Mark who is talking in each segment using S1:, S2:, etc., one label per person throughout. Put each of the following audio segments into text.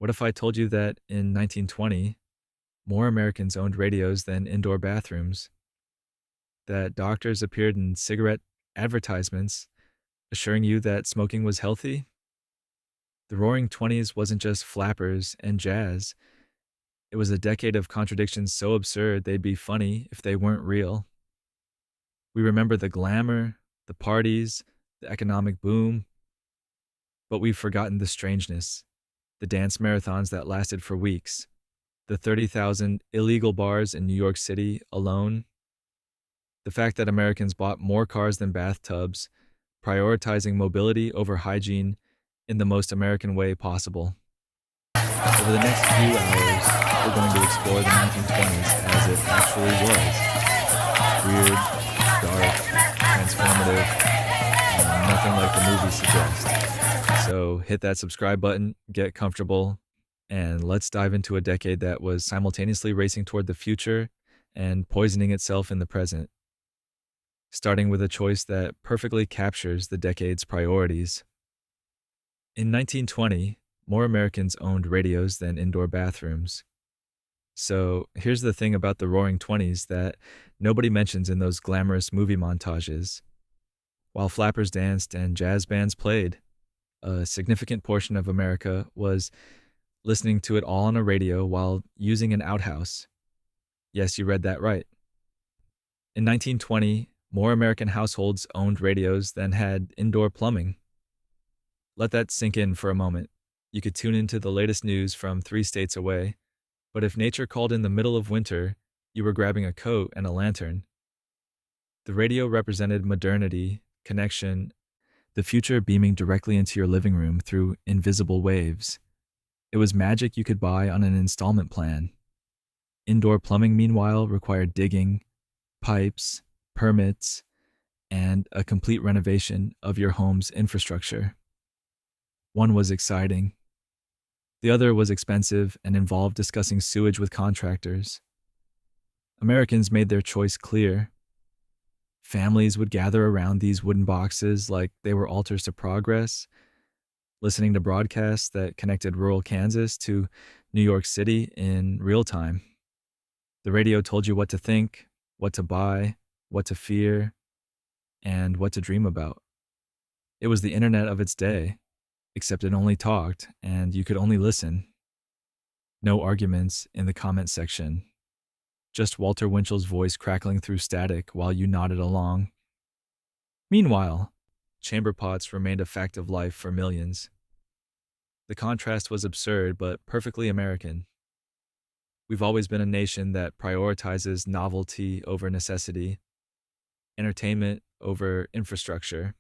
S1: What if I told you that in 1920, more Americans owned radios than indoor bathrooms, that doctors appeared in cigarette advertisements assuring you that smoking was healthy? The Roaring Twenties wasn't just flappers and jazz. It was a decade of contradictions so absurd they'd be funny if they weren't real. We remember the glamour, the parties, the economic boom, but we've forgotten the strangeness, the dance marathons that lasted for weeks, the 30,000 illegal bars in New York City alone, the fact that Americans bought more cars than bathtubs, prioritizing mobility over hygiene in the most American way possible. Over the next few hours, we're going to explore the 1920s as it actually was. Weird, dark, transformative, and nothing like the movie suggests. So hit that subscribe button, get comfortable, and let's dive into a decade that was simultaneously racing toward the future and poisoning itself in the present, starting with a choice that perfectly captures the decade's priorities. In 1920, more Americans owned radios than indoor bathrooms. So here's the thing about the Roaring Twenties that nobody mentions in those glamorous movie montages. While flappers danced and jazz bands played, a significant portion of America was listening to it all on a radio while using an outhouse. Yes, you read that right. In 1920, more American households owned radios than had indoor plumbing. Let that sink in for a moment. You could tune into the latest news from 3 states away, but if nature called in the middle of winter, you were grabbing a coat and a lantern. The radio represented modernity, connection, the future beaming directly into your living room through invisible waves. It was magic you could buy on an installment plan. Indoor plumbing, meanwhile, required digging, pipes, permits, and a complete renovation of your home's infrastructure. One was exciting. The other was expensive and involved discussing sewage with contractors. Americans made their choice clear. Families would gather around these wooden boxes like they were altars to progress, listening to broadcasts that connected rural Kansas to New York City in real time. The radio told you what to think, what to buy, what to fear, and what to dream about. It was the internet of its day, except it only talked and you could only listen. No arguments in the comment section. Just Walter Winchell's voice crackling through static while you nodded along. Meanwhile, chamber pots remained a fact of life for millions. The contrast was absurd but perfectly American. We've always been a nation that prioritizes novelty over necessity, entertainment over infrastructure.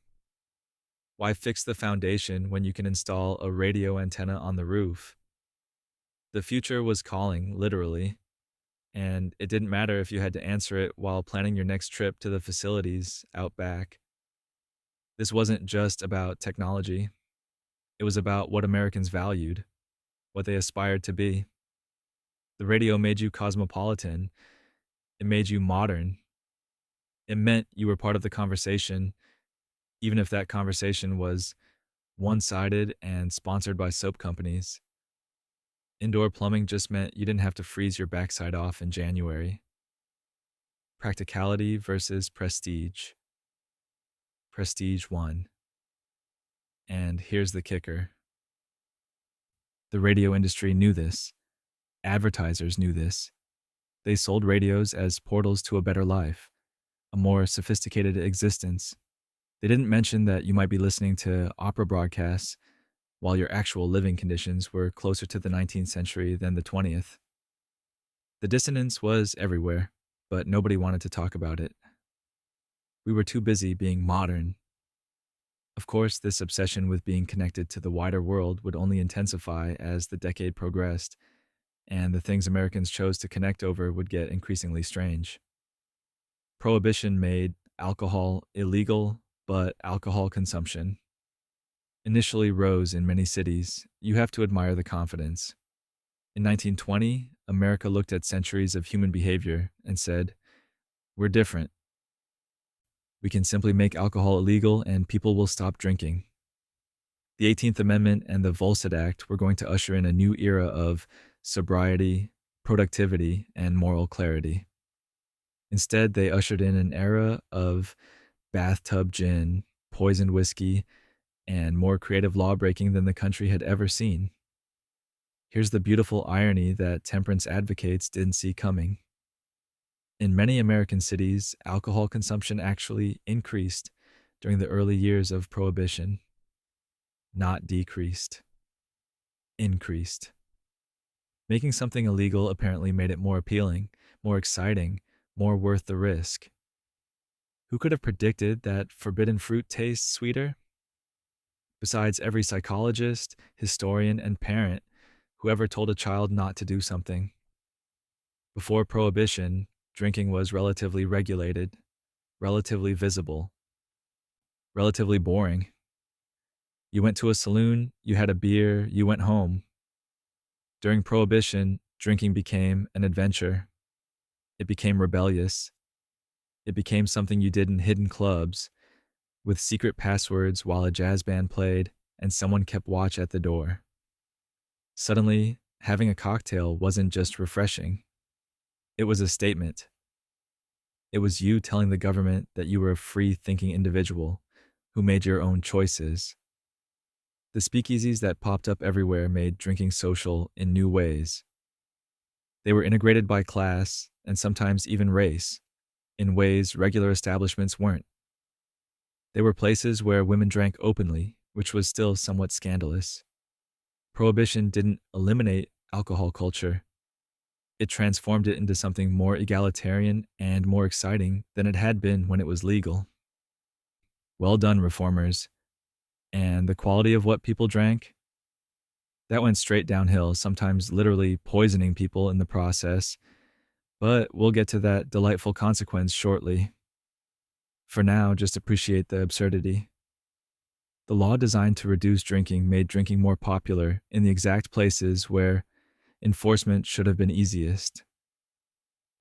S1: Why fix the foundation when you can install a radio antenna on the roof? The future was calling, literally, and it didn't matter if you had to answer it while planning your next trip to the facilities out back. This wasn't just about technology. It was about what Americans valued, what they aspired to be. The radio made you cosmopolitan. It made you modern. It meant you were part of the conversation, even if that conversation was one-sided and sponsored by soap companies. Indoor plumbing just meant you didn't have to freeze your backside off in January. Practicality versus prestige. Prestige won. And here's the kicker. The radio industry knew this. Advertisers knew this. They sold radios as portals to a better life, a more sophisticated existence. They didn't mention that you might be listening to opera broadcasts while your actual living conditions were closer to the 19th century than the 20th. The dissonance was everywhere, but nobody wanted to talk about it. We were too busy being modern. Of course, this obsession with being connected to the wider world would only intensify as the decade progressed, and the things Americans chose to connect over would get increasingly strange. Prohibition made alcohol illegal, but alcohol consumption initially rose in many cities. You have to admire the confidence. In 1920, America looked at centuries of human behavior and said, "We're different. We can simply make alcohol illegal and people will stop drinking." The 18th Amendment and the Volstead Act were going to usher in a new era of sobriety, productivity, and moral clarity. Instead, they ushered in an era of bathtub gin, poisoned whiskey, and more creative lawbreaking than the country had ever seen. Here's the beautiful irony that temperance advocates didn't see coming. In many American cities, alcohol consumption actually increased during the early years of Prohibition, not decreased, increased. Making something illegal apparently made it more appealing, more exciting, more worth the risk. Who could have predicted that forbidden fruit tastes sweeter? Besides every psychologist, historian, and parent who ever told a child not to do something. Before Prohibition, drinking was relatively regulated, relatively visible, relatively boring. You went to a saloon, you had a beer, you went home. During Prohibition, drinking became an adventure. It became rebellious. It became something you did in hidden clubs, with secret passwords while a jazz band played and someone kept watch at the door. Suddenly, having a cocktail wasn't just refreshing. It was a statement. It was you telling the government that you were a free-thinking individual who made your own choices. The speakeasies that popped up everywhere made drinking social in new ways. They were integrated by class and sometimes even race, in ways regular establishments weren't. They were places where women drank openly, which was still somewhat scandalous. Prohibition didn't eliminate alcohol culture. It transformed it into something more egalitarian and more exciting than it had been when it was legal. Well done, reformers. And the quality of what people drank? That went straight downhill, sometimes literally poisoning people in the process. But we'll get to that delightful consequence shortly. For now, just appreciate the absurdity. The law designed to reduce drinking made drinking more popular in the exact places where enforcement should have been easiest.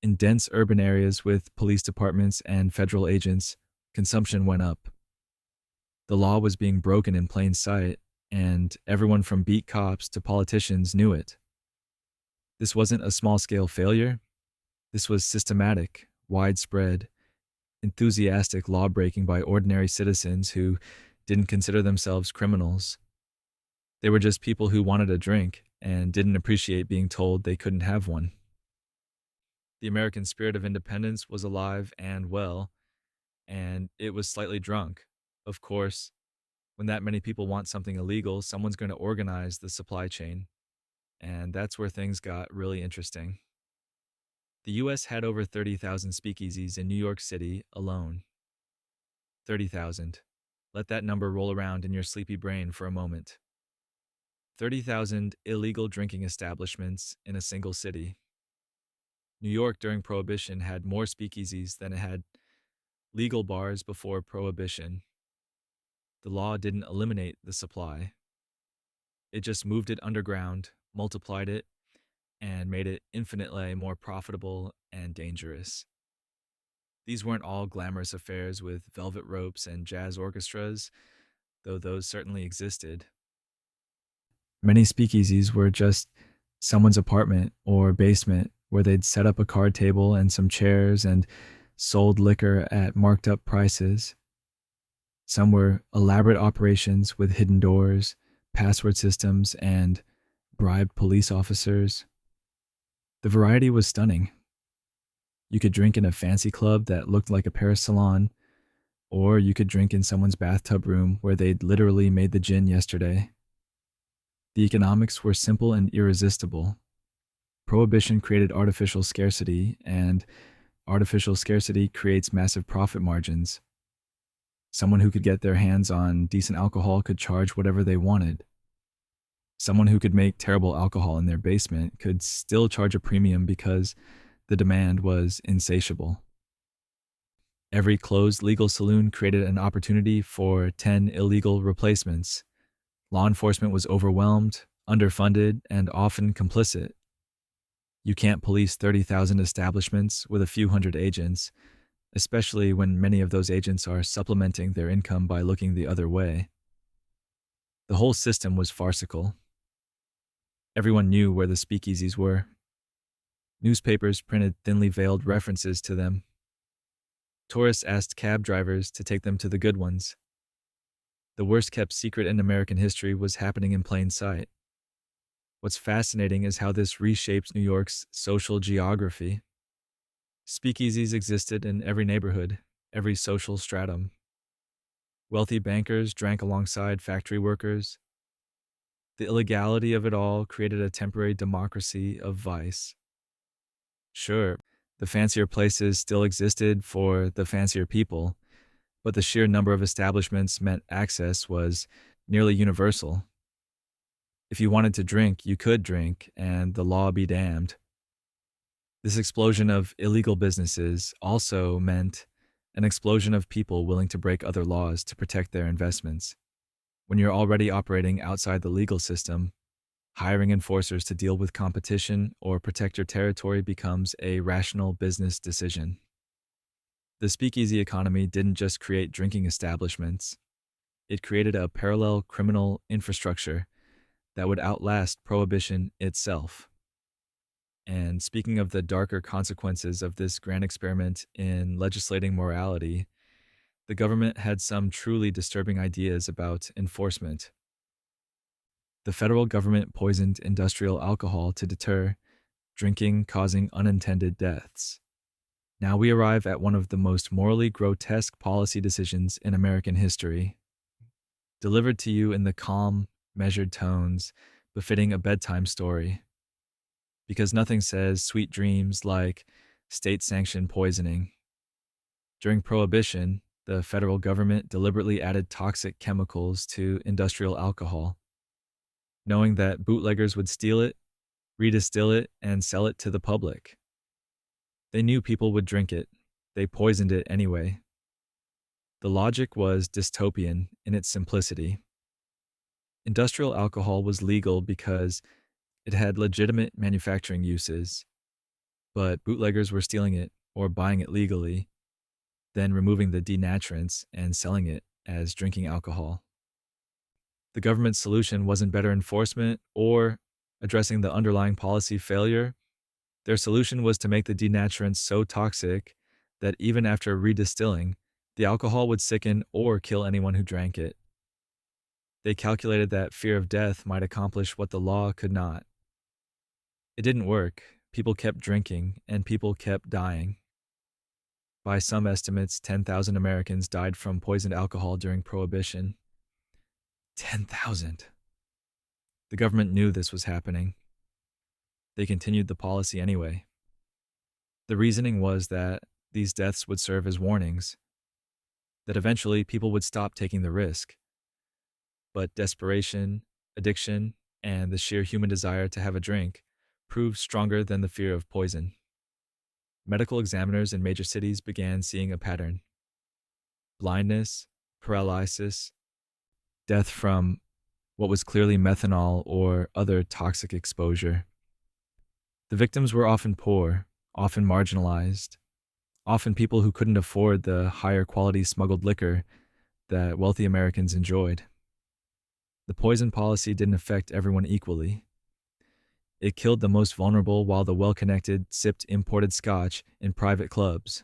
S1: In dense urban areas with police departments and federal agents, consumption went up. The law was being broken in plain sight, and everyone from beat cops to politicians knew it. This wasn't a small-scale failure. This was systematic, widespread, enthusiastic law-breaking by ordinary citizens who didn't consider themselves criminals. They were just people who wanted a drink and didn't appreciate being told they couldn't have one. The American spirit of independence was alive and well, and it was slightly drunk. Of course, when that many people want something illegal, someone's going to organize the supply chain, and that's where things got really interesting. The US had over 30,000 speakeasies in New York City alone. 30,000. Let that number roll around in your sleepy brain for a moment. 30,000 illegal drinking establishments in a single city. New York during Prohibition had more speakeasies than it had legal bars before Prohibition. The law didn't eliminate the supply. It just moved it underground, multiplied it, and made it infinitely more profitable and dangerous. These weren't all glamorous affairs with velvet ropes and jazz orchestras, though those certainly existed. Many speakeasies were just someone's apartment or basement where they'd set up a card table and some chairs and sold liquor at marked up prices. Some were elaborate operations with hidden doors, password systems, and bribed police officers. The variety was stunning. You could drink in a fancy club that looked like a Paris salon, or you could drink in someone's bathtub room where they'd literally made the gin yesterday. The economics were simple and irresistible. Prohibition created artificial scarcity, and artificial scarcity creates massive profit margins. Someone who could get their hands on decent alcohol could charge whatever they wanted. Someone who could make terrible alcohol in their basement could still charge a premium because the demand was insatiable. Every closed legal saloon created an opportunity for 10 illegal replacements. Law enforcement was overwhelmed, underfunded, and often complicit. You can't police 30,000 establishments with a few hundred agents, especially when many of those agents are supplementing their income by looking the other way. The whole system was farcical. Everyone knew where the speakeasies were. Newspapers printed thinly veiled references to them. Tourists asked cab drivers to take them to the good ones. The worst kept secret in American history was happening in plain sight. What's fascinating is how this reshapes New York's social geography. Speakeasies existed in every neighborhood, every social stratum. Wealthy bankers drank alongside factory workers. The illegality of it all created a temporary democracy of vice. Sure, the fancier places still existed for the fancier people, but the sheer number of establishments meant access was nearly universal. If you wanted to drink, you could drink, and the law be damned. This explosion of illegal businesses also meant an explosion of people willing to break other laws to protect their investments. When you're already operating outside the legal system, hiring enforcers to deal with competition or protect your territory becomes a rational business decision. The speakeasy economy didn't just create drinking establishments, it created a parallel criminal infrastructure that would outlast Prohibition itself. And speaking of the darker consequences of this grand experiment in legislating morality, the government had some truly disturbing ideas about enforcement. The federal government poisoned industrial alcohol to deter drinking causing unintended deaths. Now we arrive at one of the most morally grotesque policy decisions in American history. Delivered to you in the calm, measured tones befitting a bedtime story. Because nothing says sweet dreams like state-sanctioned poisoning. During Prohibition, the federal government deliberately added toxic chemicals to industrial alcohol, knowing that bootleggers would steal it, redistill it, and sell it to the public. They knew people would drink it. They poisoned it anyway. The logic was dystopian in its simplicity. Industrial alcohol was legal because it had legitimate manufacturing uses, but bootleggers were stealing it or buying it legally, then removing the denaturants and selling it as drinking alcohol. The government's solution wasn't better enforcement or addressing the underlying policy failure. Their solution was to make the denaturants so toxic that even after redistilling, the alcohol would sicken or kill anyone who drank it. They calculated that fear of death might accomplish what the law could not. It didn't work. People kept drinking, and people kept dying. By some estimates, 10,000 Americans died from poisoned alcohol during Prohibition. 10,000. The government knew this was happening. They continued the policy anyway. The reasoning was that these deaths would serve as warnings, that eventually people would stop taking the risk. But desperation, addiction, and the sheer human desire to have a drink proved stronger than the fear of poison. Medical examiners in major cities began seeing a pattern. Blindness, paralysis, death from what was clearly methanol or other toxic exposure. The victims were often poor, often marginalized, often people who couldn't afford the higher quality smuggled liquor that wealthy Americans enjoyed. The poison policy didn't affect everyone equally. It killed the most vulnerable while the well-connected sipped imported scotch in private clubs.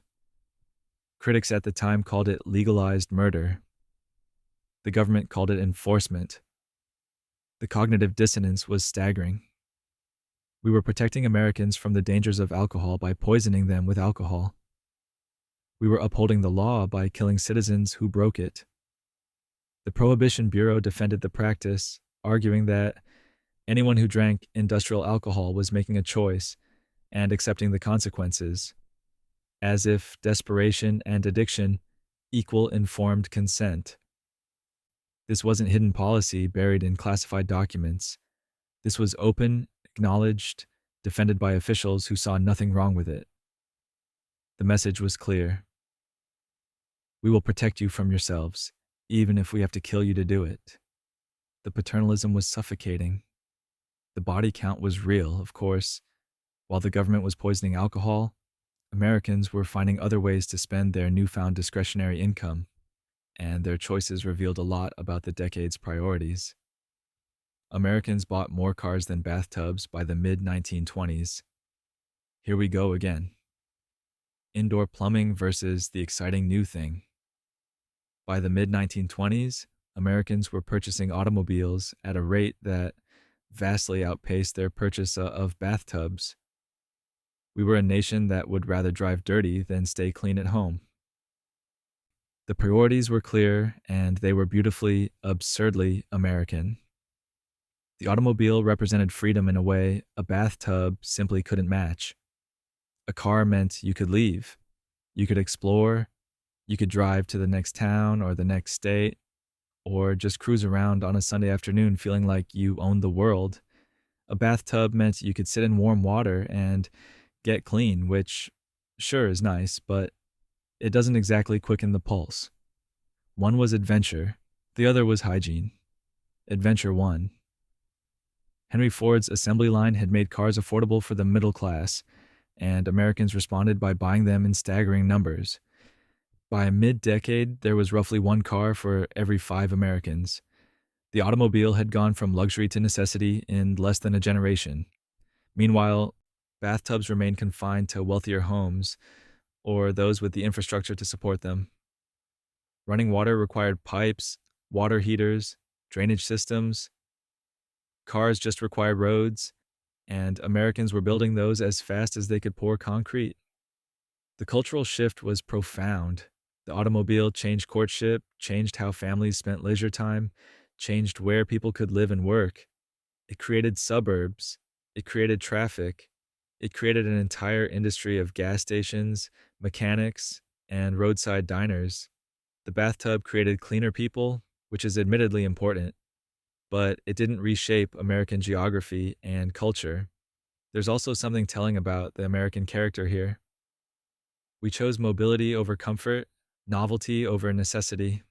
S1: Critics at the time called it legalized murder. The government called it enforcement. The cognitive dissonance was staggering. We were protecting Americans from the dangers of alcohol by poisoning them with alcohol. We were upholding the law by killing citizens who broke it. The Prohibition Bureau defended the practice, arguing that anyone who drank industrial alcohol was making a choice and accepting the consequences, as if desperation and addiction equal informed consent. This wasn't hidden policy buried in classified documents. This was open, acknowledged, defended by officials who saw nothing wrong with it. The message was clear. We will protect you from yourselves, even if we have to kill you to do it. The paternalism was suffocating. The body count was real, of course. While the government was poisoning alcohol, Americans were finding other ways to spend their newfound discretionary income, and their choices revealed a lot about the decade's priorities. Americans bought more cars than bathtubs by the mid 1920s. Here we go again. Indoor plumbing versus the exciting new thing. By the mid 1920s, Americans were purchasing automobiles at a rate that vastly outpaced their purchase of bathtubs. We were a nation that would rather drive dirty than stay clean at home. The priorities were clear, and they were beautifully, absurdly American. The automobile represented freedom in a way a bathtub simply couldn't match. A car meant you could leave, you could explore, you could drive to the next town or the next state, or just cruise around on a Sunday afternoon feeling like you owned the world. A bathtub meant you could sit in warm water and get clean, which sure is nice, but it doesn't exactly quicken the pulse. One was adventure, the other was hygiene. Adventure won. Henry Ford's assembly line had made cars affordable for the middle class, and Americans responded by buying them in staggering numbers. By mid-decade, there was roughly one car for every 5 Americans. The automobile had gone from luxury to necessity in less than a generation. Meanwhile, bathtubs remained confined to wealthier homes or those with the infrastructure to support them. Running water required pipes, water heaters, drainage systems. Cars just required roads, and Americans were building those as fast as they could pour concrete. The cultural shift was profound. The automobile changed courtship, changed how families spent leisure time, changed where people could live and work. It created suburbs. It created traffic. It created an entire industry of gas stations, mechanics, and roadside diners. The bathtub created cleaner people, which is admittedly important, but it didn't reshape American geography and culture. There's also something telling about the American character here. We chose mobility over comfort, novelty over necessity.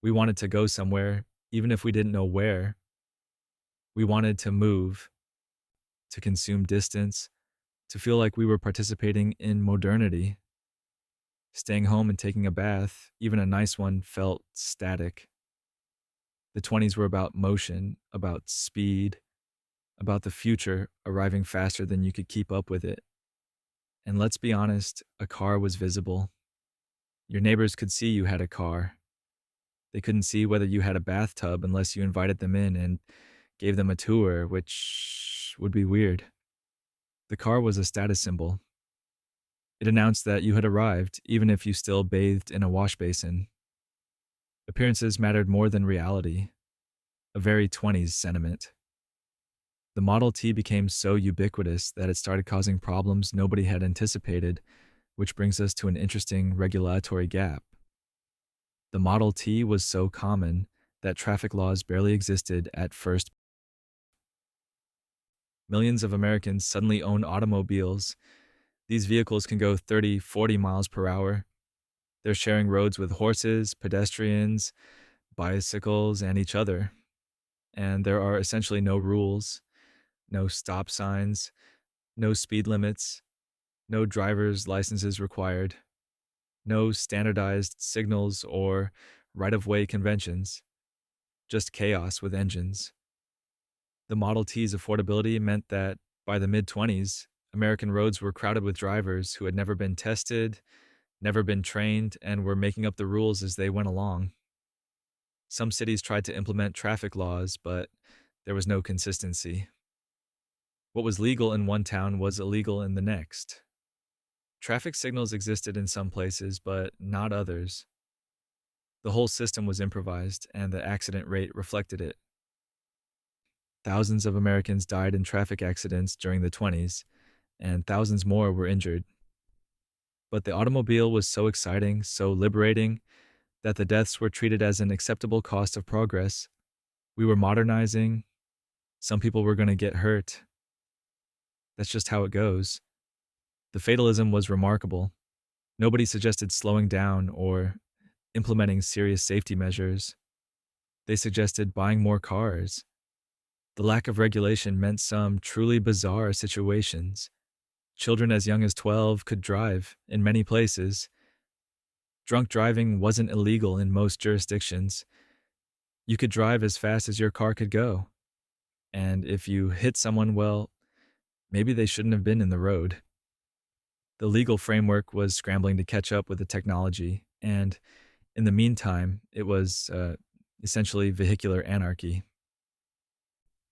S1: We wanted to go somewhere, even if we didn't know where. We wanted to move, to consume distance, to feel like we were participating in modernity. Staying home and taking a bath, even a nice one, felt static. The 20s were about motion, about speed, about the future arriving faster than you could keep up with it. And let's be honest, a car was visible. Your neighbors could see you had a car. They couldn't see whether you had a bathtub unless you invited them in and gave them a tour, which would be weird. The car was a status symbol. It announced that you had arrived, even if you still bathed in a wash basin. Appearances mattered more than reality. A very 20s sentiment. The Model T became so ubiquitous that it started causing problems nobody had anticipated, which brings us to an interesting regulatory gap. The Model T was so common that traffic laws barely existed at first. Millions of Americans suddenly owned automobiles. These vehicles can go 30, 40 miles per hour. They're sharing roads with horses, pedestrians, bicycles, and each other. And there are essentially no rules, no stop signs, no speed limits, no driver's licenses required, no standardized signals or right-of-way conventions, just chaos with engines. The Model T's affordability meant that by the mid-20s, American roads were crowded with drivers who had never been tested, never been trained, and were making up the rules as they went along. Some cities tried to implement traffic laws, but there was no consistency. What was legal in one town was illegal in the next. Traffic signals existed in some places, but not others. The whole system was improvised, and the accident rate reflected it. Thousands of Americans died in traffic accidents during the 20s, and thousands more were injured. But the automobile was so exciting, so liberating, that the deaths were treated as an acceptable cost of progress. We were modernizing. Some people were going to get hurt. That's just how it goes. The fatalism was remarkable. Nobody suggested slowing down or implementing serious safety measures. They suggested buying more cars. The lack of regulation meant some truly bizarre situations. Children as young as 12 could drive in many places. Drunk driving wasn't illegal in most jurisdictions. You could drive as fast as your car could go. And if you hit someone, well, maybe they shouldn't have been in the road. The legal framework was scrambling to catch up with the technology, and in the meantime, it was essentially vehicular anarchy.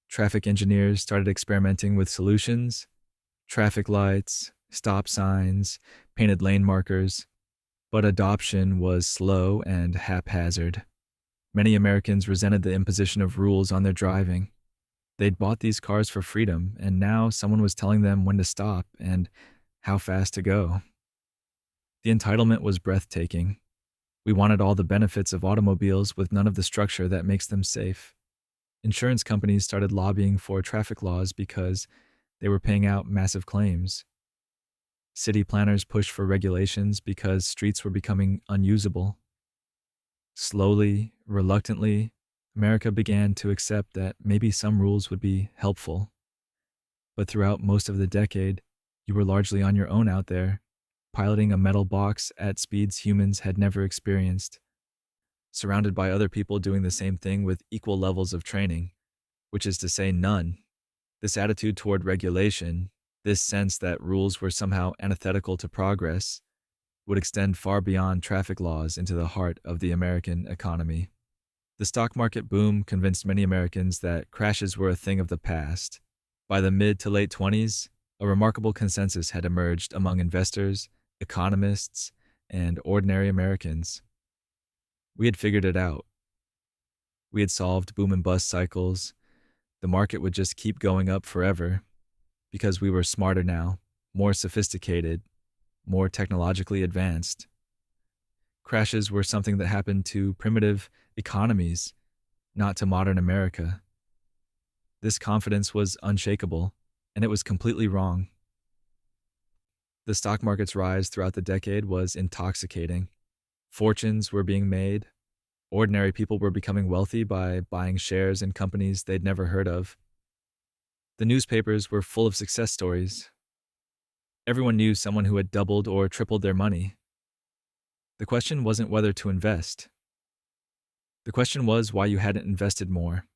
S1: Traffic engineers started experimenting with solutions: traffic lights, stop signs, painted lane markers, but adoption was slow and haphazard. Many Americans resented the imposition of rules on their driving. They'd bought these cars for freedom, and now someone was telling them when to stop and how fast to go. The entitlement was breathtaking. We wanted all the benefits of automobiles with none of the structure that makes them safe. Insurance companies started lobbying for traffic laws because they were paying out massive claims. City planners pushed for regulations because streets were becoming unusable. Slowly, reluctantly, America began to accept that maybe some rules would be helpful. But throughout most of the decade, you were largely on your own out there, piloting a metal box at speeds humans had never experienced, surrounded by other people doing the same thing with equal levels of training, which is to say none. This attitude toward regulation, this sense that rules were somehow antithetical to progress, would extend far beyond traffic laws into the heart of the American economy. The stock market boom convinced many Americans that crashes were a thing of the past. By the mid to late 20s, a remarkable consensus had emerged among investors, economists, and ordinary Americans. We had figured it out. We had solved boom and bust cycles. The market would just keep going up forever because we were smarter now, more sophisticated, more technologically advanced. Crashes were something that happened to primitive economies, not to modern America. This confidence was unshakable, and it was completely wrong. The stock market's rise throughout the decade was intoxicating. Fortunes were being made. Ordinary people were becoming wealthy by buying shares in companies they'd never heard of. The newspapers were full of success stories. Everyone knew someone who had doubled or tripled their money. The question wasn't whether to invest. The question was why you hadn't invested more.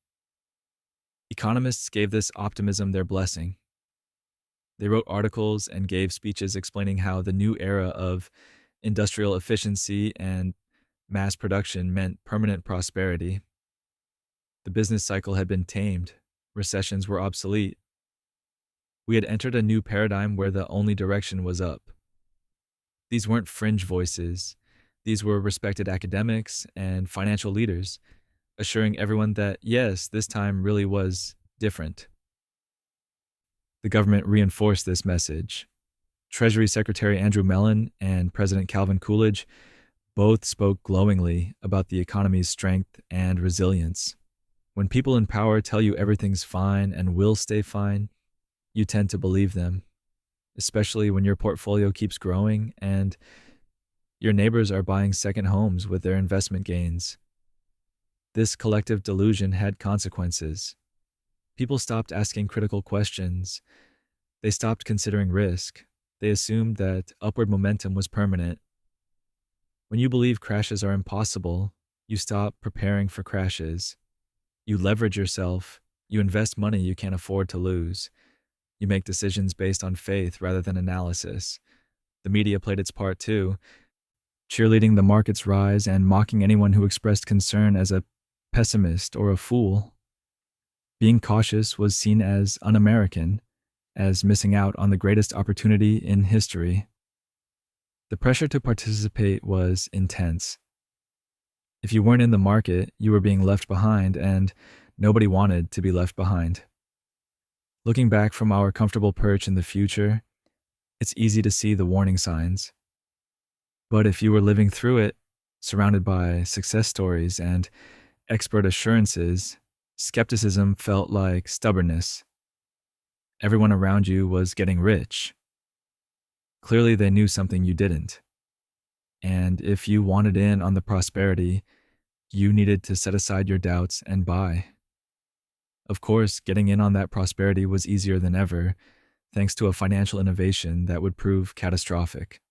S1: Economists gave this optimism their blessing. They wrote articles and gave speeches explaining how the new era of industrial efficiency and mass production meant permanent prosperity. The business cycle had been tamed. Recessions were obsolete. We had entered a new paradigm where the only direction was up. These weren't fringe voices. These were respected academics and financial leaders, assuring everyone that, yes, this time really was different. The government reinforced this message. Treasury Secretary Andrew Mellon and President Calvin Coolidge both spoke glowingly about the economy's strength and resilience. When people in power tell you everything's fine and will stay fine, you tend to believe them, especially when your portfolio keeps growing and your neighbors are buying second homes with their investment gains. This collective delusion had consequences. People stopped asking critical questions. They stopped considering risk. They assumed that upward momentum was permanent. When you believe crashes are impossible, you stop preparing for crashes. You leverage yourself. You invest money you can't afford to lose. You make decisions based on faith rather than analysis. The media played its part too, cheerleading the market's rise and mocking anyone who expressed concern as a pessimist or a fool. Being cautious was seen as un-American, as missing out on the greatest opportunity in history. The pressure to participate was intense. If you weren't in the market, you were being left behind, and nobody wanted to be left behind. Looking back from our comfortable perch in the future, it's easy to see the warning signs. But if you were living through it, surrounded by success stories and expert assurances, skepticism felt like stubbornness. Everyone around you was getting rich. Clearly, they knew something you didn't. And if you wanted in on the prosperity, you needed to set aside your doubts and buy. Of course, getting in on that prosperity was easier than ever, thanks to a financial innovation that would prove catastrophic.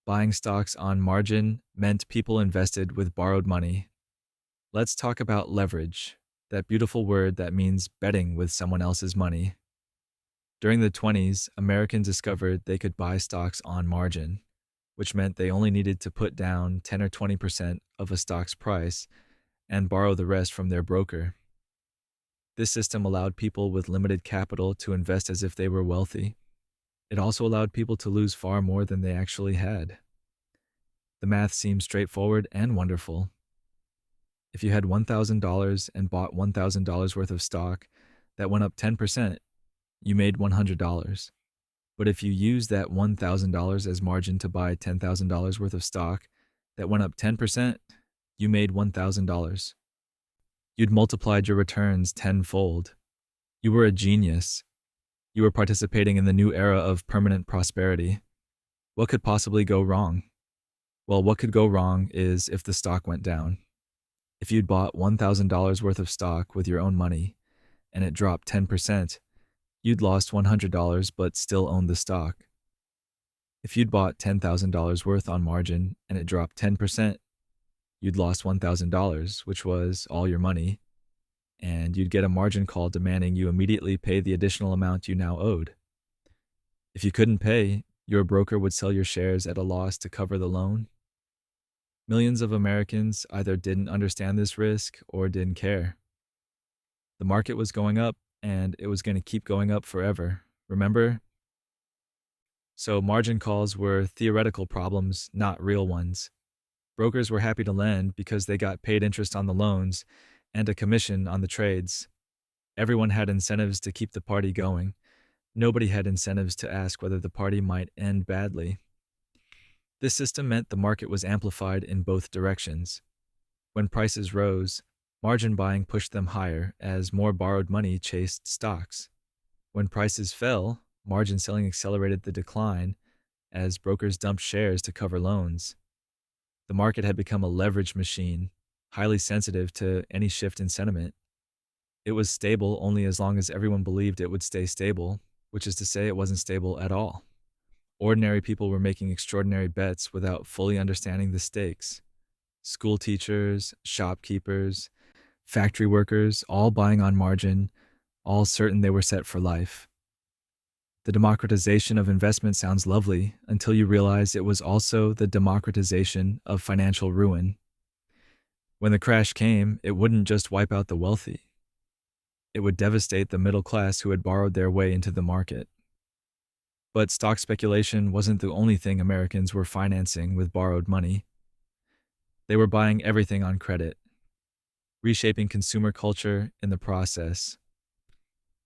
S1: Buying stocks on margin meant people invested with borrowed money. Let's talk about leverage. that beautiful word that means betting with someone else's money. During the 20s, Americans discovered they could buy stocks on margin, which meant they only needed to put down 10 or 20% of a stock's price and borrow the rest from their broker. This system allowed people with limited capital to invest as if they were wealthy. It also allowed people to lose far more than they actually had. The math seemed straightforward and wonderful. If you had $1,000 and bought $1,000 worth of stock that went up 10%, you made $100. But if you used that $1,000 as margin to buy $10,000 worth of stock that went up 10%, you made $1,000. You'd multiplied your returns tenfold. You were a genius. You were participating in the new era of permanent prosperity. What could possibly go wrong? Well, what could go wrong is if the stock went down. If you'd bought $1,000 worth of stock with your own money and it dropped 10%, you'd lost $100 but still owned the stock. If you'd bought $10,000 worth on margin and it dropped 10%, you'd lost $1,000, which was all your money, and you'd get a margin call demanding you immediately pay the additional amount you now owed. If you couldn't pay, your broker would sell your shares at a loss to cover the loan. Millions of Americans either didn't understand this risk or didn't care. The market was going up, and it was going to keep going up forever, remember? So margin calls were theoretical problems, not real ones. Brokers were happy to lend because they got paid interest on the loans and a commission on the trades. Everyone had incentives to keep the party going. Nobody had incentives to ask whether the party might end badly. This system meant the market was amplified in both directions. When prices rose, margin buying pushed them higher as more borrowed money chased stocks. When prices fell, margin selling accelerated the decline as brokers dumped shares to cover loans. The market had become a leverage machine, highly sensitive to any shift in sentiment. It was stable only as long as everyone believed it would stay stable, which is to say it wasn't stable at all. Ordinary people were making extraordinary bets without fully understanding the stakes. School teachers, shopkeepers, factory workers, all buying on margin, all certain they were set for life. The democratization of investment sounds lovely until you realize it was also the democratization of financial ruin. When the crash came, it wouldn't just wipe out the wealthy. It would devastate the middle class who had borrowed their way into the market. But stock speculation wasn't the only thing Americans were financing with borrowed money. They were buying everything on credit, reshaping consumer culture in the process.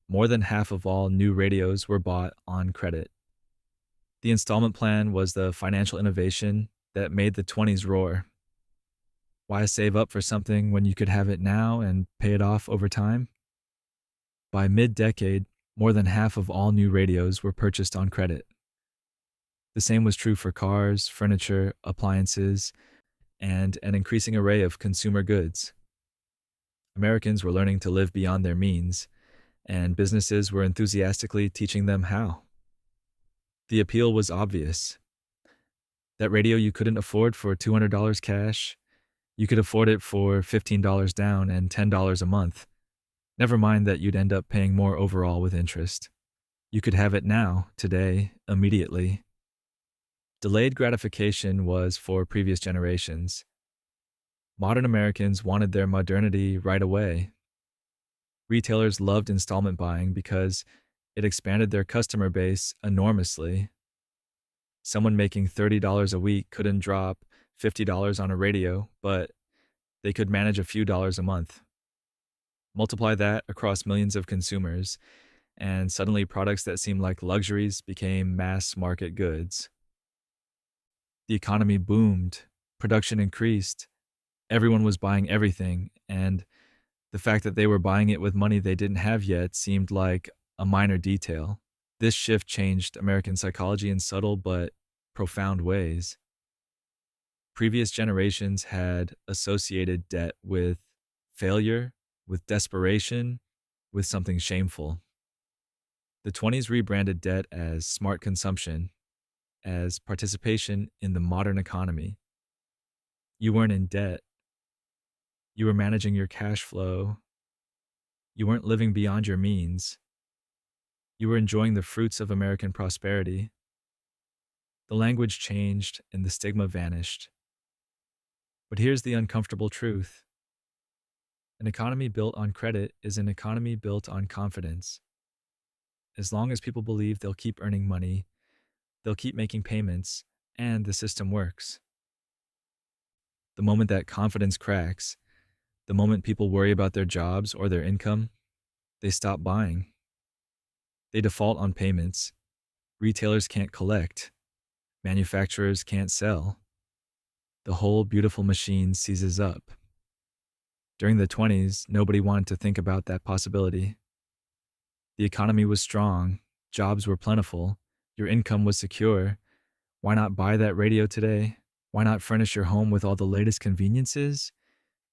S1: More than half of all new radios were bought on credit. The installment plan was the financial innovation that made the 20s roar. Why save up for something when you could have it now and pay it off over time? By mid-decade, more than half of all new radios were purchased on credit. The same was true for cars, furniture, appliances, and an increasing array of consumer goods. Americans were learning to live beyond their means, and businesses were enthusiastically teaching them how. The appeal was obvious. That radio you couldn't afford for $200 cash, you could afford it for $15 down and $10 a month. Never mind that you'd end up paying more overall with interest. You could have it now, today, immediately. Delayed gratification was for previous generations. Modern Americans wanted their modernity right away. Retailers loved installment buying because it expanded their customer base enormously. Someone making $30 a week couldn't drop $50 on a radio, but they could manage a few dollars a month. Multiply that across millions of consumers, and suddenly products that seemed like luxuries became mass market goods. The economy boomed, production increased, everyone was buying everything, and the fact that they were buying it with money they didn't have yet seemed like a minor detail. This shift changed American psychology in subtle but profound ways. Previous generations had associated debt with failure, with desperation, with something shameful. The 20s rebranded debt as smart consumption, as participation in the modern economy. You weren't in debt. You were managing your cash flow, You weren't living beyond your means. You were enjoying the fruits of American prosperity. The language changed and the stigma vanished. But here's the uncomfortable truth: an economy built on credit is an economy built on confidence. As long as people believe they'll keep earning money, they'll keep making payments, and the system works. The moment that confidence cracks, the moment people worry about their jobs or their income, they stop buying. They default on payments. Retailers can't collect. Manufacturers can't sell. The whole beautiful machine seizes up. During the 20s, nobody wanted to think about that possibility. The economy was strong, jobs were plentiful, your income was secure. Why not buy that radio today? Why not furnish your home with all the latest conveniences?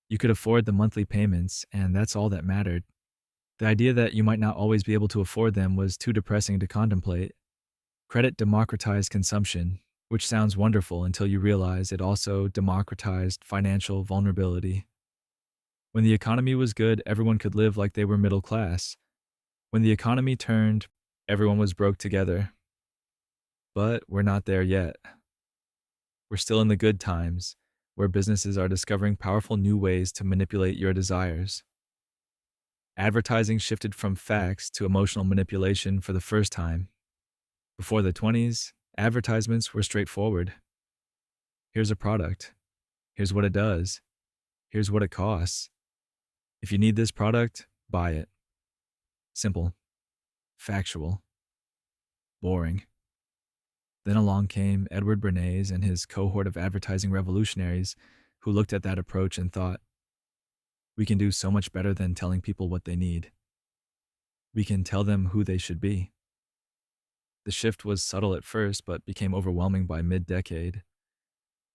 S1: You could afford the monthly payments, and that's all that mattered. The idea that you might not always be able to afford them was too depressing to contemplate. Credit democratized consumption, which sounds wonderful until you realize it also democratized financial vulnerability. When the economy was good, everyone could live like they were middle class. When the economy turned, everyone was broke together. But we're not there yet. We're still in the good times, where businesses are discovering powerful new ways to manipulate your desires. Advertising shifted from facts to emotional manipulation for the first time. Before the 20s, advertisements were straightforward. Here's a product. Here's what it does. Here's what it costs. If you need this product, buy it. Simple. Factual. Boring. Then along came Edward Bernays and his cohort of advertising revolutionaries who looked at that approach and thought, we can do so much better than telling people what they need. We can tell them who they should be. The shift was subtle at first, but became overwhelming by mid-decade.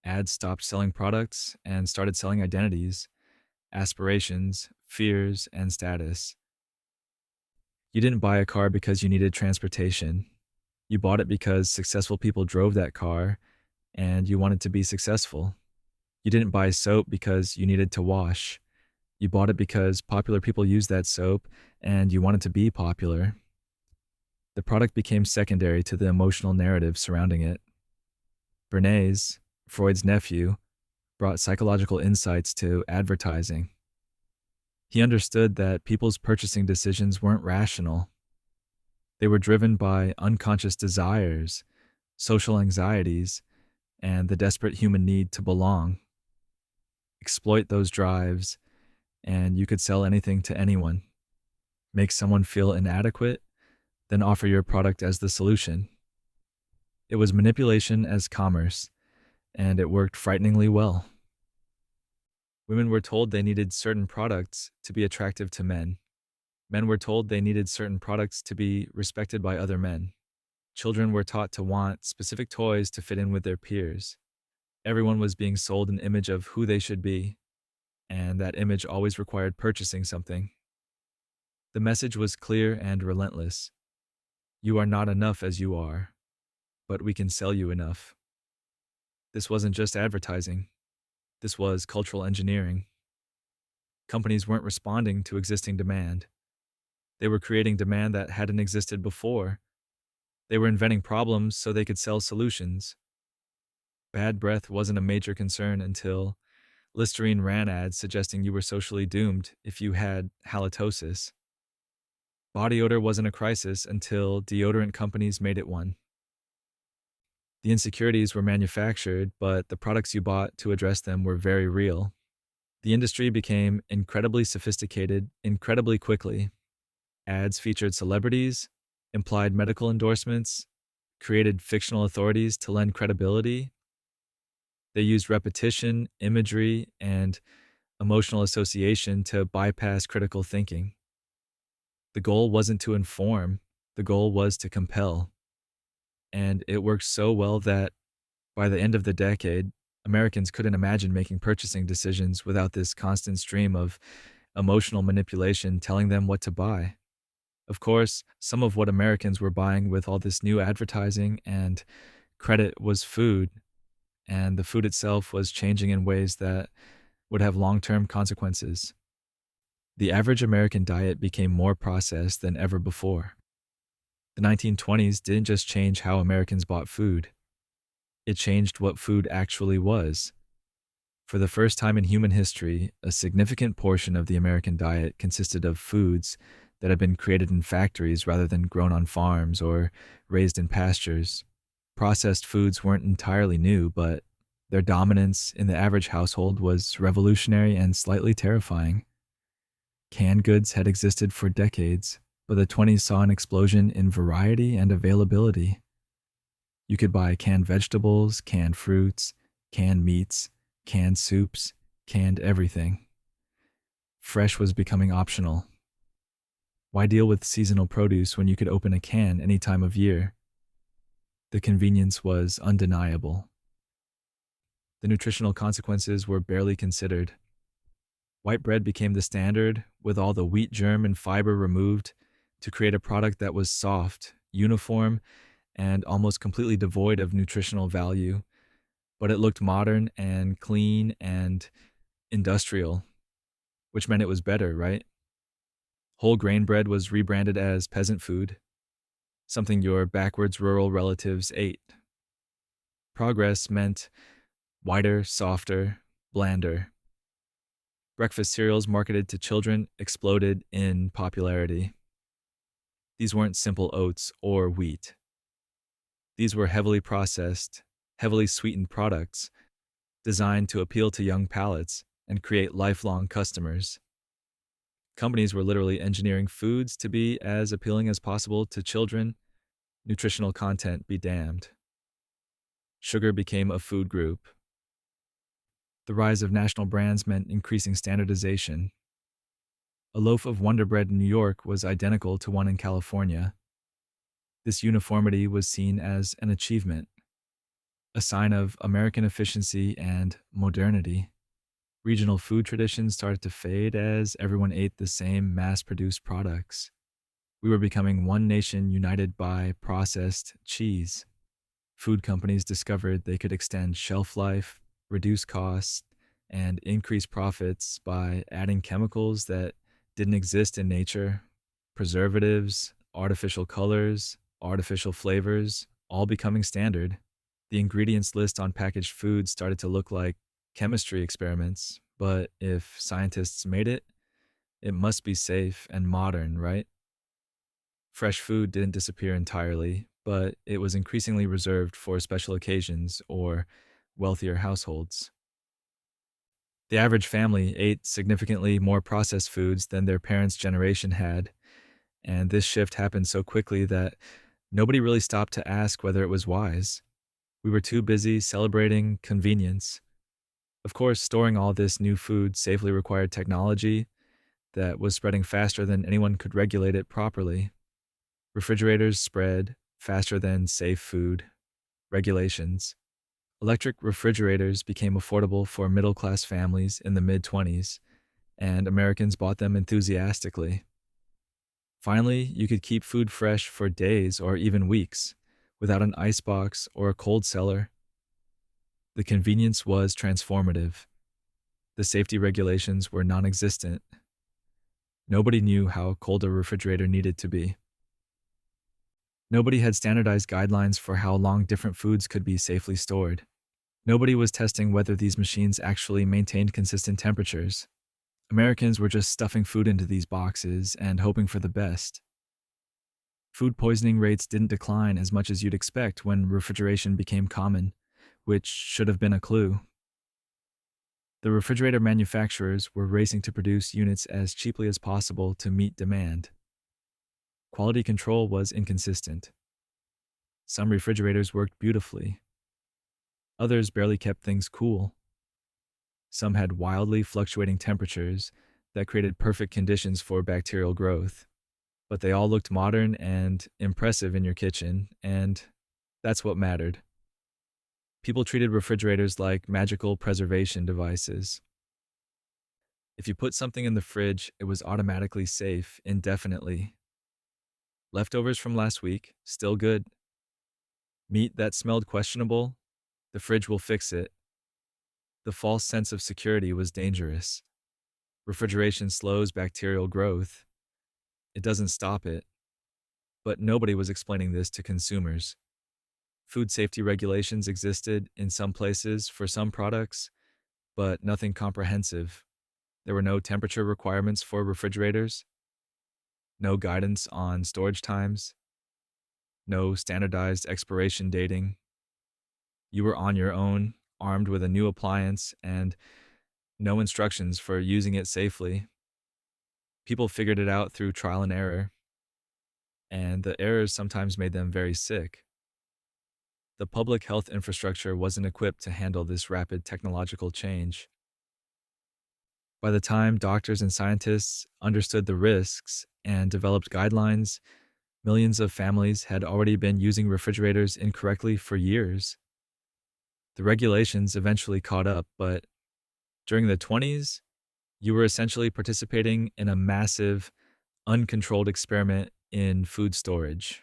S1: Ads stopped selling products and started selling identities, aspirations, fears, and status. You didn't buy a car because you needed transportation. You bought it because successful people drove that car, and you wanted to be successful. You didn't buy soap because you needed to wash. You bought it because popular people used that soap, and you wanted to be popular. The product became secondary to the emotional narrative surrounding it. Bernays, Freud's nephew, brought psychological insights to advertising. He understood that people's purchasing decisions weren't rational. They were driven by unconscious desires, social anxieties, and the desperate human need to belong. Exploit those drives, and you could sell anything to anyone. Make someone feel inadequate, then offer your product as the solution. It was manipulation as commerce, and it worked frighteningly well. Women were told they needed certain products to be attractive to men. Men were told they needed certain products to be respected by other men. Children were taught to want specific toys to fit in with their peers. Everyone was being sold an image of who they should be, and that image always required purchasing something. The message was clear and relentless. You are not enough as you are, but we can sell you enough. This wasn't just advertising. This was cultural engineering. Companies weren't responding to existing demand. They were creating demand that hadn't existed before. They were inventing problems so they could sell solutions. Bad breath wasn't a major concern until Listerine ran ads suggesting you were socially doomed if you had halitosis. Body odor wasn't a crisis until deodorant companies made it one. The insecurities were manufactured, but the products you bought to address them were very real. The industry became incredibly sophisticated incredibly quickly. Ads featured celebrities, implied medical endorsements, created fictional authorities to lend credibility. They used repetition, imagery, and emotional association to bypass critical thinking. The goal wasn't to inform, the goal was to compel. And it worked so well that by the end of the decade, Americans couldn't imagine making purchasing decisions without this constant stream of emotional manipulation telling them what to buy. Of course, some of what Americans were buying with all this new advertising and credit was food, and the food itself was changing in ways that would have long-term consequences. The average American diet became more processed than ever before. The 1920s didn't just change how Americans bought food, it changed what food actually was. For the first time in human history, a significant portion of the American diet consisted of foods that had been created in factories rather than grown on farms or raised in pastures. Processed foods weren't entirely new, but their dominance in the average household was revolutionary and slightly terrifying. Canned goods had existed for decades, but the 20s saw an explosion in variety and availability. You could buy canned vegetables, canned fruits, canned meats, canned soups, canned everything. Fresh was becoming optional. Why deal with seasonal produce when you could open a can any time of year? The convenience was undeniable. The nutritional consequences were barely considered. White bread became the standard, with all the wheat germ and fiber removed, to create a product that was soft, uniform, and almost completely devoid of nutritional value. But it looked modern and clean and industrial, which meant it was better, right? Whole grain bread was rebranded as peasant food, something your backwards rural relatives ate. Progress meant whiter, softer, blander. Breakfast cereals marketed to children exploded in popularity. These weren't simple oats or wheat. These were heavily processed, heavily sweetened products designed to appeal to young palates and create lifelong customers. Companies were literally engineering foods to be as appealing as possible to children, nutritional content be damned. Sugar became a food group. The rise of national brands meant increasing standardization. A loaf of Wonder Bread in New York was identical to one in California. This uniformity was seen as an achievement, a sign of American efficiency and modernity. Regional food traditions started to fade as everyone ate the same mass-produced products. We were becoming one nation united by processed cheese. Food companies discovered they could extend shelf life, reduce costs, and increase profits by adding chemicals that didn't exist in nature, preservatives, artificial colors, artificial flavors, all becoming standard. The ingredients list on packaged foods started to look like chemistry experiments, but if scientists made it, it must be safe and modern, right? Fresh food didn't disappear entirely, but it was increasingly reserved for special occasions or wealthier households. The average family ate significantly more processed foods than their parents' generation had, and this shift happened so quickly that nobody really stopped to ask whether it was wise. We were too busy celebrating convenience. Of course, storing all this new food safely required technology that was spreading faster than anyone could regulate it properly. Refrigerators spread faster than safe food regulations. Electric refrigerators became affordable for middle-class families in the mid-20s, and Americans bought them enthusiastically. Finally, you could keep food fresh for days or even weeks without an icebox or a cold cellar. The convenience was transformative. The safety regulations were non-existent. Nobody knew how cold a refrigerator needed to be. Nobody had standardized guidelines for how long different foods could be safely stored. Nobody was testing whether these machines actually maintained consistent temperatures. Americans were just stuffing food into these boxes and hoping for the best. Food poisoning rates didn't decline as much as you'd expect when refrigeration became common, which should have been a clue. The refrigerator manufacturers were racing to produce units as cheaply as possible to meet demand. Quality control was inconsistent. Some refrigerators worked beautifully. Others barely kept things cool. Some had wildly fluctuating temperatures that created perfect conditions for bacterial growth. But they all looked modern and impressive in your kitchen, and that's what mattered. People treated refrigerators like magical preservation devices. If you put something in the fridge, it was automatically safe indefinitely. Leftovers from last week, still good. Meat that smelled questionable, the fridge will fix it. The false sense of security was dangerous. Refrigeration slows bacterial growth. It doesn't stop it, but nobody was explaining this to consumers. Food safety regulations existed in some places for some products, but nothing comprehensive. There were no temperature requirements for refrigerators, no guidance on storage times, no standardized expiration dating. You were on your own, armed with a new appliance, and no instructions for using it safely. People figured it out through trial and error, and the errors sometimes made them very sick. The public health infrastructure wasn't equipped to handle this rapid technological change. By the time doctors and scientists understood the risks and developed guidelines, millions of families had already been using refrigerators incorrectly for years. The regulations eventually caught up, but during the 20s, you were essentially participating in a massive, uncontrolled experiment in food storage.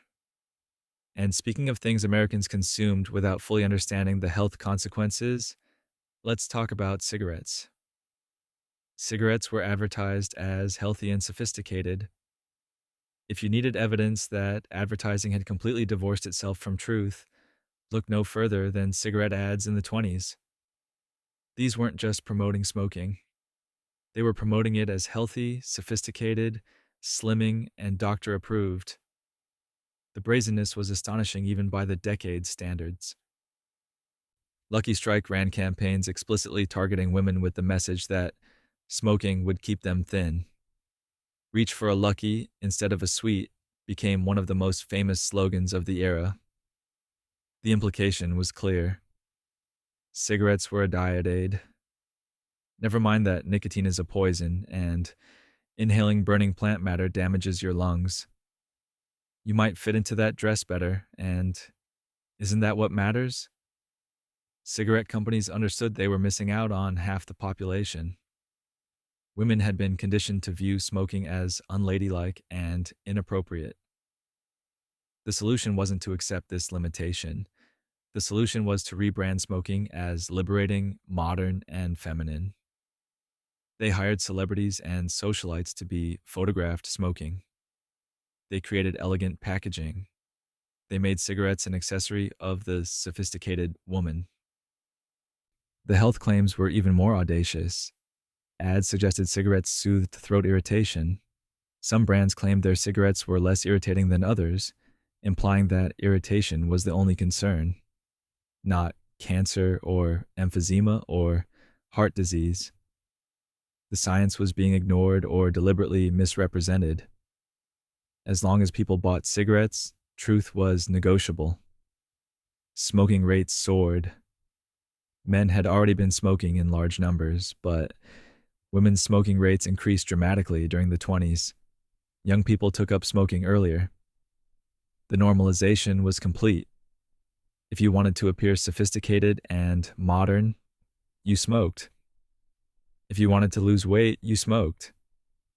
S1: And speaking of things Americans consumed without fully understanding the health consequences, let's talk about cigarettes. Cigarettes were advertised as healthy and sophisticated. If you needed evidence that advertising had completely divorced itself from truth, look no further than cigarette ads in the 20s. These weren't just promoting smoking. They were promoting it as healthy, sophisticated, slimming, and doctor approved. The brazenness was astonishing even by the decade's standards. Lucky Strike ran campaigns explicitly targeting women with the message that smoking would keep them thin. Reach for a Lucky instead of a sweet became one of the most famous slogans of the era. The implication was clear. Cigarettes were a diet aid. Never mind that nicotine is a poison and inhaling burning plant matter damages your lungs. You might fit into that dress better, and isn't that what matters? Cigarette companies understood they were missing out on half the population. Women had been conditioned to view smoking as unladylike and inappropriate. The solution wasn't to accept this limitation. The solution was to rebrand smoking as liberating, modern, and feminine. They hired celebrities and socialites to be photographed smoking. They created elegant packaging. They made cigarettes an accessory of the sophisticated woman. The health claims were even more audacious. Ads suggested cigarettes soothed throat irritation. Some brands claimed their cigarettes were less irritating than others, implying that irritation was the only concern, not cancer or emphysema or heart disease. The science was being ignored or deliberately misrepresented. As long as people bought cigarettes, truth was negotiable. Smoking rates soared. Men had already been smoking in large numbers, but women's smoking rates increased dramatically during the 20s. Young people took up smoking earlier. The normalization was complete. If you wanted to appear sophisticated and modern, you smoked. If you wanted to lose weight, you smoked.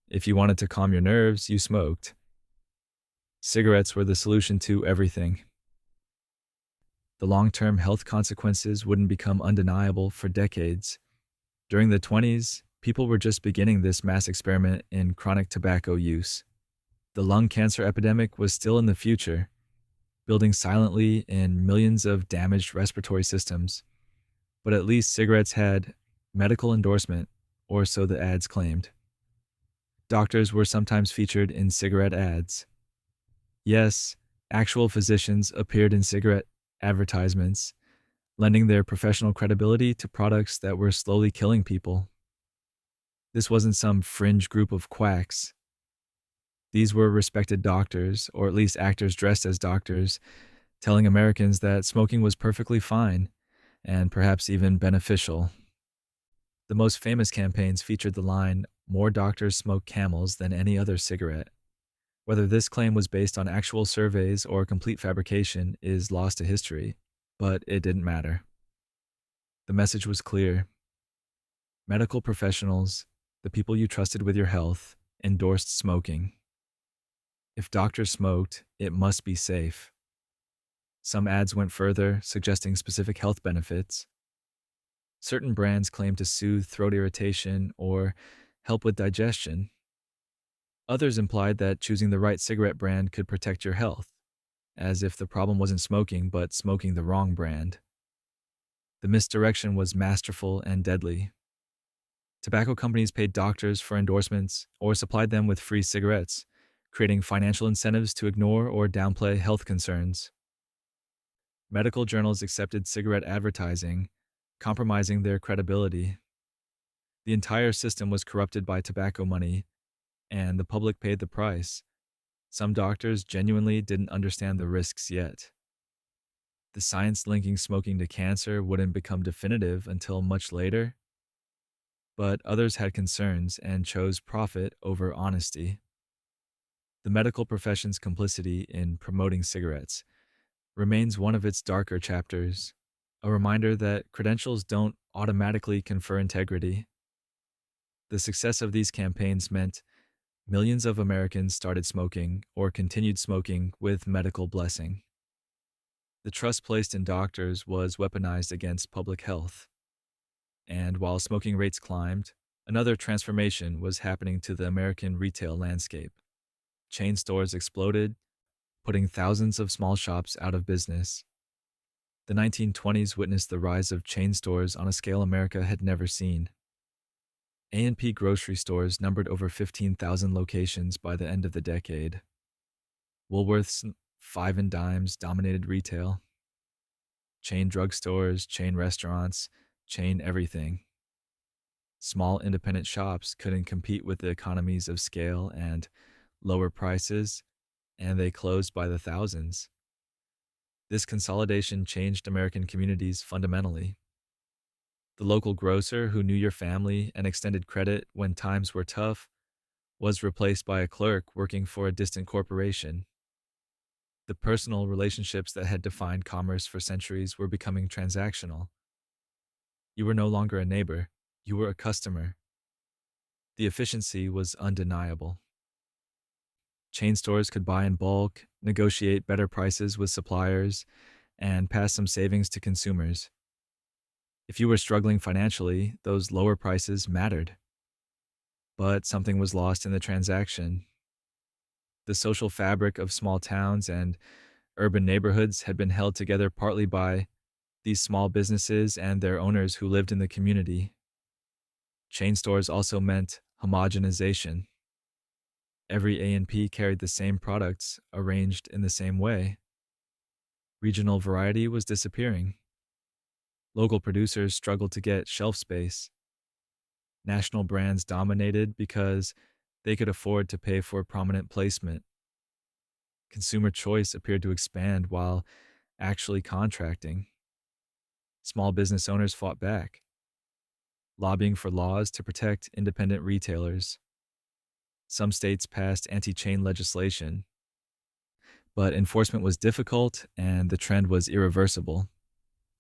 S1: If you wanted to calm your nerves, you smoked. Cigarettes were the solution to everything. The long-term health consequences wouldn't become undeniable for decades. During the 20s, people were just beginning this mass experiment in chronic tobacco use. The lung cancer epidemic was still in the future, building silently in millions of damaged respiratory systems. But at least cigarettes had medical endorsement, or so the ads claimed. Doctors were sometimes featured in cigarette ads. Yes, actual physicians appeared in cigarette advertisements, lending their professional credibility to products that were slowly killing people. This wasn't some fringe group of quacks. These were respected doctors, or at least actors dressed as doctors, telling Americans that smoking was perfectly fine, and perhaps even beneficial. The most famous campaigns featured the line, "More doctors smoke Camels than any other cigarette." Whether this claim was based on actual surveys or complete fabrication is lost to history, but it didn't matter. The message was clear. Medical professionals, the people you trusted with your health, endorsed smoking. If doctors smoked, it must be safe. Some ads went further, suggesting specific health benefits. Certain brands claimed to soothe throat irritation or help with digestion. Others implied that choosing the right cigarette brand could protect your health, as if the problem wasn't smoking, but smoking the wrong brand. The misdirection was masterful and deadly. Tobacco companies paid doctors for endorsements or supplied them with free cigarettes, creating financial incentives to ignore or downplay health concerns. Medical journals accepted cigarette advertising, compromising their credibility. The entire system was corrupted by tobacco money, and the public paid the price. Some doctors genuinely didn't understand the risks yet. The science linking smoking to cancer wouldn't become definitive until much later, but others had concerns and chose profit over honesty. The medical profession's complicity in promoting cigarettes remains one of its darker chapters, a reminder that credentials don't automatically confer integrity. The success of these campaigns meant millions of Americans started smoking or continued smoking with medical blessing. The trust placed in doctors was weaponized against public health. And while smoking rates climbed, another transformation was happening to the American retail landscape. Chain stores exploded, putting thousands of small shops out of business. The 1920s witnessed the rise of chain stores on a scale America had never seen. A&P grocery stores numbered over 15,000 locations by the end of the decade. Woolworth's Five and Dimes dominated retail. Chain drugstores, chain restaurants, chain everything. Small independent shops couldn't compete with the economies of scale and lower prices, and they closed by the thousands. This consolidation changed American communities fundamentally. The local grocer who knew your family and extended credit when times were tough was replaced by a clerk working for a distant corporation. The personal relationships that had defined commerce for centuries were becoming transactional. You were no longer a neighbor, you were a customer. The efficiency was undeniable. Chain stores could buy in bulk, negotiate better prices with suppliers, and pass some savings to consumers. If you were struggling financially, those lower prices mattered. But something was lost in the transaction. The social fabric of small towns and urban neighborhoods had been held together partly by these small businesses and their owners who lived in the community. Chain stores also meant homogenization. Every A&P carried the same products arranged in the same way. Regional variety was disappearing. Local producers struggled to get shelf space. National brands dominated because they could afford to pay for prominent placement. Consumer choice appeared to expand while actually contracting. Small business owners fought back, lobbying for laws to protect independent retailers. Some states passed anti-chain legislation, but enforcement was difficult and the trend was irreversible.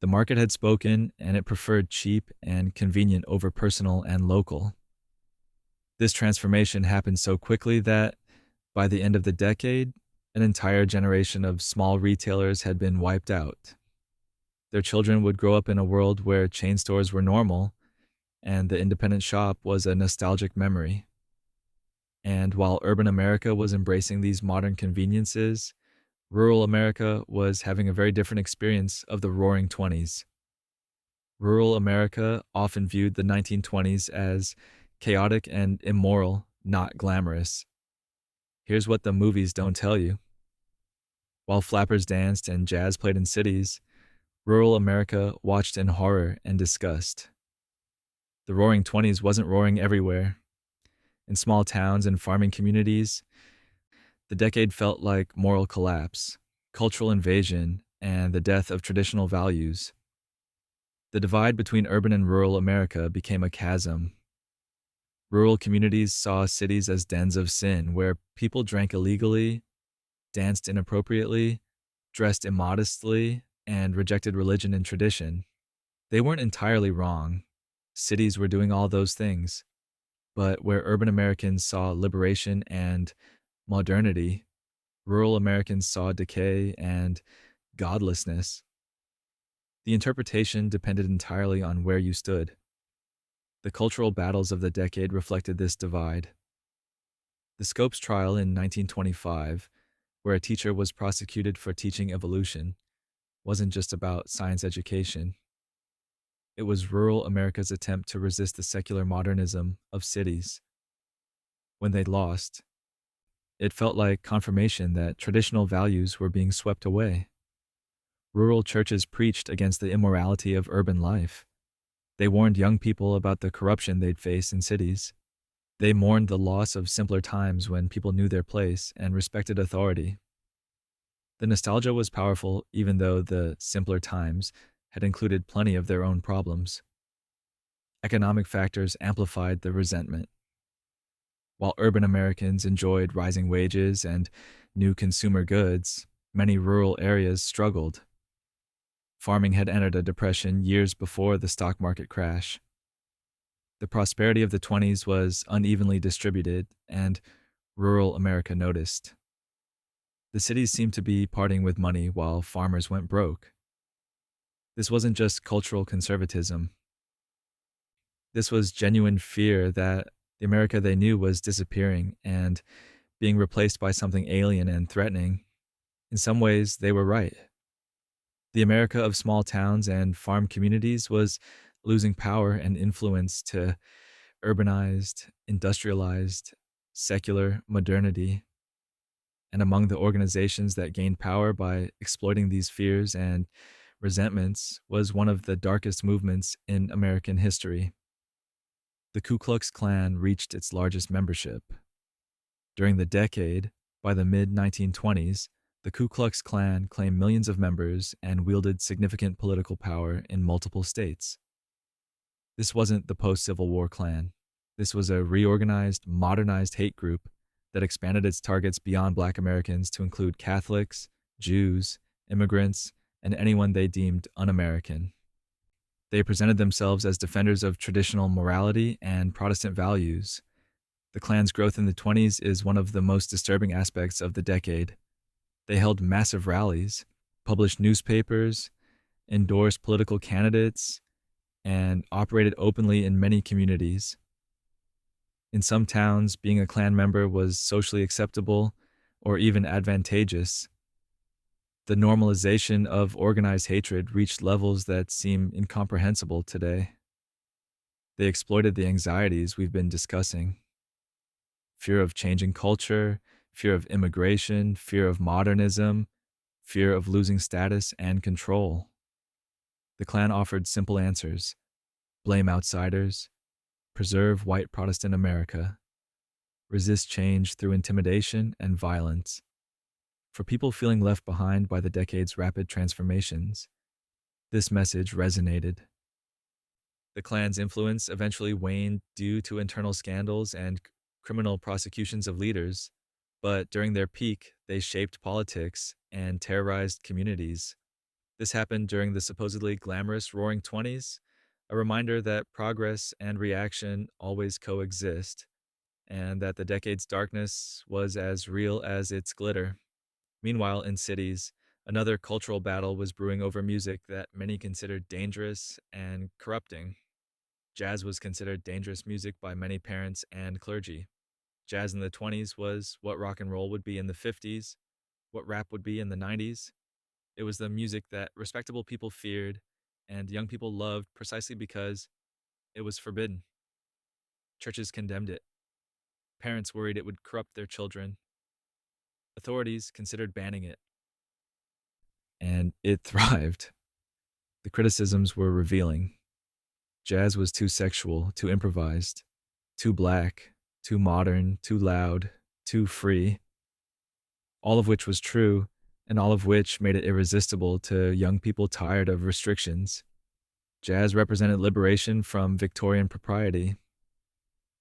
S1: The market had spoken, and it preferred cheap and convenient over personal and local. This transformation happened so quickly that, by the end of the decade, an entire generation of small retailers had been wiped out. Their children would grow up in a world where chain stores were normal, and the independent shop was a nostalgic memory. And while urban America was embracing these modern conveniences, rural America was having a very different experience of the Roaring Twenties. Rural America often viewed the 1920s as chaotic and immoral, not glamorous. Here's what the movies don't tell you. While flappers danced and jazz played in cities, rural America watched in horror and disgust. The Roaring Twenties wasn't roaring everywhere. In small towns and farming communities, the decade felt like moral collapse, cultural invasion, and the death of traditional values. The divide between urban and rural America became a chasm. Rural communities saw cities as dens of sin where people drank illegally, danced inappropriately, dressed immodestly, and rejected religion and tradition. They weren't entirely wrong. Cities were doing all those things. But where urban Americans saw liberation and modernity, rural Americans saw decay and godlessness. The interpretation depended entirely on where you stood. The cultural battles of the decade reflected this divide. The Scopes trial in 1925, where a teacher was prosecuted for teaching evolution, wasn't just about science education. It was rural America's attempt to resist the secular modernism of cities. When they lost, it felt like confirmation that traditional values were being swept away. Rural churches preached against the immorality of urban life. They warned young people about the corruption they'd face in cities. They mourned the loss of simpler times when people knew their place and respected authority. The nostalgia was powerful, even though the simpler times had included plenty of their own problems. Economic factors amplified the resentment. While urban Americans enjoyed rising wages and new consumer goods, many rural areas struggled. Farming had entered a depression years before the stock market crash. The prosperity of the 20s was unevenly distributed, and rural America noticed. The cities seemed to be parting with money while farmers went broke. This wasn't just cultural conservatism. This was genuine fear that the America they knew was disappearing and being replaced by something alien and threatening. In some ways, they were right. The America of small towns and farm communities was losing power and influence to urbanized, industrialized, secular modernity. And among the organizations that gained power by exploiting these fears and resentments was one of the darkest movements in American history. The Ku Klux Klan reached its largest membership. During the decade, by the mid-1920s, the Ku Klux Klan claimed millions of members and wielded significant political power in multiple states. This wasn't the post-Civil War Klan. This was a reorganized, modernized hate group that expanded its targets beyond Black Americans to include Catholics, Jews, immigrants, and anyone they deemed un-American. They presented themselves as defenders of traditional morality and Protestant values. The Klan's growth in the 20s is one of the most disturbing aspects of the decade. They held massive rallies, published newspapers, endorsed political candidates, and operated openly in many communities. In some towns, being a Klan member was socially acceptable or even advantageous. The normalization of organized hatred reached levels that seem incomprehensible today. They exploited the anxieties we've been discussing: fear of changing culture, fear of immigration, fear of modernism, fear of losing status and control. The Klan offered simple answers: blame outsiders, preserve white Protestant America, resist change through intimidation and violence. For people feeling left behind by the decade's rapid transformations, this message resonated. The Klan's influence eventually waned due to internal scandals and criminal prosecutions of leaders, but during their peak, they shaped politics and terrorized communities. This happened during the supposedly glamorous Roaring Twenties, a reminder that progress and reaction always coexist, and that the decade's darkness was as real as its glitter. Meanwhile, in cities, another cultural battle was brewing over music that many considered dangerous and corrupting. Jazz was considered dangerous music by many parents and clergy. Jazz in the 20s was what rock and roll would be in the 50s, what rap would be in the 90s. It was the music that respectable people feared and young people loved precisely because it was forbidden. Churches condemned it. Parents worried it would corrupt their children. Authorities considered banning it. And it thrived. The criticisms were revealing. Jazz was too sexual, too improvised, too black, too modern, too loud, too free. All of which was true, and all of which made it irresistible to young people tired of restrictions. Jazz represented liberation from Victorian propriety.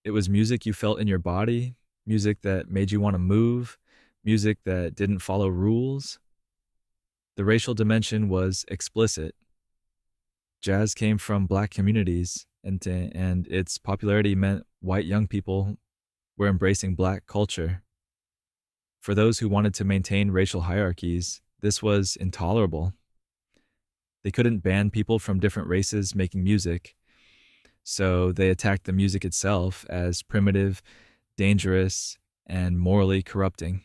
S1: It was music you felt in your body, music that made you want to move, music that didn't follow rules. The racial dimension was explicit. Jazz came from Black communities, and its popularity meant white young people were embracing Black culture. For those who wanted to maintain racial hierarchies, this was intolerable. They couldn't ban people from different races making music, So they attacked the music itself as primitive, dangerous, and morally corrupting.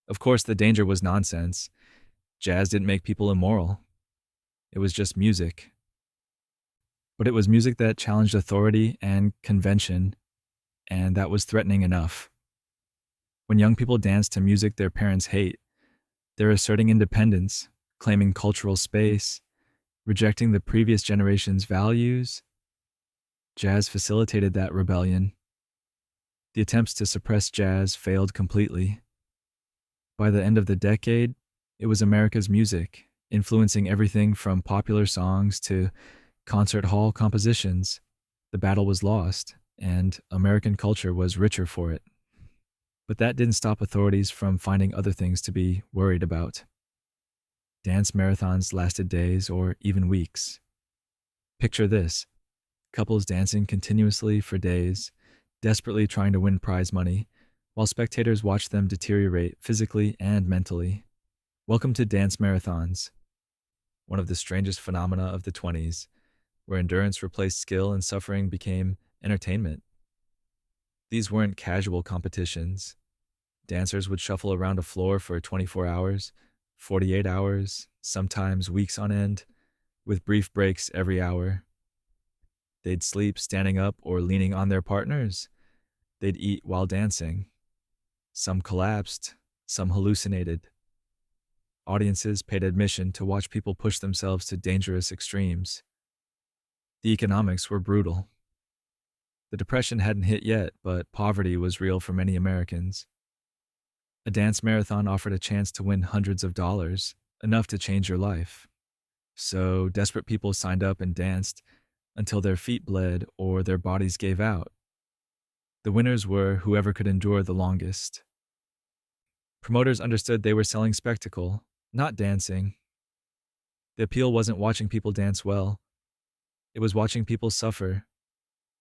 S1: Of course, the danger was nonsense. Jazz didn't make people immoral, it was just music. But it was music that challenged authority and convention, and that was threatening enough. When young people dance to music their parents hate, they're asserting independence, claiming cultural space, rejecting the previous generation's values. Jazz facilitated that rebellion. The attempts to suppress jazz failed completely. By the end of the decade, it was America's music, influencing everything from popular songs to concert hall compositions. The battle was lost, and American culture was richer for it. But that didn't stop authorities from finding other things to be worried about. Dance marathons lasted days or even weeks. Picture this: couples dancing continuously for days, desperately trying to win prize money, while spectators watch them deteriorate physically and mentally. Welcome to dance marathons, one of the strangest phenomena of the 20s, where endurance replaced skill and suffering became entertainment. These weren't casual competitions. Dancers would shuffle around a floor for 24 hours, 48 hours, sometimes weeks on end, with brief breaks every hour. They'd sleep standing up or leaning on their partners. They'd eat while dancing. Some collapsed, some hallucinated. Audiences paid admission to watch people push themselves to dangerous extremes. The economics were brutal. The Depression hadn't hit yet, but poverty was real for many Americans. A dance marathon offered a chance to win hundreds of dollars, enough to change your life. So desperate people signed up and danced until their feet bled or their bodies gave out. The winners were whoever could endure the longest. Promoters understood they were selling spectacle, not dancing. The appeal wasn't watching people dance well. It was watching people suffer,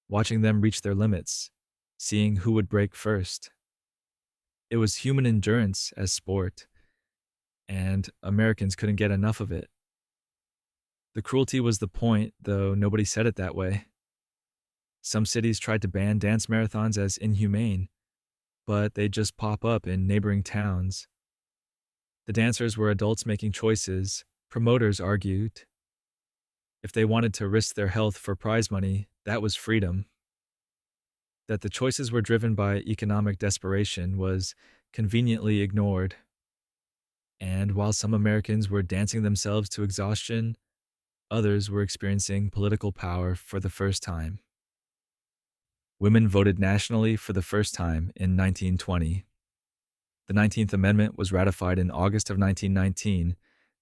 S1: watching them reach their limits, seeing who would break first. It was human endurance as sport, and Americans couldn't get enough of it. The cruelty was the point, though nobody said it that way. Some cities tried to ban dance marathons as inhumane, but they'd just pop up in neighboring towns. The dancers were adults making choices, promoters argued. If they wanted to risk their health for prize money, that was freedom. That the choices were driven by economic desperation was conveniently ignored. And while some Americans were dancing themselves to exhaustion, others were experiencing political power for the first time. Women voted nationally for the first time in 1920. The 19th Amendment was ratified in August of 1919,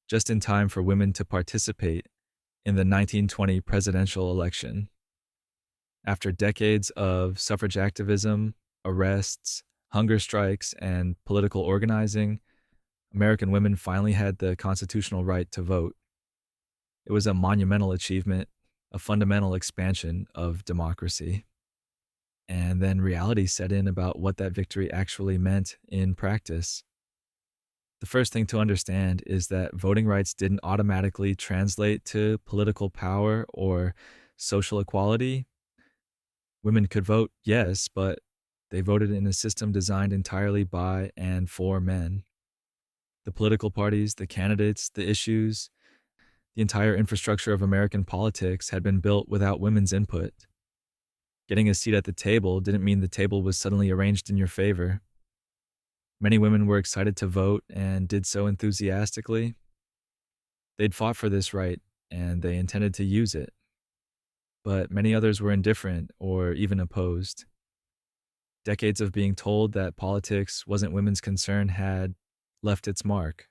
S1: just in time for women to participate in the 1920 presidential election. After decades of suffrage activism, arrests, hunger strikes, and political organizing, American women finally had the constitutional right to vote. It was a monumental achievement, a fundamental expansion of democracy. And then reality set in about what that victory actually meant in practice. The first thing to understand is that voting rights didn't automatically translate to political power or social equality. Women could vote, yes, but they voted in a system designed entirely by and for men. The political parties, the candidates, the issues, the entire infrastructure of American politics had been built without women's input. Getting a seat at the table didn't mean the table was suddenly arranged in your favor. Many women were excited to vote and did so enthusiastically. They'd fought for this right, and they intended to use it. But many others were indifferent or even opposed. Decades of being told that politics wasn't women's concern had left its mark.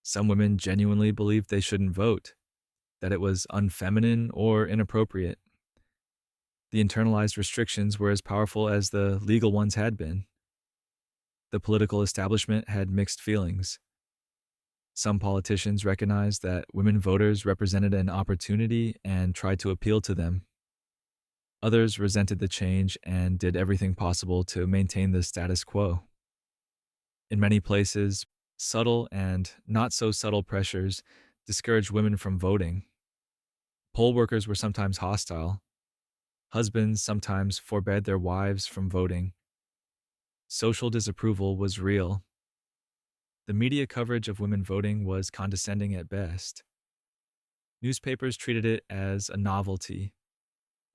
S1: Some women genuinely believed they shouldn't vote, that it was unfeminine or inappropriate. The internalized restrictions were as powerful as the legal ones had been. The political establishment had mixed feelings. Some politicians recognized that women voters represented an opportunity and tried to appeal to them. Others resented the change and did everything possible to maintain the status quo. In many places, subtle and not so subtle pressures discouraged women from voting. Poll workers were sometimes hostile. Husbands sometimes forbade their wives from voting. Social disapproval was real. The media coverage of women voting was condescending at best. Newspapers treated it as a novelty,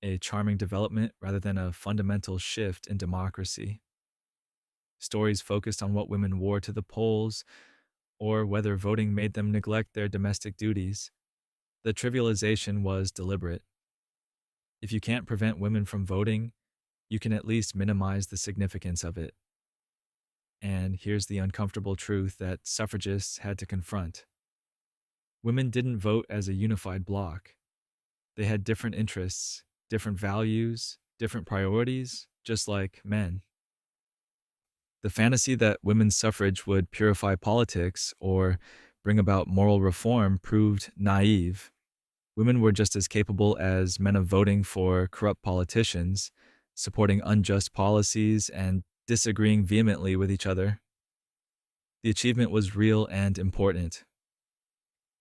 S1: a charming development rather than a fundamental shift in democracy. Stories focused on what women wore to the polls or whether voting made them neglect their domestic duties. The trivialization was deliberate. If you can't prevent women from voting, you can at least minimize the significance of it. And here's the uncomfortable truth that suffragists had to confront. Women didn't vote as a unified bloc. They had different interests, different values, different priorities, just like men. The fantasy that women's suffrage would purify politics or bring about moral reform proved naive. Women were just as capable as men of voting for corrupt politicians, supporting unjust policies, and disagreeing vehemently with each other. The achievement was real and important.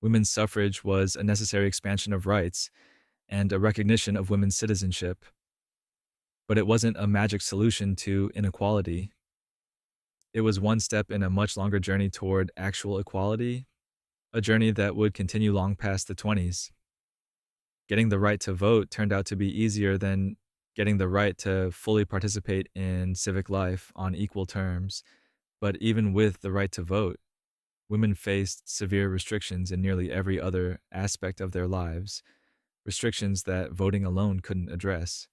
S1: Women's suffrage was a necessary expansion of rights and a recognition of women's citizenship. But it wasn't a magic solution to inequality. It was one step in a much longer journey toward actual equality, a journey that would continue long past the 20s. Getting the right to vote turned out to be easier than getting the right to fully participate in civic life on equal terms. But even with the right to vote, women faced severe restrictions in nearly every other aspect of their lives, restrictions that voting alone couldn't address.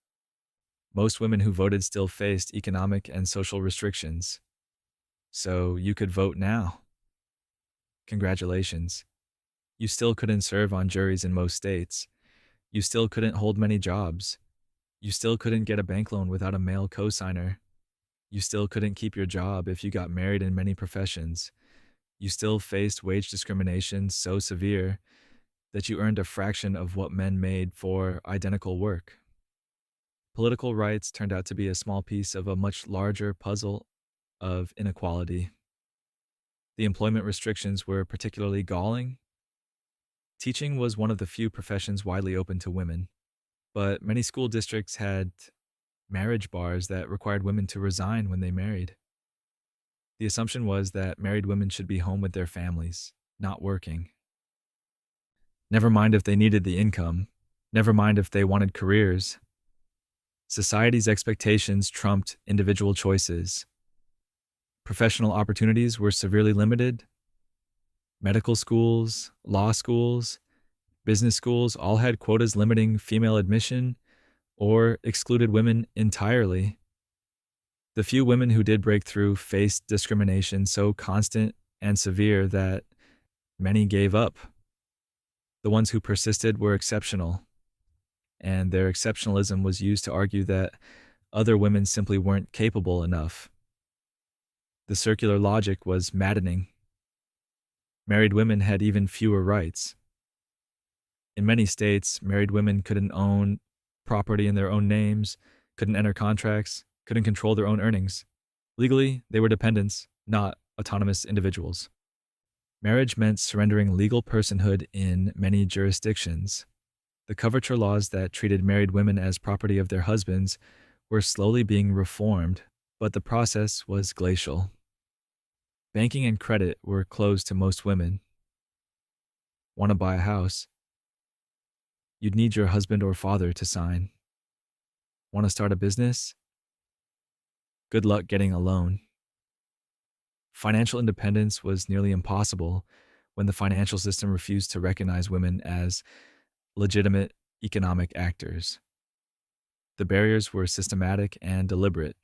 S1: Most women who voted still faced economic and social restrictions. So you could vote now. Congratulations. You still couldn't serve on juries in most states. You still couldn't hold many jobs. You still couldn't get a bank loan without a male cosigner. You still couldn't keep your job if you got married in many professions. You still faced wage discrimination so severe that you earned a fraction of what men made for identical work. Political rights turned out to be a small piece of a much larger puzzle of inequality. The employment restrictions were particularly galling. Teaching was one of the few professions widely open to women, but many school districts had marriage bars that required women to resign when they married. The assumption was that married women should be home with their families, not working. Never mind if they needed the income, never mind if they wanted careers. Society's expectations trumped individual choices. Professional opportunities were severely limited. Medical schools, law schools, business schools all had quotas limiting female admission or excluded women entirely. The few women who did break through faced discrimination so constant and severe that many gave up. The ones who persisted were exceptional, and their exceptionalism was used to argue that other women simply weren't capable enough. The circular logic was maddening. Married women had even fewer rights. In many states, married women couldn't own property in their own names, couldn't enter contracts, couldn't control their own earnings. Legally, they were dependents, not autonomous individuals. Marriage meant surrendering legal personhood in many jurisdictions. The coverture laws that treated married women as property of their husbands were slowly being reformed, but the process was glacial. Banking and credit were closed to most women. Want to buy a house? You'd need your husband or father to sign. Want to start a business? Good luck getting a loan. Financial independence was nearly impossible when the financial system refused to recognize women as legitimate economic actors. The barriers were systematic and deliberate.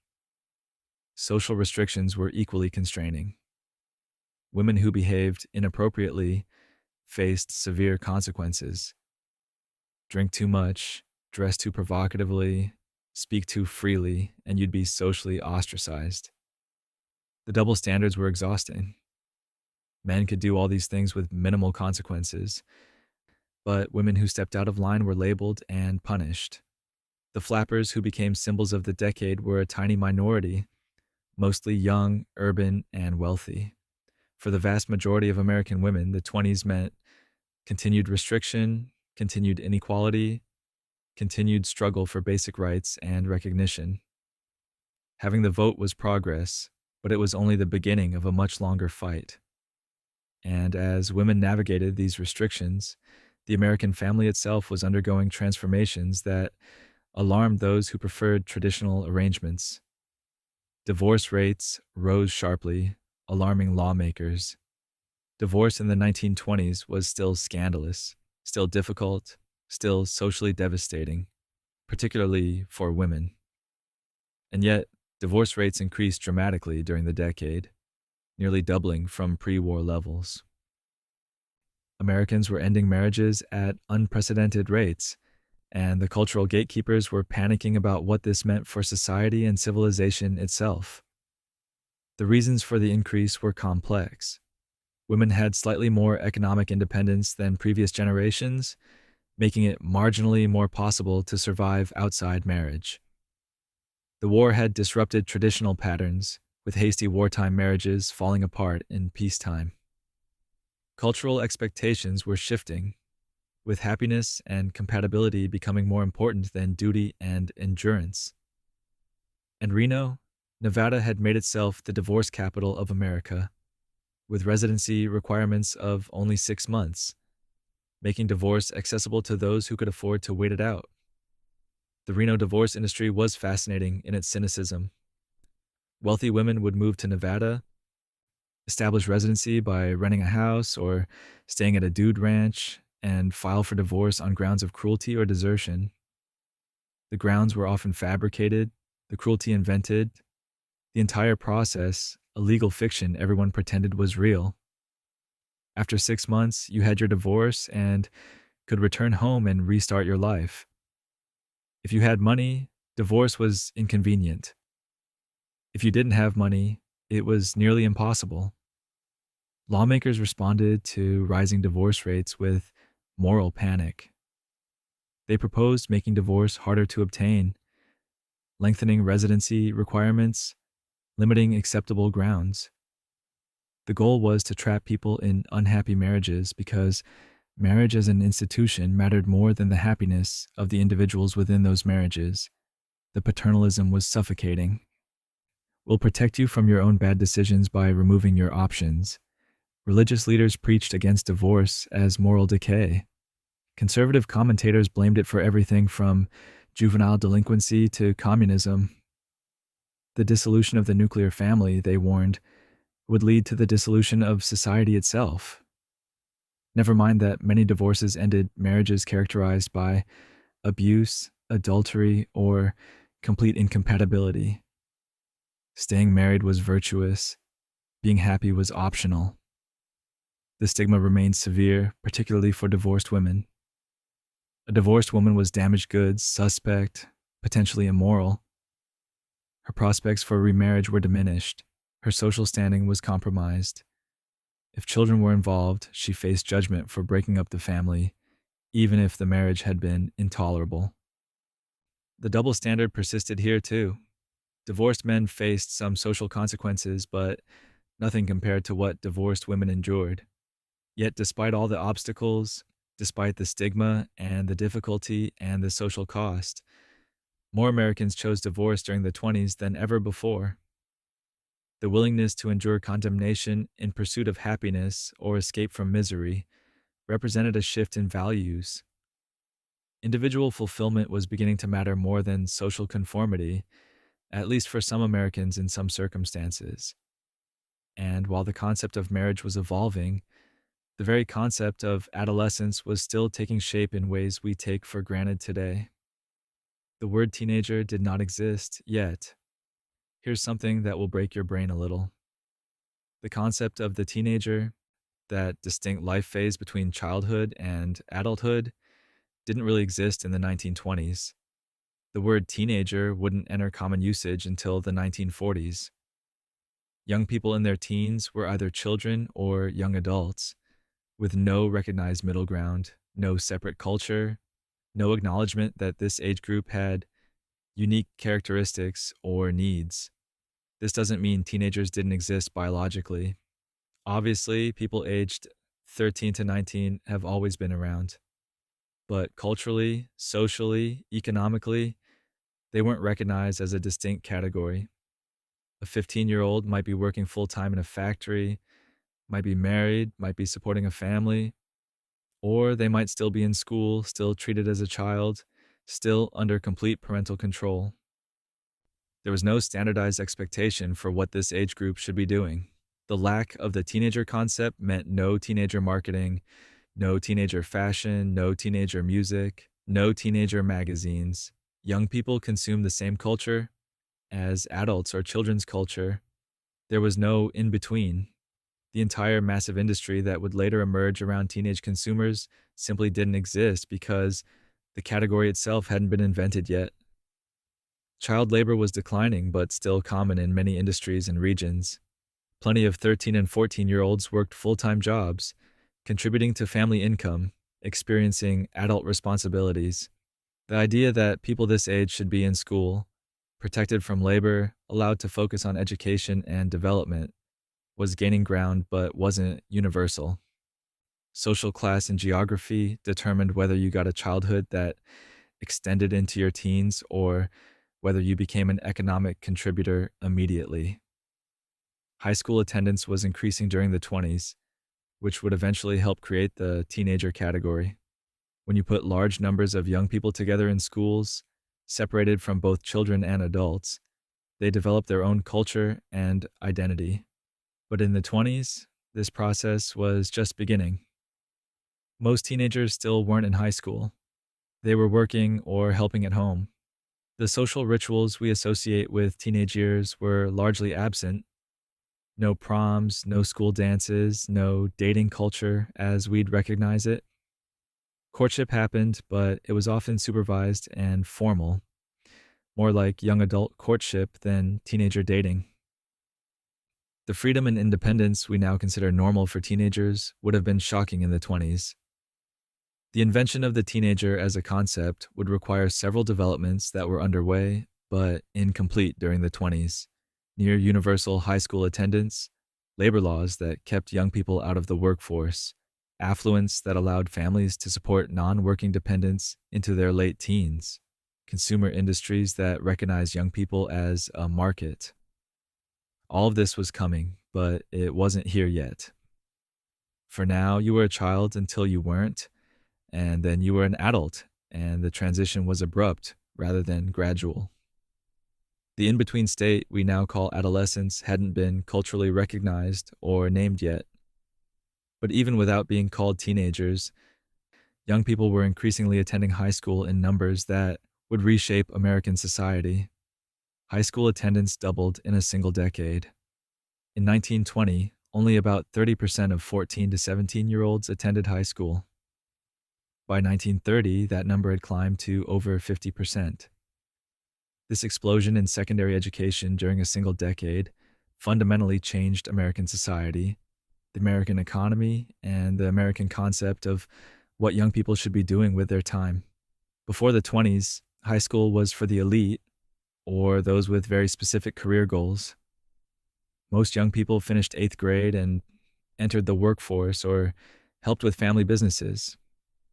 S1: Social restrictions were equally constraining. Women who behaved inappropriately faced severe consequences. Drink too much, dress too provocatively, speak too freely, and you'd be socially ostracized. The double standards were exhausting. Men could do all these things with minimal consequences, but women who stepped out of line were labeled and punished. The flappers who became symbols of the decade were a tiny minority, mostly young, urban, and wealthy. For the vast majority of American women, the 20s meant continued restriction, continued inequality, continued struggle for basic rights and recognition. Having the vote was progress, but it was only the beginning of a much longer fight. And as women navigated these restrictions, the American family itself was undergoing transformations that alarmed those who preferred traditional arrangements. Divorce rates rose sharply, alarming lawmakers. Divorce in the 1920s was still scandalous, still difficult, still socially devastating, particularly for women. And yet, divorce rates increased dramatically during the decade, nearly doubling from pre-war levels. Americans were ending marriages at unprecedented rates, and the cultural gatekeepers were panicking about what this meant for society and civilization itself. The reasons for the increase were complex. Women had slightly more economic independence than previous generations, making it marginally more possible to survive outside marriage. The war had disrupted traditional patterns, with hasty wartime marriages falling apart in peacetime. Cultural expectations were shifting, with happiness and compatibility becoming more important than duty and endurance. And Reno, Nevada had made itself the divorce capital of America, with residency requirements of only 6 months, making divorce accessible to those who could afford to wait it out. The Reno divorce industry was fascinating in its cynicism. Wealthy women would move to Nevada, establish residency by renting a house or staying at a dude ranch, and file for divorce on grounds of cruelty or desertion. The grounds were often fabricated, the cruelty invented, the entire process a legal fiction everyone pretended was real. After 6 months, you had your divorce and could return home and restart your life. If you had money, divorce was inconvenient. If you didn't have money, it was nearly impossible. Lawmakers responded to rising divorce rates with moral panic. They proposed making divorce harder to obtain, lengthening residency requirements, limiting acceptable grounds. The goal was to trap people in unhappy marriages because marriage as an institution mattered more than the happiness of the individuals within those marriages. The paternalism was suffocating. We'll protect you from your own bad decisions by removing your options. Religious leaders preached against divorce as moral decay. Conservative commentators blamed it for everything from juvenile delinquency to communism. The dissolution of the nuclear family, they warned, would lead to the dissolution of society itself. Never mind that many divorces ended marriages characterized by abuse, adultery, or complete incompatibility. Staying married was virtuous. Being happy was optional. The stigma remained severe, particularly for divorced women. A divorced woman was damaged goods, suspect, potentially immoral. Her prospects for remarriage were diminished. Her social standing was compromised. If children were involved, she faced judgment for breaking up the family, even if the marriage had been intolerable. The double standard persisted here too. Divorced men faced some social consequences, but nothing compared to what divorced women endured. Yet despite all the obstacles, despite the stigma and the difficulty and the social cost, more Americans chose divorce during the 20s than ever before. The willingness to endure condemnation in pursuit of happiness or escape from misery represented a shift in values. Individual fulfillment was beginning to matter more than social conformity, at least for some Americans in some circumstances. And while the concept of marriage was evolving, the very concept of adolescence was still taking shape in ways we take for granted today. The word teenager did not exist yet. Here's something that will break your brain a little. The concept of the teenager, that distinct life phase between childhood and adulthood, didn't really exist in the 1920s. The word teenager wouldn't enter common usage until the 1940s. Young people in their teens were either children or young adults, with no recognized middle ground, no separate culture, no acknowledgement that this age group had unique characteristics or needs. This doesn't mean teenagers didn't exist biologically. Obviously, people aged 13 to 19 have always been around. but culturally, socially, economically, they weren't recognized as a distinct category. A 15-year-old might be working full time in a factory, might be married, might be supporting a family, or they might still be in school, still treated as a child, still under complete parental control. There was no standardized expectation for what this age group should be doing. The lack of the teenager concept meant no teenager marketing, no teenager fashion, no teenager music, no teenager magazines. Young people consumed the same culture as adults or children's culture. There was no in between. The entire massive industry that would later emerge around teenage consumers simply didn't exist because the category itself hadn't been invented yet. Child labor was declining, but still common in many industries and regions. Plenty of 13 and 14-year-olds worked full-time jobs, contributing to family income, experiencing adult responsibilities. The idea that people this age should be in school, protected from labor, allowed to focus on education and development, was gaining ground but wasn't universal. Social class and geography determined whether you got a childhood that extended into your teens or whether you became an economic contributor immediately. High school attendance was increasing during the 20s, which would eventually help create the teenager category. When you put large numbers of young people together in schools, separated from both children and adults, they develop their own culture and identity. But in the 20s, this process was just beginning. Most teenagers still weren't in high school. They were working or helping at home. The social rituals we associate with teenage years were largely absent. No proms, no school dances, no dating culture as we'd recognize it. Courtship happened, but it was often supervised and formal, more like young adult courtship than teenager dating. The freedom and independence we now consider normal for teenagers would have been shocking in the 20s. The invention of the teenager as a concept would require several developments that were underway but incomplete during the 20s. Near universal high school attendance, labor laws that kept young people out of the workforce, affluence that allowed families to support non-working dependents into their late teens, consumer industries that recognized young people as a market. All of this was coming, but it wasn't here yet. For now, you were a child until you weren't, and then you were an adult, and the transition was abrupt rather than gradual. The in-between state we now call adolescence hadn't been culturally recognized or named yet. But even without being called teenagers, young people were increasingly attending high school in numbers that would reshape American society. High school attendance doubled in a single decade. In 1920, only about 30% of 14 to 17-year-olds attended high school. By 1930, that number had climbed to over 50%. This explosion in secondary education during a single decade fundamentally changed American society, the American economy, and the American concept of what young people should be doing with their time. Before the 20s, high school was for the elite or those with very specific career goals. Most young people finished 8th grade and entered the workforce or helped with family businesses.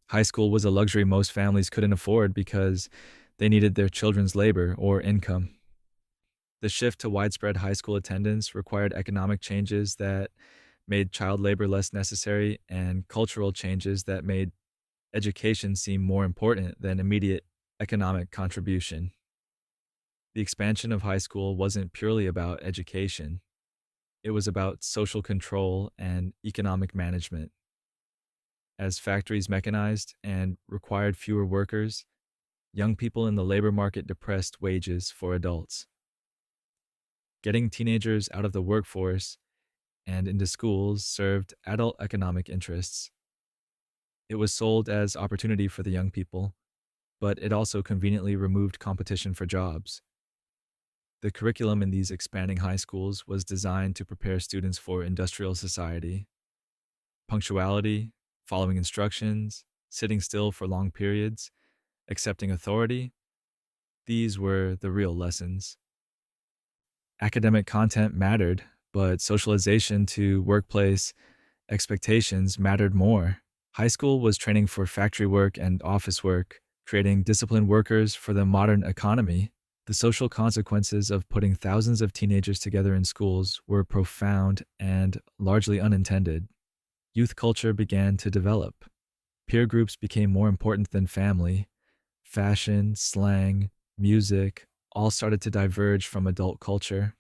S1: High school was a luxury most families couldn't afford because they needed their children's labor or income. The shift to widespread high school attendance required economic changes that made child labor less necessary and cultural changes that made education seem more important than immediate economic contribution. The expansion of high school wasn't purely about education. It was about social control and economic management. As factories mechanized and required fewer workers, young people in the labor market depressed wages for adults. Getting teenagers out of the workforce and into schools served adult economic interests. It was sold as opportunity for the young people, but it also conveniently removed competition for jobs. The curriculum in these expanding high schools was designed to prepare students for industrial society. Punctuality, following instructions, sitting still for long periods, accepting authority, these were the real lessons. Academic content mattered, but socialization to workplace expectations mattered more. High school was training for factory work and office work, creating disciplined workers for the modern economy. The social consequences of putting thousands of teenagers together in schools were profound and largely unintended. Youth culture began to develop. Peer groups became more important than family. Fashion, slang, music all started to diverge from adult culture.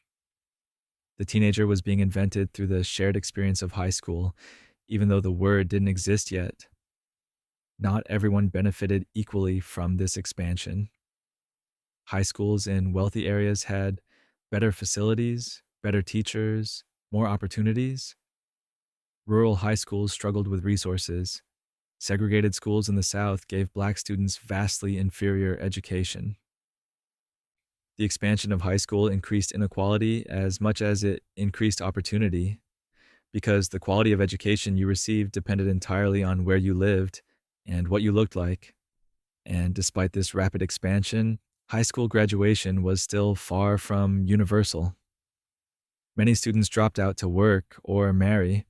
S1: The teenager was being invented through the shared experience of high school, even though the word didn't exist yet. Not everyone benefited equally from this expansion. High schools in wealthy areas had better facilities, better teachers, more opportunities. Rural high schools struggled with resources. Segregated schools in the South gave black students vastly inferior education. The expansion of high school increased inequality as much as it increased opportunity, because the quality of education you received depended entirely on where you lived and what you looked like. And despite this rapid expansion, high school graduation was still far from universal. Many students dropped out to work or marry.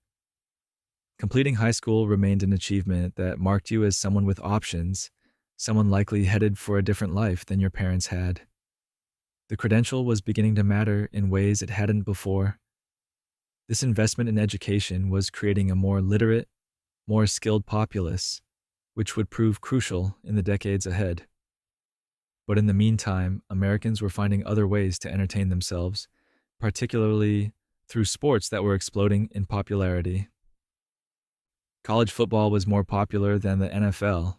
S1: Completing high school remained an achievement that marked you as someone with options, someone likely headed for a different life than your parents had. The credential was beginning to matter in ways it hadn't before. This investment in education was creating a more literate, more skilled populace, which would prove crucial in the decades ahead. But in the meantime, Americans were finding other ways to entertain themselves, particularly through sports that were exploding in popularity. College football was more popular than the NFL.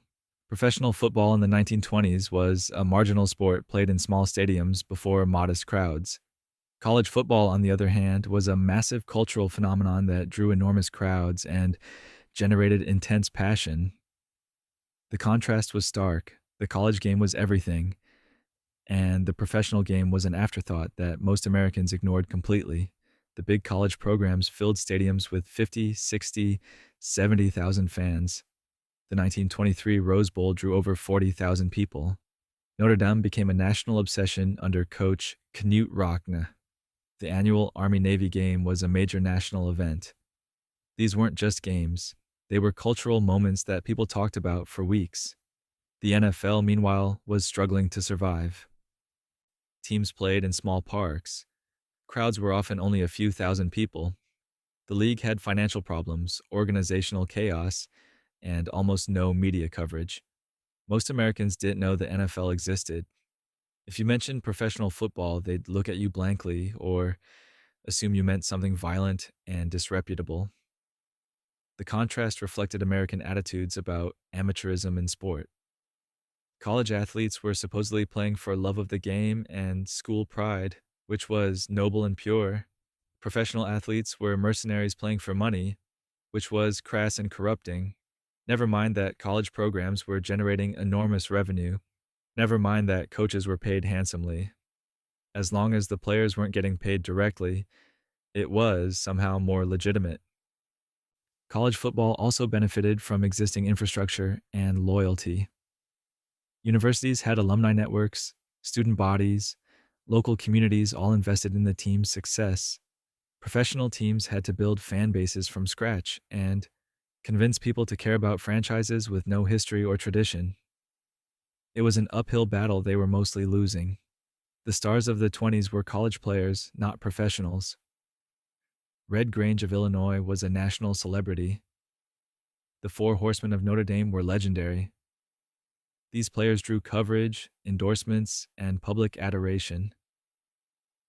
S1: Professional football in the 1920s was a marginal sport played in small stadiums before modest crowds. College football, on the other hand, was a massive cultural phenomenon that drew enormous crowds and generated intense passion. The contrast was stark. The college game was everything, and the professional game was an afterthought that most Americans ignored completely. The big college programs filled stadiums with 50, 60, 70,000 fans. The 1923 Rose Bowl drew over 40,000 people. Notre Dame became a national obsession under coach Knute Rockne. The annual Army-Navy game was a major national event. These weren't just games. They were cultural moments that people talked about for weeks. The NFL, meanwhile, was struggling to survive. Teams played in small parks. Crowds were often only a few thousand people. The league had financial problems, organizational chaos, and almost no media coverage. Most Americans didn't know the NFL existed. If you mentioned professional football, they'd look at you blankly or assume you meant something violent and disreputable. The contrast reflected American attitudes about amateurism in sport. College athletes were supposedly playing for love of the game and school pride, which was noble and pure. Professional athletes were mercenaries playing for money, which was crass and corrupting. Never mind that college programs were generating enormous revenue. Never mind that coaches were paid handsomely. As long as the players weren't getting paid directly, it was somehow more legitimate. College football also benefited from existing infrastructure and loyalty. Universities had alumni networks, student bodies, local communities all invested in the team's success. Professional teams had to build fan bases from scratch and convince people to care about franchises with no history or tradition. It was an uphill battle they were mostly losing. The stars of the 20s were college players, not professionals. Red Grange of Illinois was a national celebrity. The Four Horsemen of Notre Dame were legendary. These players drew coverage, endorsements, and public adoration.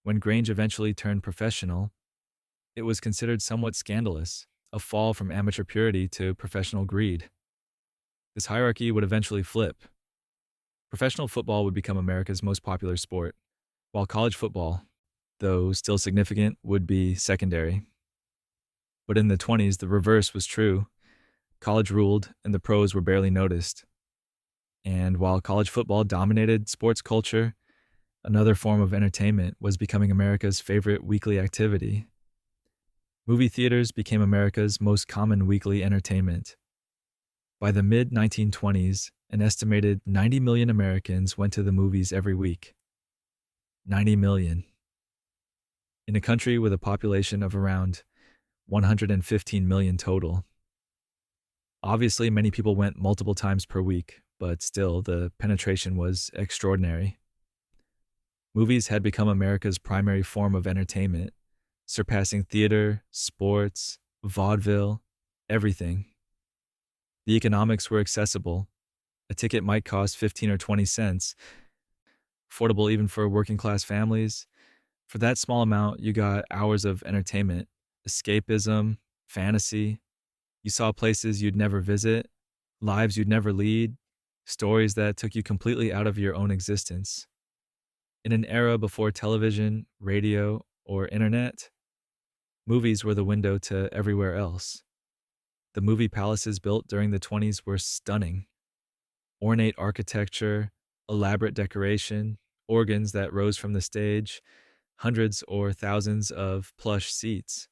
S1: When Grange eventually turned professional, it was considered somewhat scandalous, a fall from amateur purity to professional greed. This hierarchy would eventually flip. Professional football would become America's most popular sport, while college football, though still significant, would be secondary. But in the 20s, the reverse was true. College ruled, and the pros were barely noticed. And while college football dominated sports culture, another form of entertainment was becoming America's favorite weekly activity. Movie theaters became America's most common weekly entertainment. By the mid-1920s, an estimated 90 million Americans went to the movies every week. 90 million. In a country with a population of around 115 million total. Obviously, many people went multiple times per week, but still, the penetration was extraordinary. Movies had become America's primary form of entertainment, surpassing theater, sports, vaudeville, everything. The economics were accessible. A ticket might cost 15 or 20 cents, affordable even for working class families. For that small amount, you got hours of entertainment, escapism, fantasy. You saw places you'd never visit, lives you'd never lead, stories that took you completely out of your own existence. In an era before television, radio, or internet, movies were the window to everywhere else. The movie palaces built during the 20s were stunning. Ornate architecture, elaborate decoration, organs that rose from the stage, hundreds or thousands of plush seats.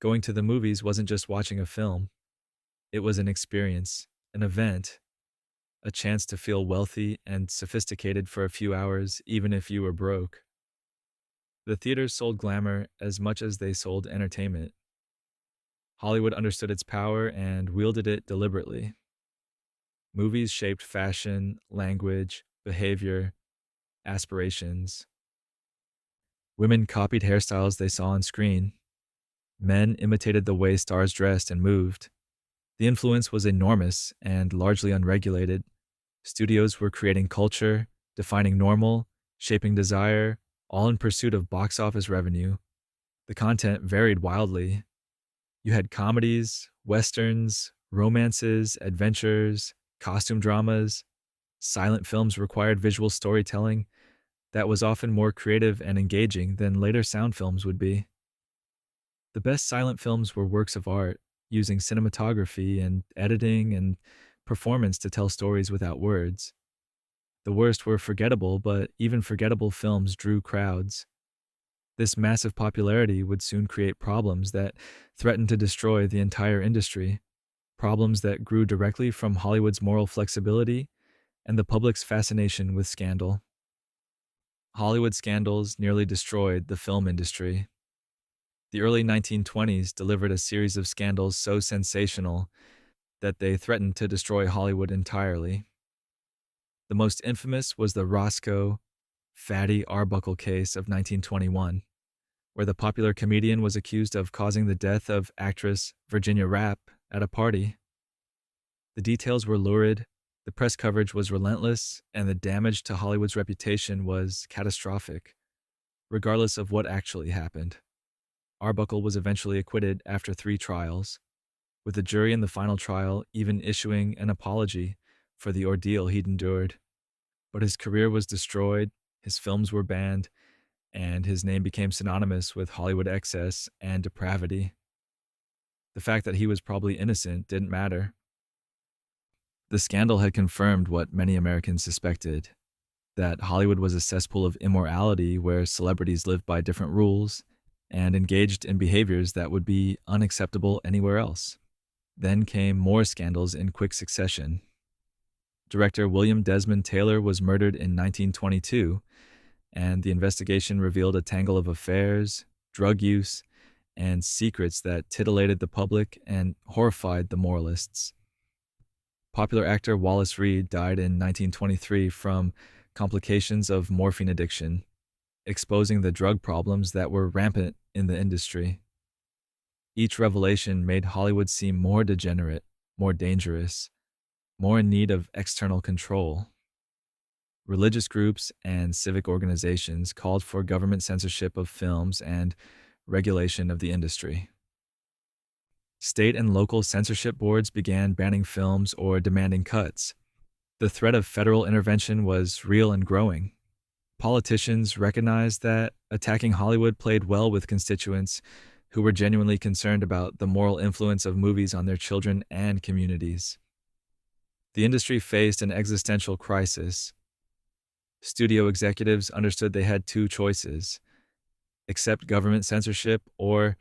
S1: Going to the movies wasn't just watching a film, it was an experience, an event, a chance to feel wealthy and sophisticated for a few hours, even if you were broke. The theaters sold glamour as much as they sold entertainment. Hollywood understood its power and wielded it deliberately. Movies shaped fashion, language, behavior, aspirations. Women copied hairstyles they saw on screen. Men imitated the way stars dressed and moved. The influence was enormous and largely unregulated. Studios were creating culture, defining normal, shaping desire, all in pursuit of box office revenue. The content varied wildly. You had comedies, westerns, romances, adventures, costume dramas. Silent films required visual storytelling that was often more creative and engaging than later sound films would be. The best silent films were works of art, using cinematography and editing and performance to tell stories without words. The worst were forgettable, but even forgettable films drew crowds. This massive popularity would soon create problems that threatened to destroy the entire industry, problems that grew directly from Hollywood's moral flexibility and the public's fascination with scandal. Hollywood scandals nearly destroyed the film industry. The early 1920s delivered a series of scandals so sensational that they threatened to destroy Hollywood entirely. The most infamous was the Roscoe Fatty Arbuckle case of 1921, where the popular comedian was accused of causing the death of actress Virginia Rapp at a party. The details were lurid, the press coverage was relentless, and the damage to Hollywood's reputation was catastrophic, regardless of what actually happened. Arbuckle was eventually acquitted after 3 trials, with the jury in the final trial even issuing an apology for the ordeal he'd endured. But his career was destroyed, his films were banned, and his name became synonymous with Hollywood excess and depravity. The fact that he was probably innocent didn't matter. The scandal had confirmed what many Americans suspected, that Hollywood was a cesspool of immorality where celebrities lived by different rules and engaged in behaviors that would be unacceptable anywhere else. Then came more scandals in quick succession. Director William Desmond Taylor was murdered in 1922, and the investigation revealed a tangle of affairs, drug use, and secrets that titillated the public and horrified the moralists. Popular actor Wallace Reed died in 1923 from complications of morphine addiction, exposing the drug problems that were rampant in the industry. Each revelation made Hollywood seem more degenerate, more dangerous, more in need of external control. Religious groups and civic organizations called for government censorship of films and regulation of the industry. State and local censorship boards began banning films or demanding cuts. The threat of federal intervention was real and growing. Politicians recognized that attacking Hollywood played well with constituents who were genuinely concerned about the moral influence of movies on their children and communities. The industry faced an existential crisis. Studio executives understood they had 2 choices: accept government censorship or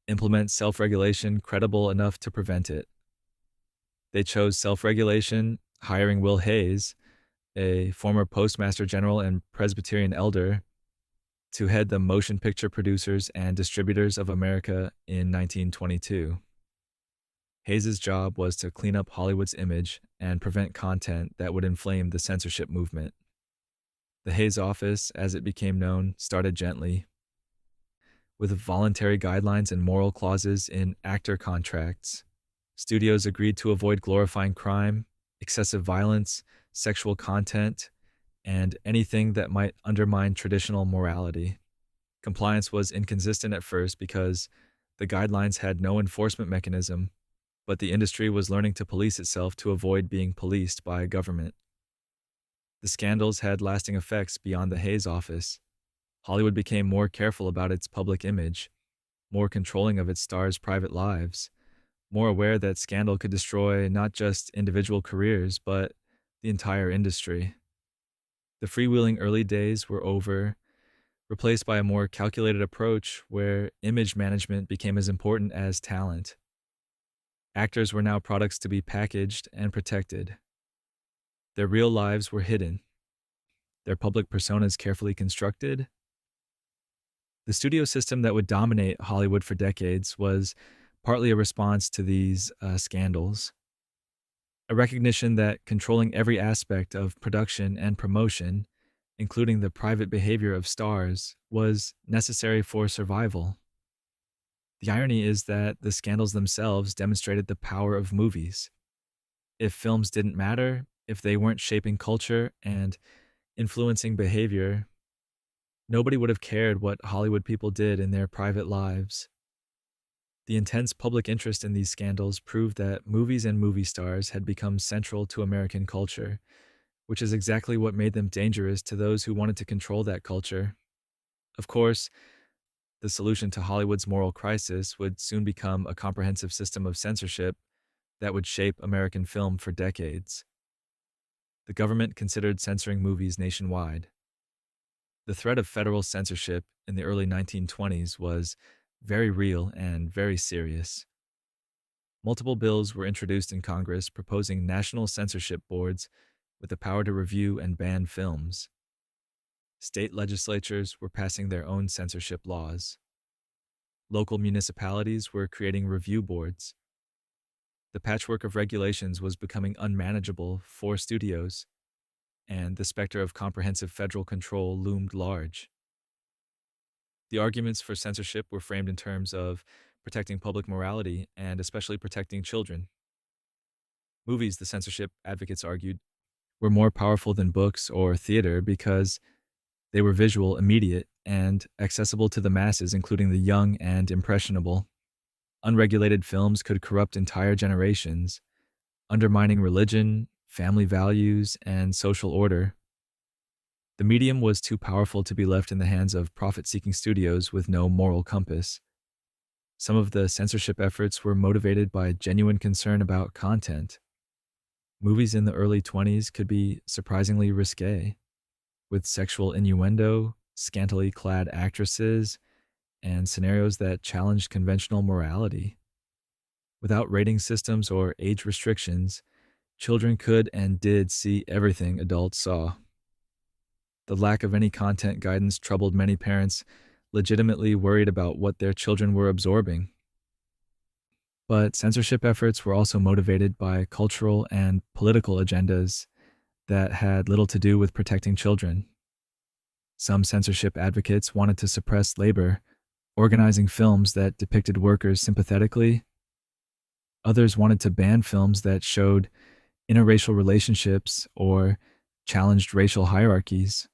S1: implement self-regulation credible enough to prevent it. They chose self-regulation, hiring Will Hayes, a former Postmaster General and Presbyterian elder, to head the Motion Picture Producers and Distributors of America in 1922. Hayes's job was to clean up Hollywood's image and prevent content that would inflame the censorship movement. The Hayes office, as it became known, started gently, with voluntary guidelines and moral clauses in actor contracts. Studios agreed to avoid glorifying crime, excessive violence, sexual content, and anything that might undermine traditional morality. Compliance was inconsistent at first because the guidelines had no enforcement mechanism, but the industry was learning to police itself to avoid being policed by government. The scandals had lasting effects beyond the Hayes office. Hollywood became more careful about its public image, more controlling of its stars' private lives, more aware that scandal could destroy not just individual careers, but the entire industry. The freewheeling early days were over, replaced by a more calculated approach where image management became as important as talent. Actors were now products to be packaged and protected. Their real lives were hidden, their public personas carefully constructed. The studio system that would dominate Hollywood for decades was partly a response to these scandals, a recognition that controlling every aspect of production and promotion, including the private behavior of stars, was necessary for survival. The irony is that the scandals themselves demonstrated the power of movies. If films didn't matter, if they weren't shaping culture and influencing behavior, nobody would have cared what Hollywood people did in their private lives. The intense public interest in these scandals proved that movies and movie stars had become central to American culture, which is exactly what made them dangerous to those who wanted to control that culture. Of course, the solution to Hollywood's moral crisis would soon become a comprehensive system of censorship that would shape American film for decades. The government considered censoring movies nationwide. The threat of federal censorship in the early 1920s was very real and very serious. Multiple bills were introduced in Congress proposing national censorship boards with the power to review and ban films. State legislatures were passing their own censorship laws. Local municipalities were creating review boards. The patchwork of regulations was becoming unmanageable for studios, and the specter of comprehensive federal control loomed large. The arguments for censorship were framed in terms of protecting public morality and especially protecting children. Movies, the censorship advocates argued, were more powerful than books or theater because they were visual, immediate, and accessible to the masses, including the young and impressionable. Unregulated films could corrupt entire generations, undermining religion, family values, and social order. The medium was too powerful to be left in the hands of profit-seeking studios with no moral compass. Some of the censorship efforts were motivated by genuine concern about content. Movies in the early 20s could be surprisingly risque, with sexual innuendo, scantily clad actresses, and scenarios that challenged conventional morality. Without rating systems or age restrictions, children could and did see everything adults saw. The lack of any content guidance troubled many parents, legitimately worried about what their children were absorbing. But censorship efforts were also motivated by cultural and political agendas that had little to do with protecting children. Some censorship advocates wanted to suppress labor, organizing films that depicted workers sympathetically. Others wanted to ban films that showed interracial relationships or challenged racial hierarchies.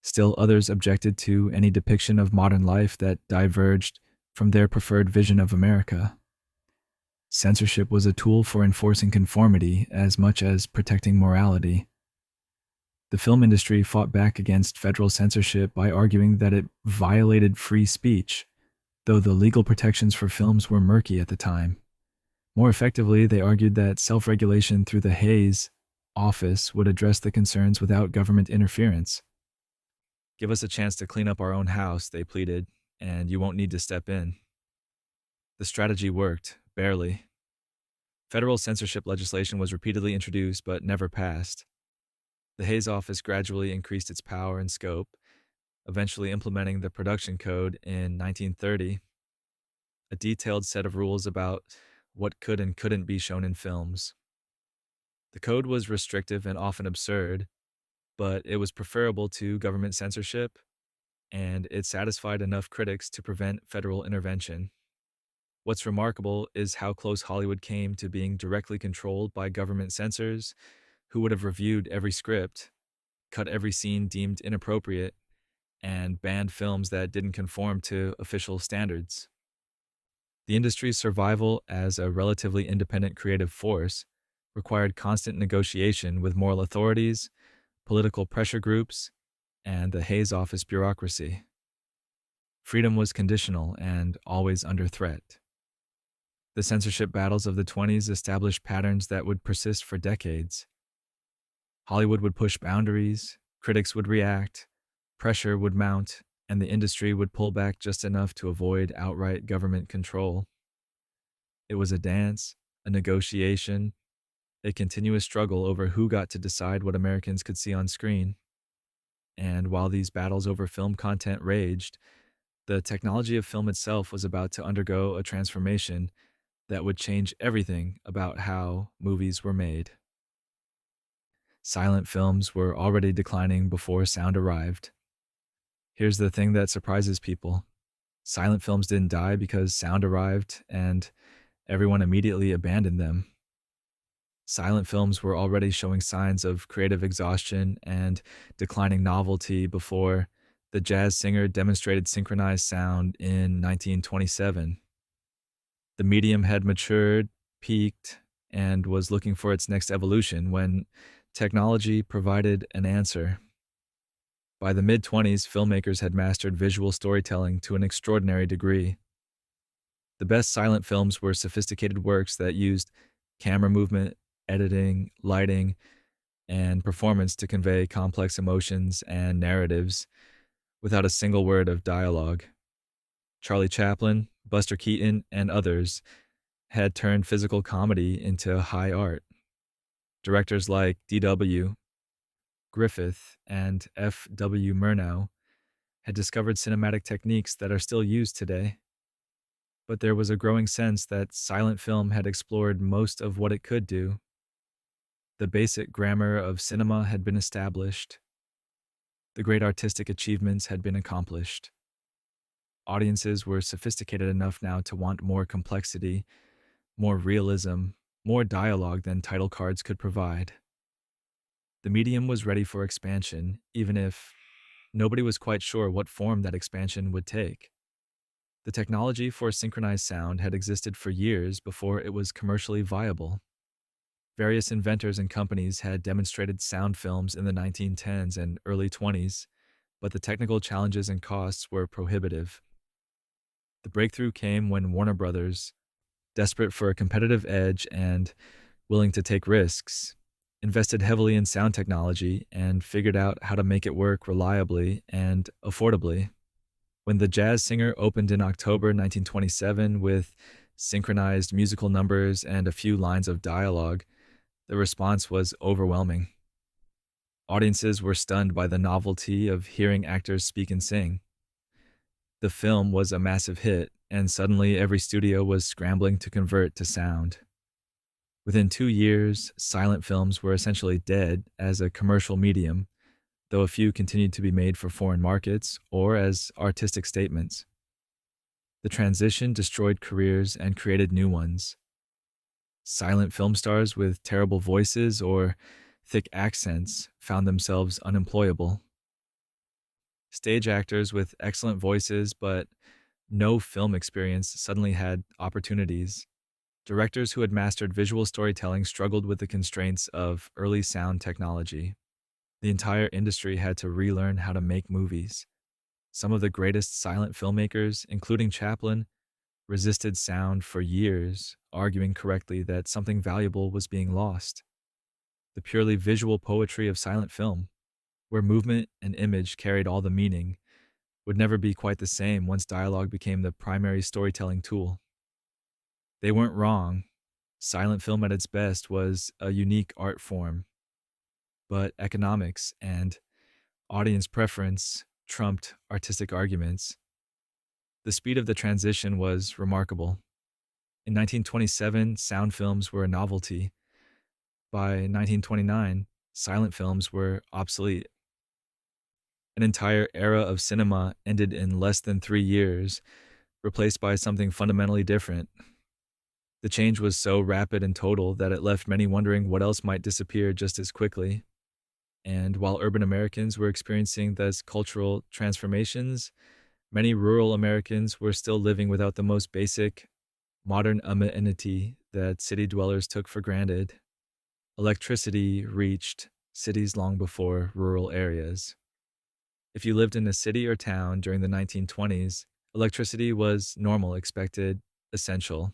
S1: Still others objected to any depiction of modern life that diverged from their preferred vision of America. Censorship was a tool for enforcing conformity as much as protecting morality. The film industry fought back against federal censorship by arguing that it violated free speech, though the legal protections for films were murky at the time. More effectively, they argued that self-regulation through the Hayes office would address the concerns without government interference. "Give us a chance to clean up our own house," they pleaded, "and you won't need to step in." The strategy worked, barely. Federal censorship legislation was repeatedly introduced but never passed. The Hayes office gradually increased its power and scope, eventually implementing the Production Code in 1930, a detailed set of rules about what could and couldn't be shown in films. The code was restrictive and often absurd, but it was preferable to government censorship, and it satisfied enough critics to prevent federal intervention. What's remarkable is how close Hollywood came to being directly controlled by government censors who would have reviewed every script, cut every scene deemed inappropriate, and banned films that didn't conform to official standards. The industry's survival as a relatively independent creative force required constant negotiation with moral authorities, political pressure groups, and the Hayes Office bureaucracy. Freedom was conditional and always under threat. The censorship battles of the 20s established patterns that would persist for decades. Hollywood would push boundaries, critics would react, pressure would mount, and the industry would pull back just enough to avoid outright government control. It was a dance, a negotiation, a continuous struggle over who got to decide what Americans could see on screen. And while these battles over film content raged, the technology of film itself was about to undergo a transformation that would change everything about how movies were made. Silent films were already declining before sound arrived. Here's the thing that surprises people. Silent films didn't die because sound arrived and everyone immediately abandoned them. Silent films were already showing signs of creative exhaustion and declining novelty before the jazz singer demonstrated synchronized sound in 1927. The medium had matured, peaked, and was looking for its next evolution when technology provided an answer. By the mid-20s, filmmakers had mastered visual storytelling to an extraordinary degree. The best silent films were sophisticated works that used camera movement, editing, lighting, and performance to convey complex emotions and narratives without a single word of dialogue. Charlie Chaplin, Buster Keaton, and others had turned physical comedy into high art. Directors like D.W. Griffith and F.W. Murnau had discovered cinematic techniques that are still used today. But there was a growing sense that silent film had explored most of what it could do. The basic grammar of cinema had been established. The great artistic achievements had been accomplished. Audiences were sophisticated enough now to want more complexity, more realism, more dialogue than title cards could provide. The medium was ready for expansion, even if nobody was quite sure what form that expansion would take. The technology for synchronized sound had existed for years before it was commercially viable. Various inventors and companies had demonstrated sound films in the 1910s and early 20s, but the technical challenges and costs were prohibitive. The breakthrough came when Warner Brothers, desperate for a competitive edge and willing to take risks, invested heavily in sound technology and figured out how to make it work reliably and affordably. When The Jazz Singer opened in October 1927 with synchronized musical numbers and a few lines of dialogue, the response was overwhelming. Audiences were stunned by the novelty of hearing actors speak and sing. The film was a massive hit, and suddenly every studio was scrambling to convert to sound. Within 2 years, silent films were essentially dead as a commercial medium, though a few continued to be made for foreign markets or as artistic statements. The transition destroyed careers and created new ones. Silent film stars with terrible voices or thick accents found themselves unemployable. Stage actors with excellent voices but no film experience suddenly had opportunities. Directors who had mastered visual storytelling struggled with the constraints of early sound technology. The entire industry had to relearn how to make movies. Some of the greatest silent filmmakers, including Chaplin, resisted sound for years, arguing correctly that something valuable was being lost. The purely visual poetry of silent film, where movement and image carried all the meaning, would never be quite the same once dialogue became the primary storytelling tool. They weren't wrong. Silent film at its best was a unique art form. But economics and audience preference trumped artistic arguments. The speed of the transition was remarkable. In 1927, sound films were a novelty. By 1929, silent films were obsolete. An entire era of cinema ended in less than 3 years, replaced by something fundamentally different. The change was so rapid and total that it left many wondering what else might disappear just as quickly. And while urban Americans were experiencing those cultural transformations, many rural Americans were still living without the most basic, modern amenity that city dwellers took for granted. Electricity reached cities long before rural areas. If you lived in a city or town during the 1920s, electricity was normal, expected, essential.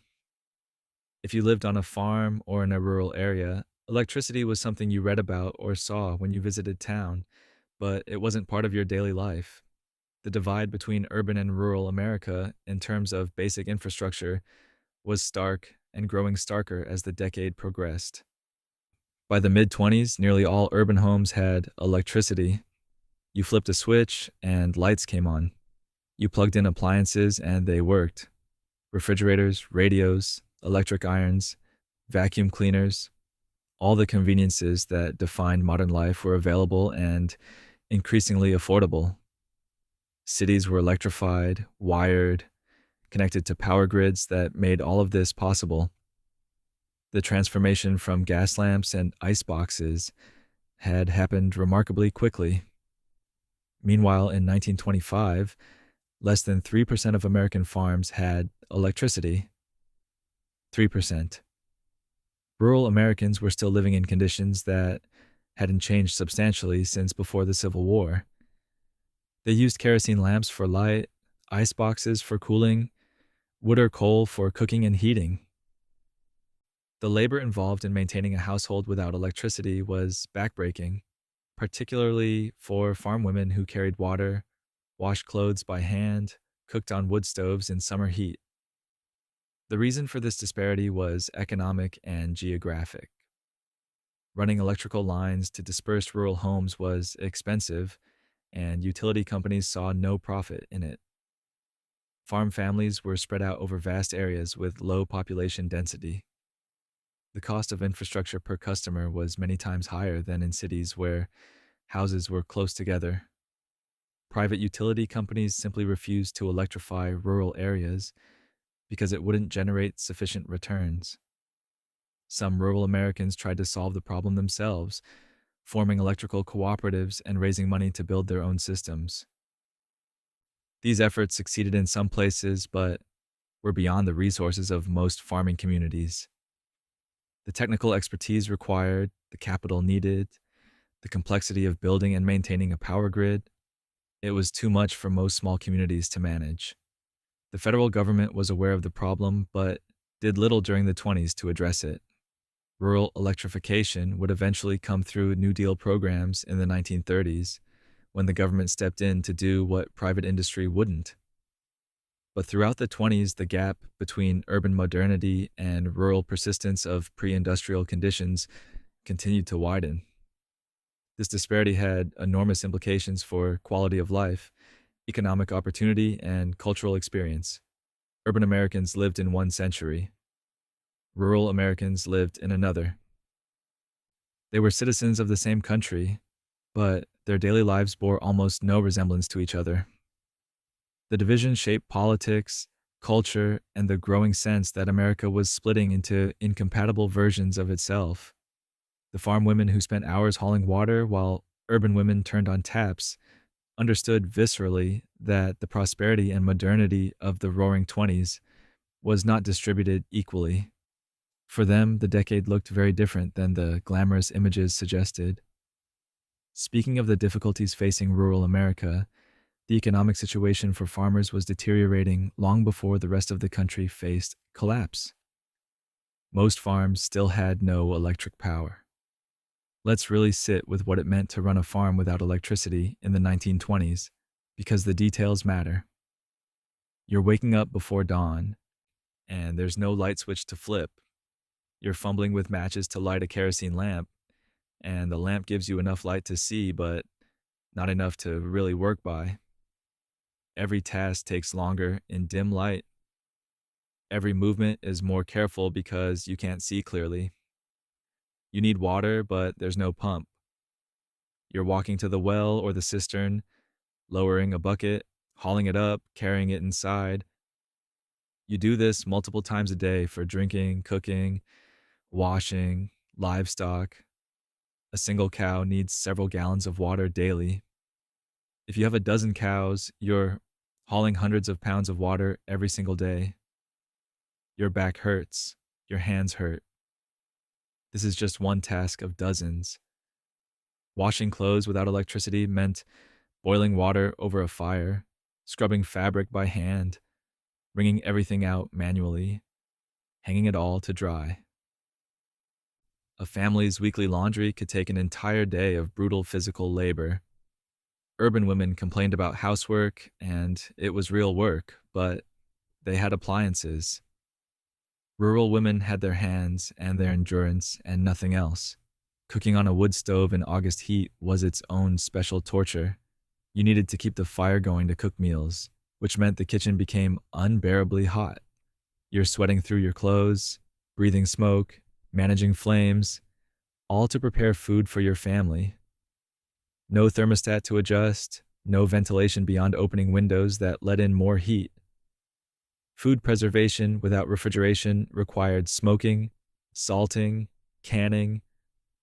S1: If you lived on a farm or in a rural area, electricity was something you read about or saw when you visited town, but it wasn't part of your daily life. The divide between urban and rural America in terms of basic infrastructure was stark and growing starker as the decade progressed. By the mid 20s, nearly all urban homes had electricity. You flipped a switch and lights came on. You plugged in appliances and they worked. Refrigerators, radios, electric irons, vacuum cleaners, all the conveniences that defined modern life were available and increasingly affordable. Cities were electrified, wired, connected to power grids that made all of this possible. The transformation from gas lamps and ice boxes had happened remarkably quickly. Meanwhile, in 1925, less than 3% of American farms had electricity. 3%. Rural Americans were still living in conditions that hadn't changed substantially since before the Civil War. They used kerosene lamps for light, ice boxes for cooling, wood or coal for cooking and heating. The labor involved in maintaining a household without electricity was backbreaking, particularly for farm women who carried water, washed clothes by hand, cooked on wood stoves in summer heat. The reason for this disparity was economic and geographic. Running electrical lines to dispersed rural homes was expensive, and utility companies saw no profit in it. Farm families were spread out over vast areas with low population density. The cost of infrastructure per customer was many times higher than in cities where houses were close together. Private utility companies simply refused to electrify rural areas because it wouldn't generate sufficient returns. Some rural Americans tried to solve the problem themselves, forming electrical cooperatives and raising money to build their own systems. These efforts succeeded in some places, but were beyond the resources of most farming communities. The technical expertise required, the capital needed, the complexity of building and maintaining a power grid, it was too much for most small communities to manage. The federal government was aware of the problem, but did little during the 20s to address it. Rural electrification would eventually come through New Deal programs in the 1930s, when the government stepped in to do what private industry wouldn't. But throughout the 20s, the gap between urban modernity and rural persistence of pre-industrial conditions continued to widen. This disparity had enormous implications for quality of life, economic opportunity, and cultural experience. Urban Americans lived in one century. Rural Americans lived in another. They were citizens of the same country, but their daily lives bore almost no resemblance to each other. The division shaped politics, culture, and the growing sense that America was splitting into incompatible versions of itself. The farm women who spent hours hauling water while urban women turned on taps understood viscerally that the prosperity and modernity of the Roaring Twenties was not distributed equally. For them, the decade looked very different than the glamorous images suggested. Speaking of the difficulties facing rural America, the economic situation for farmers was deteriorating long before the rest of the country faced collapse. Most farms still had no electric power. Let's really sit with what it meant to run a farm without electricity in the 1920s, because the details matter. You're waking up before dawn, and there's no light switch to flip. You're fumbling with matches to light a kerosene lamp, and the lamp gives you enough light to see, but not enough to really work by. Every task takes longer in dim light. Every movement is more careful because you can't see clearly. You need water, but there's no pump. You're walking to the well or the cistern, lowering a bucket, hauling it up, carrying it inside. You do this multiple times a day for drinking, cooking, washing, livestock. A single cow needs several gallons of water daily. If you have a dozen cows, you're hauling hundreds of pounds of water every single day. Your back hurts. Your hands hurt. This is just one task of dozens. Washing clothes without electricity meant boiling water over a fire, scrubbing fabric by hand, wringing everything out manually, hanging it all to dry. A family's weekly laundry could take an entire day of brutal physical labor. Urban women complained about housework, and it was real work, but they had appliances. Rural women had their hands and their endurance and nothing else. Cooking on a wood stove in August heat was its own special torture. You needed to keep the fire going to cook meals, which meant the kitchen became unbearably hot. You're sweating through your clothes, breathing smoke, managing flames, all to prepare food for your family. No thermostat to adjust, no ventilation beyond opening windows that let in more heat. Food preservation without refrigeration required smoking, salting, canning,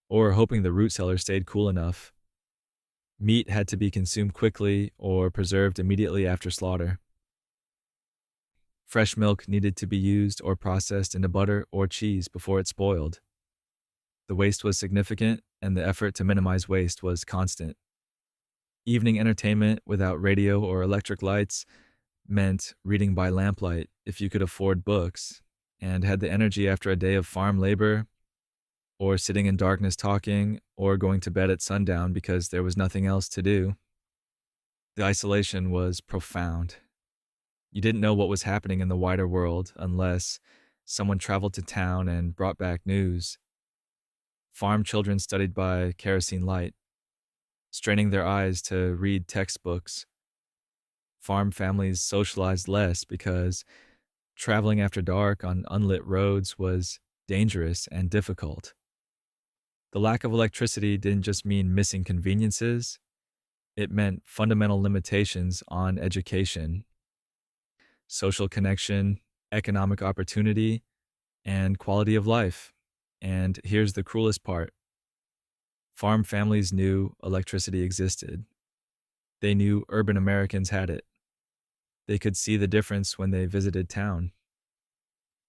S1: or hoping the root cellar stayed cool enough. Meat had to be consumed quickly or preserved immediately after slaughter. Fresh milk needed to be used or processed into butter or cheese before it spoiled. The waste was significant, and the effort to minimize waste was constant. Evening entertainment without radio or electric lights meant reading by lamplight if you could afford books and had the energy after a day of farm labor, or sitting in darkness talking, or going to bed at sundown because there was nothing else to do. The isolation was profound. You didn't know what was happening in the wider world unless someone traveled to town and brought back news. Farm children studied by kerosene light, straining their eyes to read textbooks. Farm families socialized less because traveling after dark on unlit roads was dangerous and difficult. The lack of electricity didn't just mean missing conveniences, it meant fundamental limitations on education, social connection, economic opportunity, and quality of life. And here's the cruelest part. Farm families knew electricity existed. They knew urban Americans had it. They could see the difference when they visited town.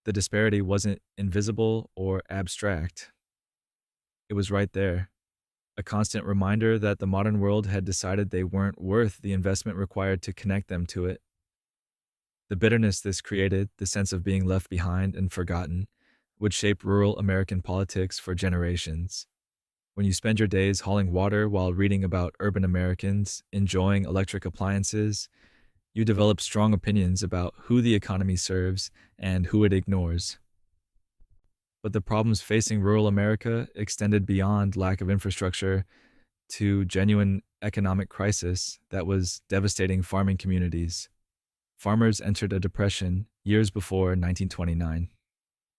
S1: The disparity wasn't invisible or abstract. It was right there, a constant reminder that the modern world had decided they weren't worth the investment required to connect them to it. The bitterness this created, the sense of being left behind and forgotten, would shape rural American politics for generations. When you spend your days hauling water while reading about urban Americans enjoying electric appliances, you develop strong opinions about who the economy serves and who it ignores. But the problems facing rural America extended beyond lack of infrastructure to genuine economic crisis that was devastating farming communities. Farmers entered a depression years before 1929.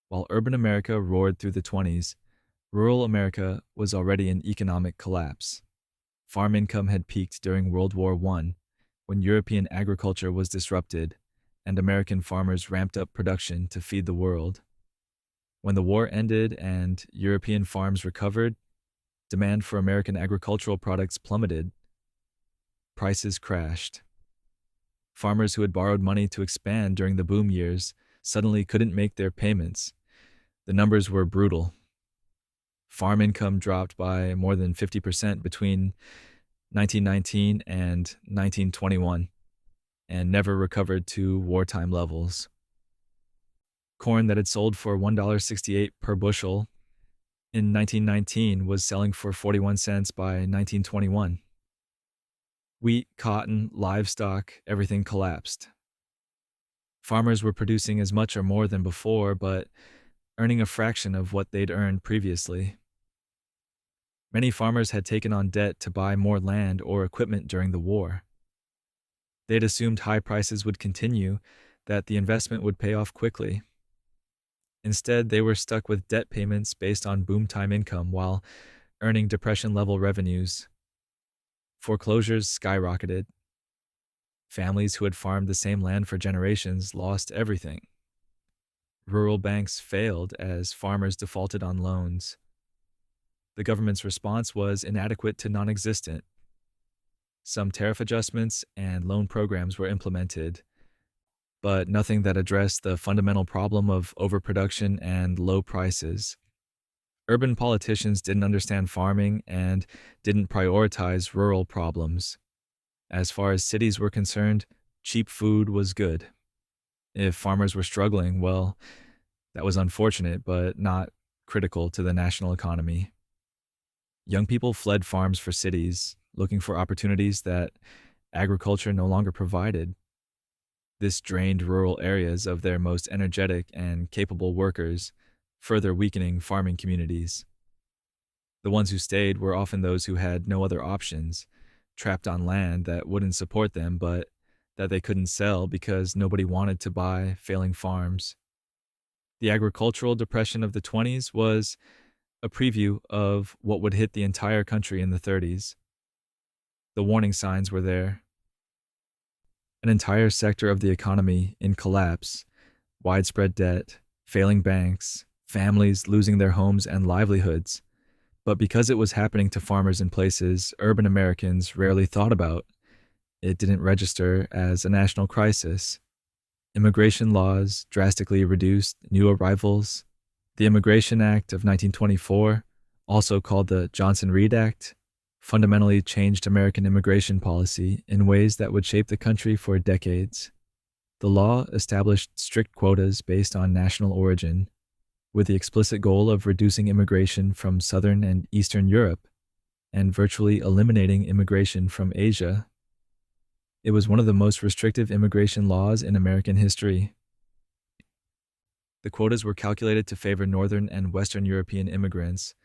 S1: While urban America roared through the 20s, rural America was already in economic collapse. Farm income had peaked during World War I, when European agriculture was disrupted and American farmers ramped up production to feed the world. When the war ended and European farms recovered, demand for American agricultural products plummeted. Prices crashed. Farmers who had borrowed money to expand during the boom years suddenly couldn't make their payments. The numbers were brutal. Farm income dropped by more than 50% between 1919 and 1921 and never recovered to wartime levels. Corn that had sold for $1.68 per bushel in 1919 was selling for 41 cents by 1921. Wheat, cotton, livestock, everything collapsed. Farmers were producing as much or more than before, but earning a fraction of what they'd earned previously. Many farmers had taken on debt to buy more land or equipment during the war. They'd assumed high prices would continue, that the investment would pay off quickly. Instead, they were stuck with debt payments based on boom time income while earning depression level revenues. Foreclosures skyrocketed. Families who had farmed the same land for generations lost everything. Rural banks failed as farmers defaulted on loans. The government's response was inadequate to non existent. Some tariff adjustments and loan programs were implemented, but nothing that addressed the fundamental problem of overproduction and low prices. Urban politicians didn't understand farming and didn't prioritize rural problems. As far as cities were concerned, cheap food was good. If farmers were struggling, well, that was unfortunate, but not critical to the national economy. Young people fled farms for cities, looking for opportunities that agriculture no longer provided. This drained rural areas of their most energetic and capable workers, further weakening farming communities. The ones who stayed were often those who had no other options, trapped on land that wouldn't support them but that they couldn't sell because nobody wanted to buy failing farms. The agricultural depression of the 20s was a preview of what would hit the entire country in the 30s. The warning signs were there. An entire sector of the economy in collapse, widespread debt, failing banks, families losing their homes and livelihoods. But because it was happening to farmers in places urban Americans rarely thought about, it didn't register as a national crisis. Immigration laws drastically reduced new arrivals. The Immigration Act of 1924, also called the Johnson-Reed Act, fundamentally changed American immigration policy in ways that would shape the country for decades. The law established strict quotas based on national origin, with the explicit goal of reducing immigration from Southern and Eastern Europe and virtually eliminating immigration from Asia. It was one of the most restrictive immigration laws in American history. The quotas were calculated to favor Northern and Western European immigrants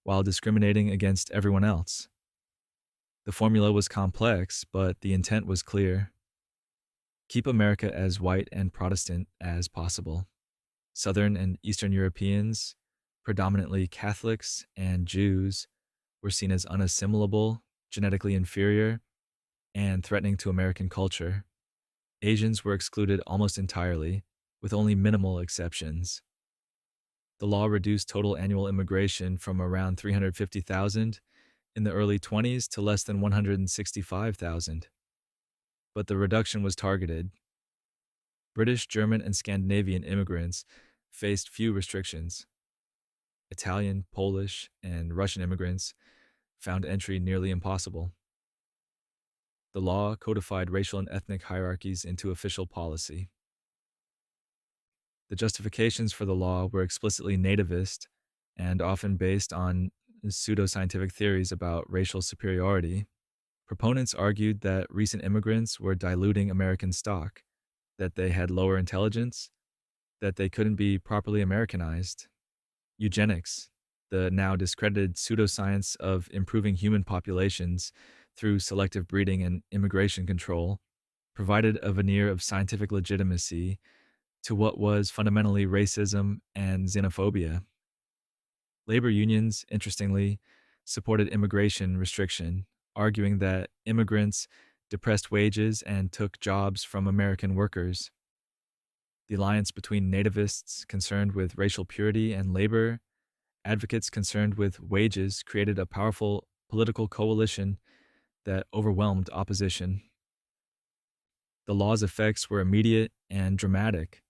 S1: while discriminating against everyone else. The formula was complex, but the intent was clear. Keep America as white and Protestant as possible. Southern and Eastern Europeans, predominantly Catholics and Jews, were seen as unassimilable, genetically inferior, and threatening to American culture. Asians were excluded almost entirely, with only minimal exceptions. The law reduced total annual immigration from around 350,000 in the early 20s to less than 165,000. But the reduction was targeted. British, German, and Scandinavian immigrants faced few restrictions. Italian, Polish, and Russian immigrants found entry nearly impossible. The law codified racial and ethnic hierarchies into official policy. The justifications for the law were explicitly nativist and often based on pseudoscientific theories about racial superiority. Proponents argued that recent immigrants were diluting American stock, that they had lower intelligence, that they couldn't be properly Americanized. Eugenics, the now discredited pseudoscience of improving human populations through selective breeding and immigration control, provided a veneer of scientific legitimacy to what was fundamentally racism and xenophobia. Labor unions, interestingly, supported immigration restriction, arguing that immigrants depressed wages and took jobs from American workers. The alliance between nativists concerned with racial purity and labor advocates concerned with wages created a powerful political coalition that overwhelmed opposition. The law's effects were immediate and dramatic.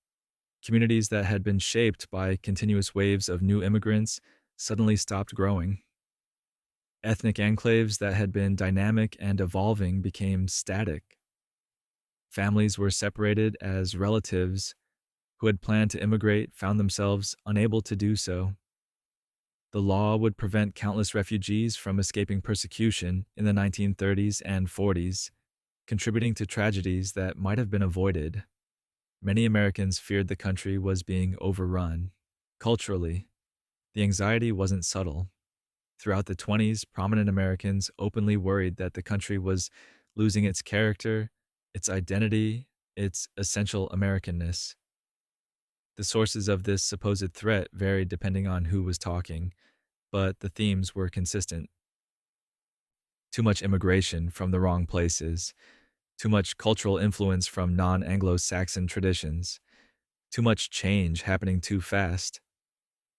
S1: Communities that had been shaped by continuous waves of new immigrants suddenly stopped growing. Ethnic enclaves that had been dynamic and evolving became static. Families were separated as relatives who had planned to immigrate found themselves unable to do so. The law would prevent countless refugees from escaping persecution in the 1930s and 40s, contributing to tragedies that might have been avoided. Many Americans feared the country was being overrun. Culturally, the anxiety wasn't subtle. Throughout the 20s, prominent Americans openly worried that the country was losing its character, its identity, its essential Americanness. The sources of this supposed threat varied depending on who was talking, but the themes were consistent. Too much immigration from the wrong places, too much cultural influence from non Anglo Saxon traditions, too much change happening too fast.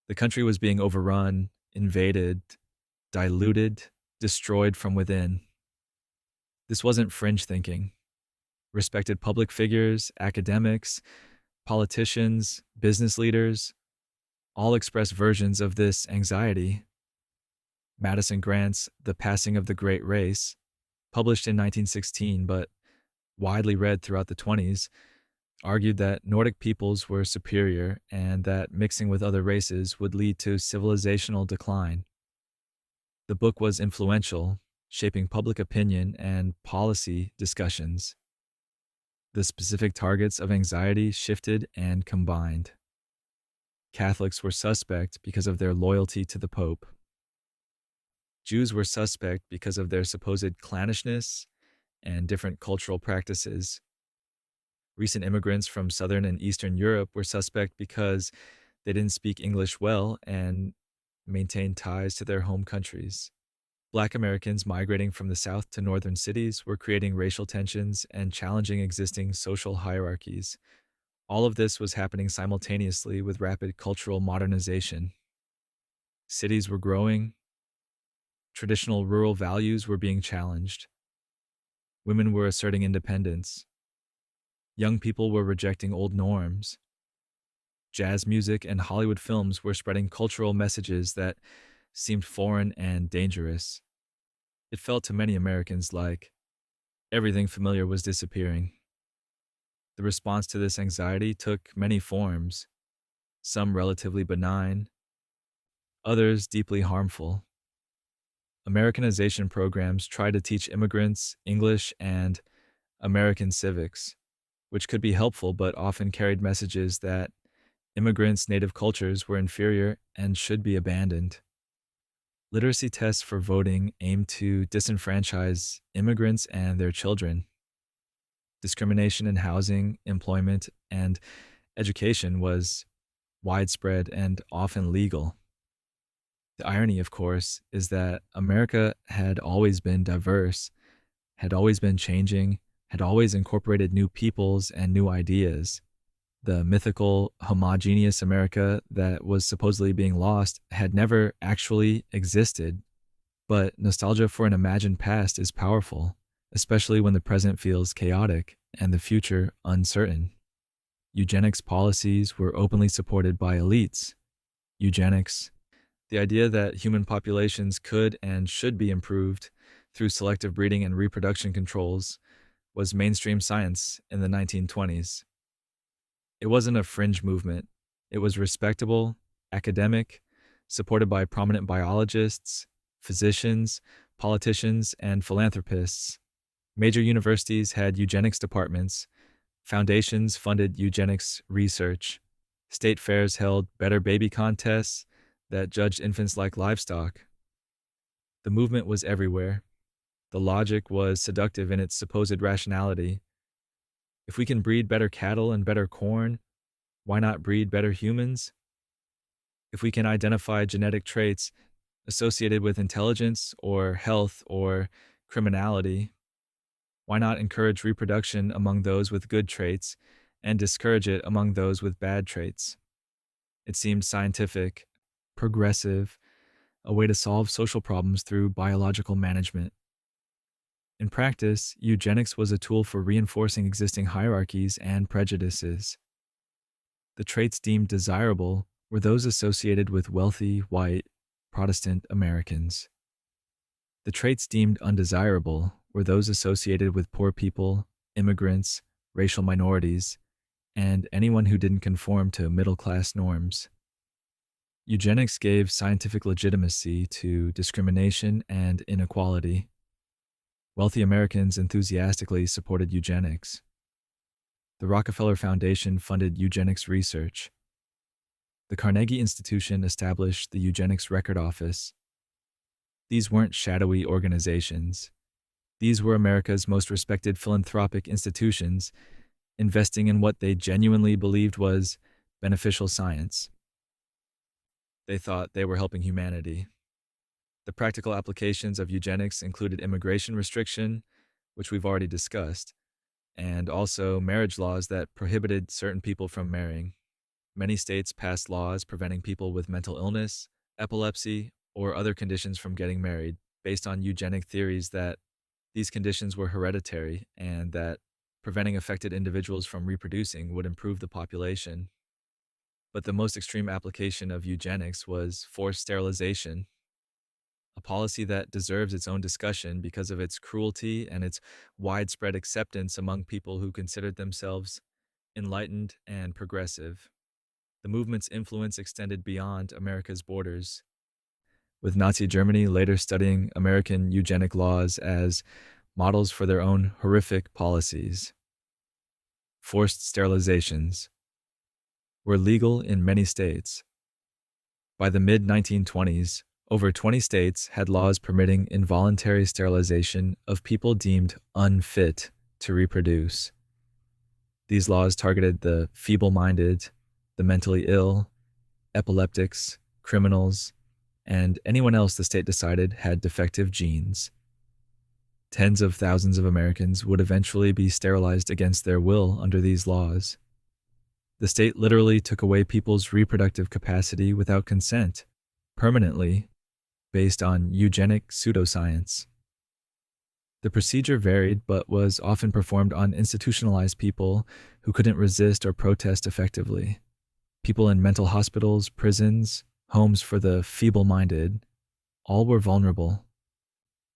S1: The country was being overrun, invaded, diluted, destroyed from within. This wasn't fringe thinking. Respected public figures, academics, politicians, business leaders all expressed versions of this anxiety. Madison Grant's The Passing of the Great Race, published in 1916 but widely read throughout the 20s, argued that Nordic peoples were superior and that mixing with other races would lead to civilizational decline. The book was influential, shaping public opinion and policy discussions. The specific targets of anxiety shifted and combined. Catholics were suspect because of their loyalty to the Pope. Jews were suspect because of their supposed clannishness and different cultural practices. Recent immigrants from Southern and Eastern Europe were suspect because they didn't speak English well and maintained ties to their home countries. Black Americans migrating from the South to northern cities were creating racial tensions and challenging existing social hierarchies. All of this was happening simultaneously with rapid cultural modernization. Cities were growing. Traditional rural values were being challenged. Women were asserting independence. Young people were rejecting old norms. Jazz music and Hollywood films were spreading cultural messages that seemed foreign and dangerous. It felt to many Americans like everything familiar was disappearing. The response to this anxiety took many forms, some relatively benign, others deeply harmful. Americanization programs tried to teach immigrants English and American civics, which could be helpful but often carried messages that immigrants' native cultures were inferior and should be abandoned. Literacy tests for voting aimed to disenfranchise immigrants and their children. Discrimination in housing, employment, and education was widespread and often legal. The irony, of course, is that America had always been diverse, had always been changing, had always incorporated new peoples and new ideas. The mythical, homogeneous America that was supposedly being lost had never actually existed. But nostalgia for an imagined past is powerful, especially when the present feels chaotic and the future uncertain. Eugenics policies were openly supported by elites. Eugenics, the idea that human populations could and should be improved through selective breeding and reproduction controls, was mainstream science in the 1920s. It wasn't a fringe movement. It was respectable, academic, supported by prominent biologists, physicians, politicians, and philanthropists. Major universities had eugenics departments. Foundations funded eugenics research. State fairs held better baby contests that judged infants like livestock. The movement was everywhere. The logic was seductive in its supposed rationality. If we can breed better cattle and better corn, why not breed better humans? If we can identify genetic traits associated with intelligence or health or criminality, why not encourage reproduction among those with good traits and discourage it among those with bad traits? It seemed scientific, progressive, a way to solve social problems through biological management. In practice, eugenics was a tool for reinforcing existing hierarchies and prejudices. The traits deemed desirable were those associated with wealthy, white, Protestant Americans. The traits deemed undesirable were those associated with poor people, immigrants, racial minorities, and anyone who didn't conform to middle-class norms. Eugenics gave scientific legitimacy to discrimination and inequality. Wealthy Americans enthusiastically supported eugenics. The Rockefeller Foundation funded eugenics research. The Carnegie Institution established the Eugenics Record Office. These weren't shadowy organizations. These were America's most respected philanthropic institutions, investing in what they genuinely believed was beneficial science. They thought they were helping humanity. The practical applications of eugenics included immigration restriction, which we've already discussed, and also marriage laws that prohibited certain people from marrying. Many states passed laws preventing people with mental illness, epilepsy, or other conditions from getting married based on eugenic theories that these conditions were hereditary and that preventing affected individuals from reproducing would improve the population. But the most extreme application of eugenics was forced sterilization, a policy that deserves its own discussion because of its cruelty and its widespread acceptance among people who considered themselves enlightened and progressive. The movement's influence extended beyond America's borders, with Nazi Germany later studying American eugenic laws as models for their own horrific policies. Forced sterilizations were legal in many states. By the mid-1920s, over 20 states had laws permitting involuntary sterilization of people deemed unfit to reproduce. These laws targeted the feeble-minded, the mentally ill, epileptics, criminals, and anyone else the state decided had defective genes. Tens of thousands of Americans would eventually be sterilized against their will under these laws. The state literally took away people's reproductive capacity without consent, permanently, based on eugenic pseudoscience. The procedure varied, but was often performed on institutionalized people who couldn't resist or protest effectively. People in mental hospitals, prisons, homes for the feeble-minded, all were vulnerable.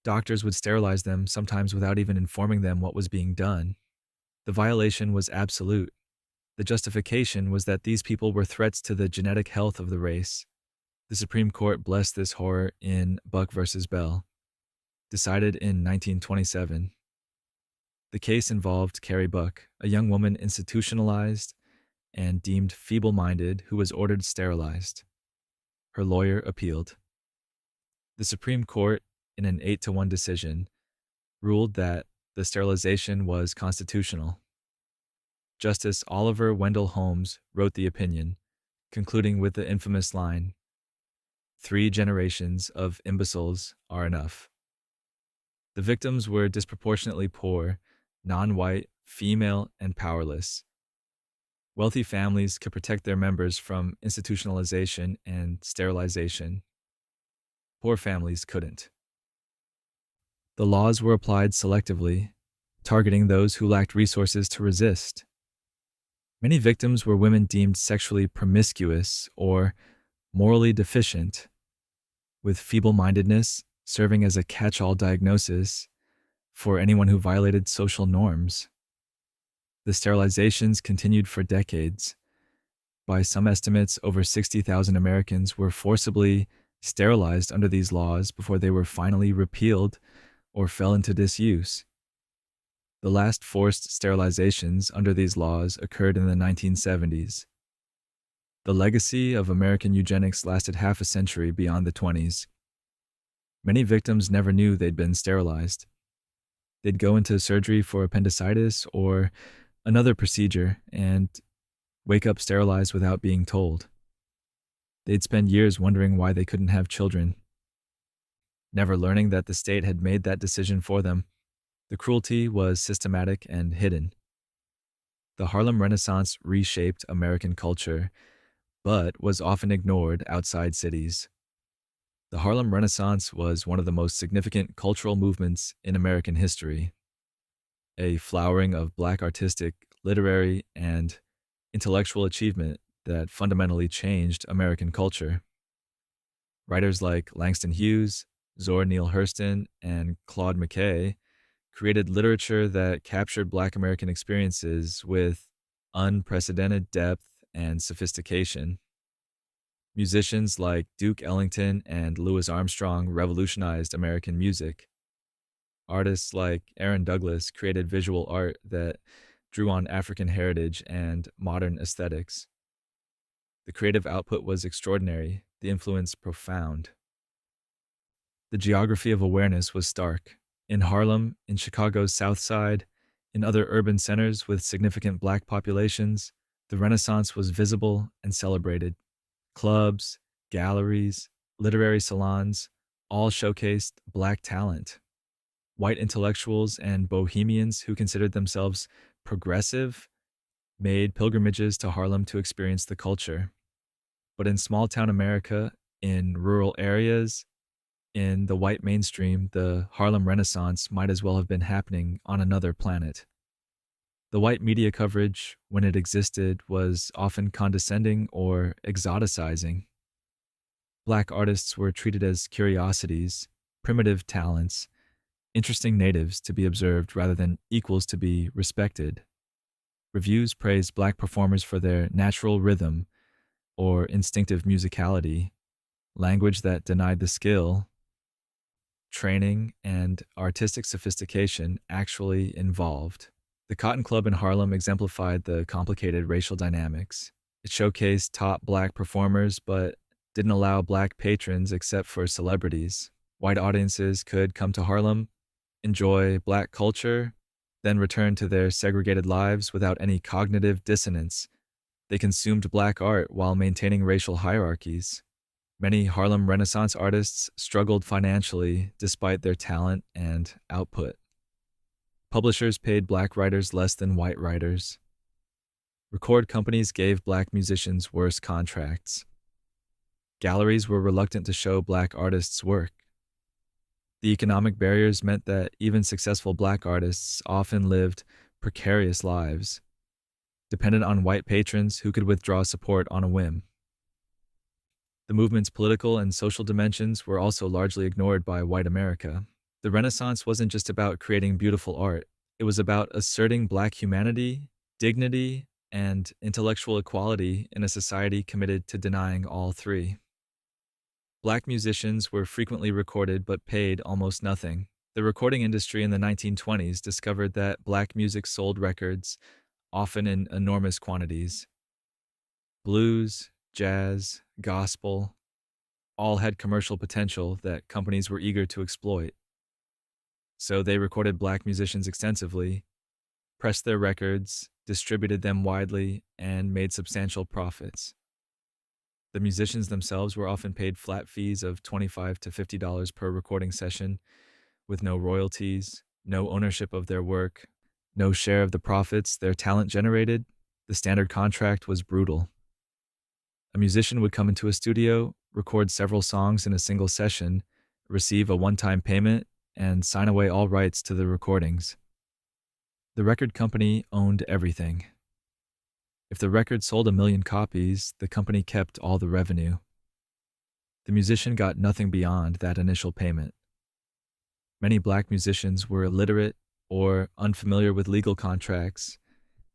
S1: Doctors would sterilize them, sometimes without even informing them what was being done. The violation was absolute. The justification was that these people were threats to the genetic health of the race. The Supreme Court blessed this horror in Buck versus Bell, decided in 1927. The case involved Carrie Buck, a young woman institutionalized and deemed feeble-minded who was ordered sterilized. Her lawyer appealed. The Supreme Court, in an 8-1 decision, ruled that the sterilization was constitutional. Justice Oliver Wendell Holmes wrote the opinion, concluding with the infamous line, "3 generations of imbeciles are enough." The victims were disproportionately poor, non-white, female, and powerless. Wealthy families could protect their members from institutionalization and sterilization. Poor families couldn't. The laws were applied selectively, targeting those who lacked resources to resist. Many victims were women deemed sexually promiscuous or morally deficient, with feeble-mindedness serving as a catch-all diagnosis for anyone who violated social norms. The sterilizations continued for decades. By some estimates, over 60,000 Americans were forcibly sterilized under these laws before they were finally repealed or fell into disuse. The last forced sterilizations under these laws occurred in the 1970s. The legacy of American eugenics lasted half a century beyond the 20s. Many victims never knew they'd been sterilized. They'd go into surgery for appendicitis or another procedure and wake up sterilized without being told. They'd spend years wondering why they couldn't have children, never learning that the state had made that decision for them. The cruelty was systematic and hidden. The Harlem Renaissance reshaped American culture, but was often ignored outside cities. The Harlem Renaissance was one of the most significant cultural movements in American history, a flowering of Black artistic, literary, and intellectual achievement that fundamentally changed American culture. Writers like Langston Hughes, Zora Neale Hurston, and Claude McKay created literature that captured Black American experiences with unprecedented depth and sophistication. Musicians like Duke Ellington and Louis Armstrong revolutionized American music. Artists like Aaron Douglas created visual art that drew on African heritage and modern aesthetics. The creative output was extraordinary, the influence profound. The geography of awareness was stark. In Harlem, in Chicago's South Side, In other urban centers with significant black populations, the Renaissance was visible and celebrated. Clubs, galleries, literary salons all showcased black talent. White intellectuals and bohemians who considered themselves progressive made pilgrimages to Harlem to experience the culture. But in small town America, in rural areas, in the white mainstream, the Harlem Renaissance might as well have been happening on another planet. The white media coverage, when it existed, was often condescending or exoticizing. Black artists were treated as curiosities, primitive talents, interesting natives to be observed rather than equals to be respected. Reviews praised black performers for their natural rhythm or instinctive musicality, language that denied the skill, training, and artistic sophistication actually involved. The Cotton Club in Harlem exemplified the complicated racial dynamics. It showcased top black performers, but didn't allow black patrons except for celebrities. White audiences could come to Harlem, enjoy black culture, then return to their segregated lives without any cognitive dissonance. They consumed black art while maintaining racial hierarchies. Many Harlem Renaissance artists struggled financially despite their talent and output. Publishers paid black writers less than white writers. Record companies gave black musicians worse contracts. Galleries were reluctant to show black artists' work. The economic barriers meant that even successful black artists often lived precarious lives, dependent on white patrons who could withdraw support on a whim. The movement's political and social dimensions were also largely ignored by white America. The Renaissance wasn't just about creating beautiful art. It was about asserting black humanity, dignity, and intellectual equality in a society committed to denying all three. Black musicians were frequently recorded but paid almost nothing. The recording industry in the 1920s discovered that black music sold records, often in enormous quantities. Blues, jazz, gospel, all had commercial potential that companies were eager to exploit. So they recorded black musicians extensively, pressed their records, distributed them widely, and made substantial profits. The musicians themselves were often paid flat fees of $25 to $50 per recording session, with no royalties, no ownership of their work, no share of the profits their talent generated. The standard contract was brutal. A musician would come into a studio, record several songs in a single session, receive a one-time payment, and sign away all rights to the recordings. The record company owned everything. If the record sold 1 million copies, the company kept all the revenue. The musician got nothing beyond that initial payment. Many black musicians were illiterate or unfamiliar with legal contracts,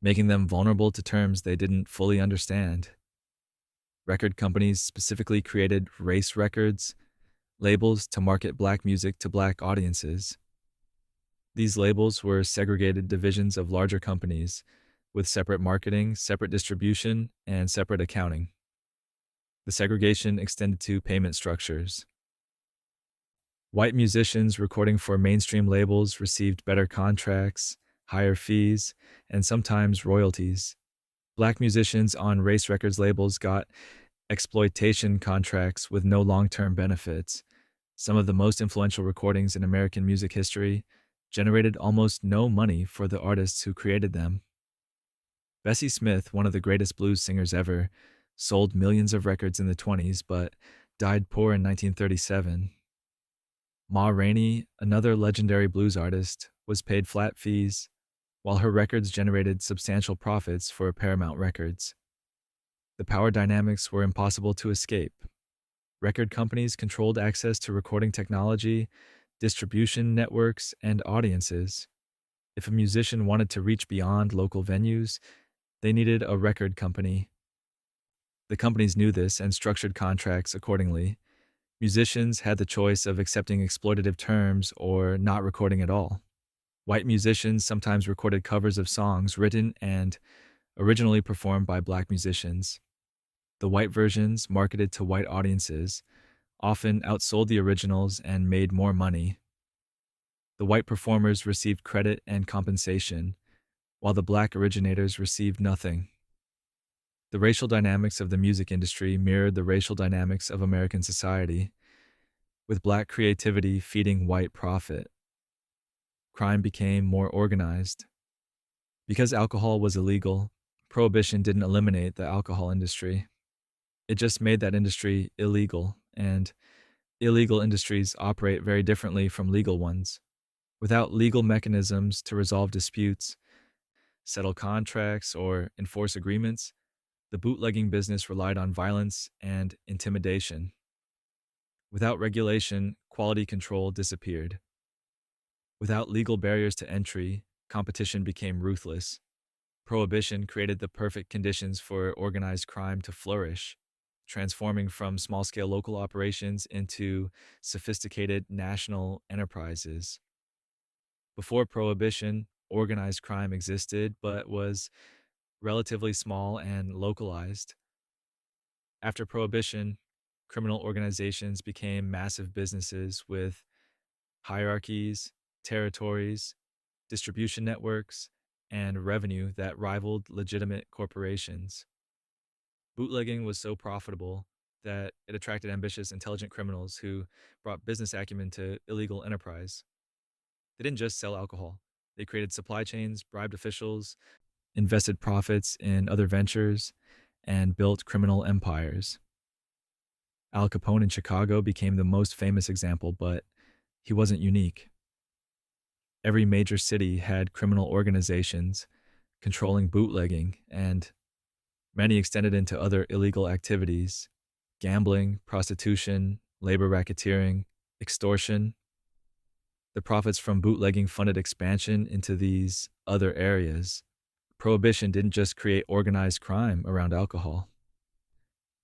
S1: making them vulnerable to terms they didn't fully understand. Record companies specifically created race records, labels to market black music to black audiences. These labels were segregated divisions of larger companies, with separate marketing, separate distribution, and separate accounting. The segregation extended to payment structures. White musicians recording for mainstream labels received better contracts, higher fees, and sometimes royalties. Black musicians on race records labels got exploitation contracts with no long-term benefits. Some of the most influential recordings in American music history generated almost no money for the artists who created them. Bessie Smith, one of the greatest blues singers ever, sold millions of records in the 1920s, but died poor in 1937. Ma Rainey, another legendary blues artist, was paid flat fees, while her records generated substantial profits for Paramount Records. The power dynamics were impossible to escape. Record companies controlled access to recording technology, distribution networks, and audiences. If a musician wanted to reach beyond local venues, they needed a record company. The companies knew this and structured contracts accordingly. Musicians had the choice of accepting exploitative terms or not recording at all. White musicians sometimes recorded covers of songs written and originally performed by black musicians. The white versions, marketed to white audiences, often outsold the originals and made more money. The white performers received credit and compensation, while the black originators received nothing. The racial dynamics of the music industry mirrored the racial dynamics of American society, with black creativity feeding white profit. Crime became more organized. Because alcohol was illegal, Prohibition didn't eliminate the alcohol industry. It just made that industry illegal, and illegal industries operate very differently from legal ones. Without legal mechanisms to resolve disputes, settle contracts, or enforce agreements, the bootlegging business relied on violence and intimidation. Without regulation, quality control disappeared. Without legal barriers to entry, competition became ruthless. Prohibition created the perfect conditions for organized crime to flourish, transforming from small scale local operations into sophisticated national enterprises. Before Prohibition, organized crime existed but was relatively small and localized. After Prohibition, criminal organizations became massive businesses with hierarchies, territories, distribution networks, and revenue that rivaled legitimate corporations. Bootlegging was so profitable that it attracted ambitious, intelligent criminals who brought business acumen to illegal enterprise. They didn't just sell alcohol, they created supply chains, bribed officials, invested profits in other ventures, and built criminal empires. Al Capone in Chicago became the most famous example, but he wasn't unique. Every major city had criminal organizations controlling bootlegging, and many extended into other illegal activities: gambling, prostitution, labor racketeering, extortion. The profits from bootlegging funded expansion into these other areas. Prohibition didn't just create organized crime around alcohol.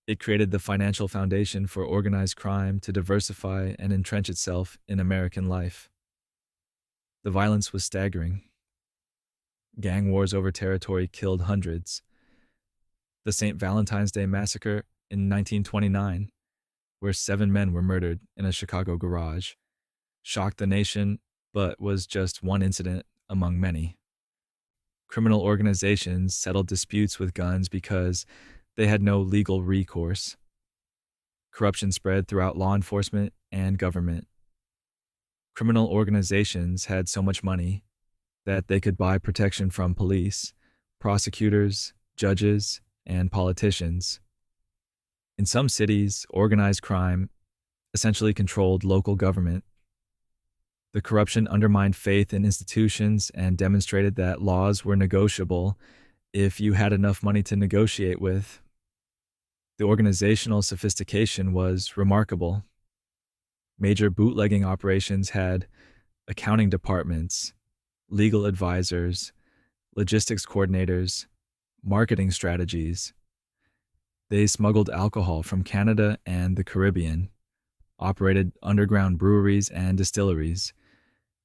S1: It created the financial foundation for organized crime to diversify and entrench itself in American life. The violence was staggering. Gang wars over territory killed hundreds. The St. Valentine's Day Massacre in 1929, where 7 men were murdered in a Chicago garage, shocked the nation, but was just one incident among many. Criminal organizations settled disputes with guns because they had no legal recourse. Corruption spread throughout law enforcement and government. Criminal organizations had so much money that they could buy protection from police, prosecutors, judges, and politicians. In some cities, organized crime essentially controlled local government. The corruption undermined faith in institutions and demonstrated that laws were negotiable if you had enough money to negotiate with. The organizational sophistication was remarkable. Major bootlegging operations had accounting departments, legal advisors, logistics coordinators, marketing strategies. They smuggled alcohol from Canada and the Caribbean, operated underground breweries and distilleries,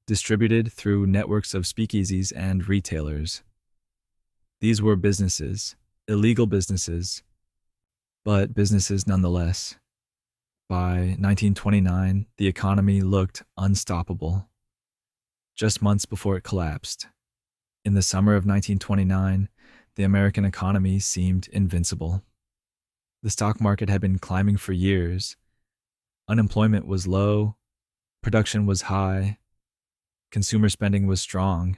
S1: distributed through networks of speakeasies and retailers. These were businesses, illegal businesses, but businesses nonetheless. By 1929, the economy looked unstoppable. Just months before it collapsed, in the summer of 1929, the American economy seemed invincible. The stock market had been climbing for years. Unemployment was low, production was high, consumer spending was strong.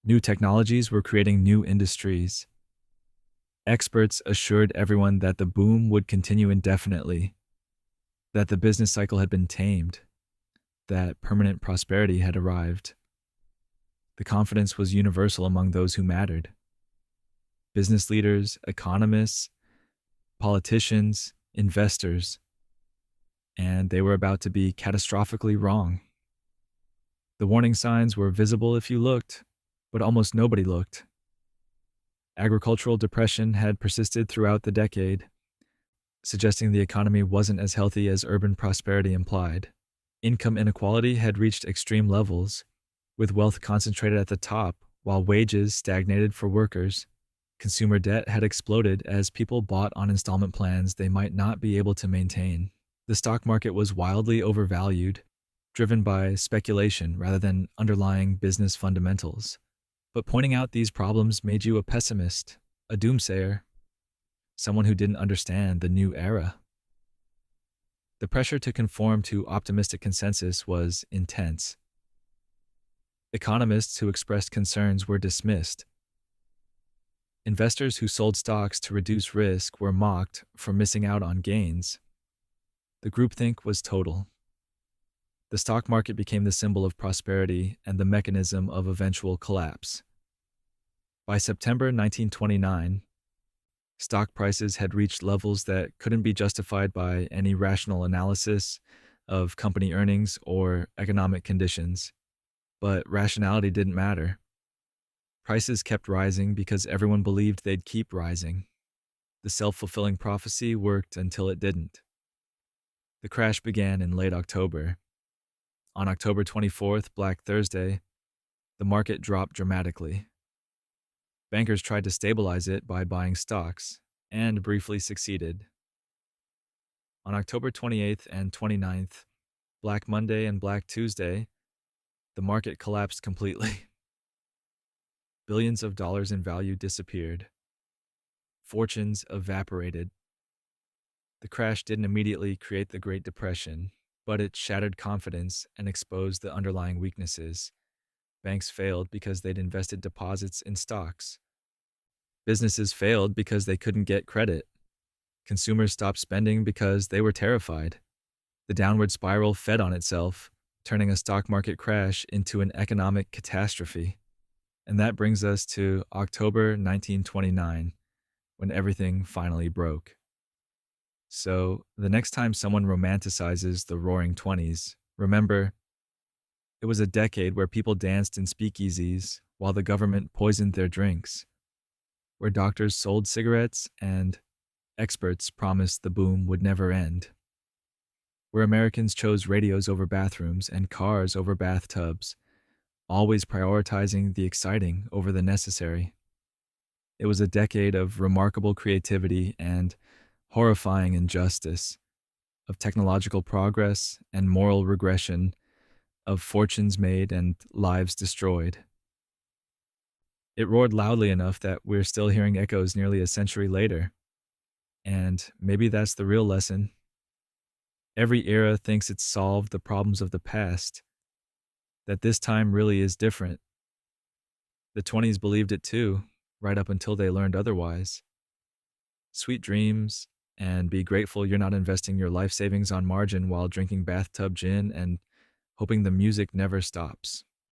S1: New technologies were creating new industries. Experts assured everyone that the boom would continue indefinitely, that the business cycle had been tamed, that permanent prosperity had arrived. The confidence was universal among those who mattered. Business leaders, economists, politicians, investors, and they were about to be catastrophically wrong. The warning signs were visible if you looked, but almost nobody looked. Agricultural depression had persisted throughout the decade, suggesting the economy wasn't as healthy as urban prosperity implied. Income inequality had reached extreme levels, with wealth concentrated at the top while wages stagnated for workers. Consumer debt had exploded as people bought on installment plans they might not be able to maintain. The stock market was wildly overvalued, driven by speculation rather than underlying business fundamentals. But pointing out these problems made you a pessimist, a doomsayer, someone who didn't understand the new era. The pressure to conform to optimistic consensus was intense. Economists who expressed concerns were dismissed. Investors who sold stocks to reduce risk were mocked for missing out on gains. The groupthink was total. The stock market became the symbol of prosperity and the mechanism of eventual collapse. By September 1929, stock prices had reached levels that couldn't be justified by any rational analysis of company earnings or economic conditions. But rationality didn't matter. Prices kept rising because everyone believed they'd keep rising. The self-fulfilling prophecy worked until it didn't. The crash began in late October. On October 24th, Black Thursday, the market dropped dramatically. Bankers tried to stabilize it by buying stocks, and briefly succeeded. On October 28th and 29th, Black Monday and Black Tuesday, the market collapsed completely. Billions of dollars in value disappeared. Fortunes evaporated. The crash didn't immediately create the Great Depression, but it shattered confidence and exposed the underlying weaknesses. Banks failed because they'd invested deposits in stocks. Businesses failed because they couldn't get credit. Consumers stopped spending because they were terrified. The downward spiral fed on itself, turning a stock market crash into an economic catastrophe. And that brings us to October 1929, when everything finally broke. So, the next time someone romanticizes the Roaring Twenties, remember, it was a decade where people danced in speakeasies while the government poisoned their drinks, where doctors sold cigarettes and experts promised the boom would never end, where Americans chose radios over bathrooms and cars over bathtubs, always prioritizing the exciting over the necessary. It was a decade of remarkable creativity and horrifying injustice, of technological progress and moral regression, of fortunes made and lives destroyed. It roared loudly enough that we're still hearing echoes nearly a century later. And maybe that's the real lesson. Every era thinks it's solved the problems of the past, that this time really is different. The 20s believed it too, right up until they learned otherwise. Sweet dreams, and be grateful you're not investing your life savings on margin while drinking bathtub gin and hoping the music never stops.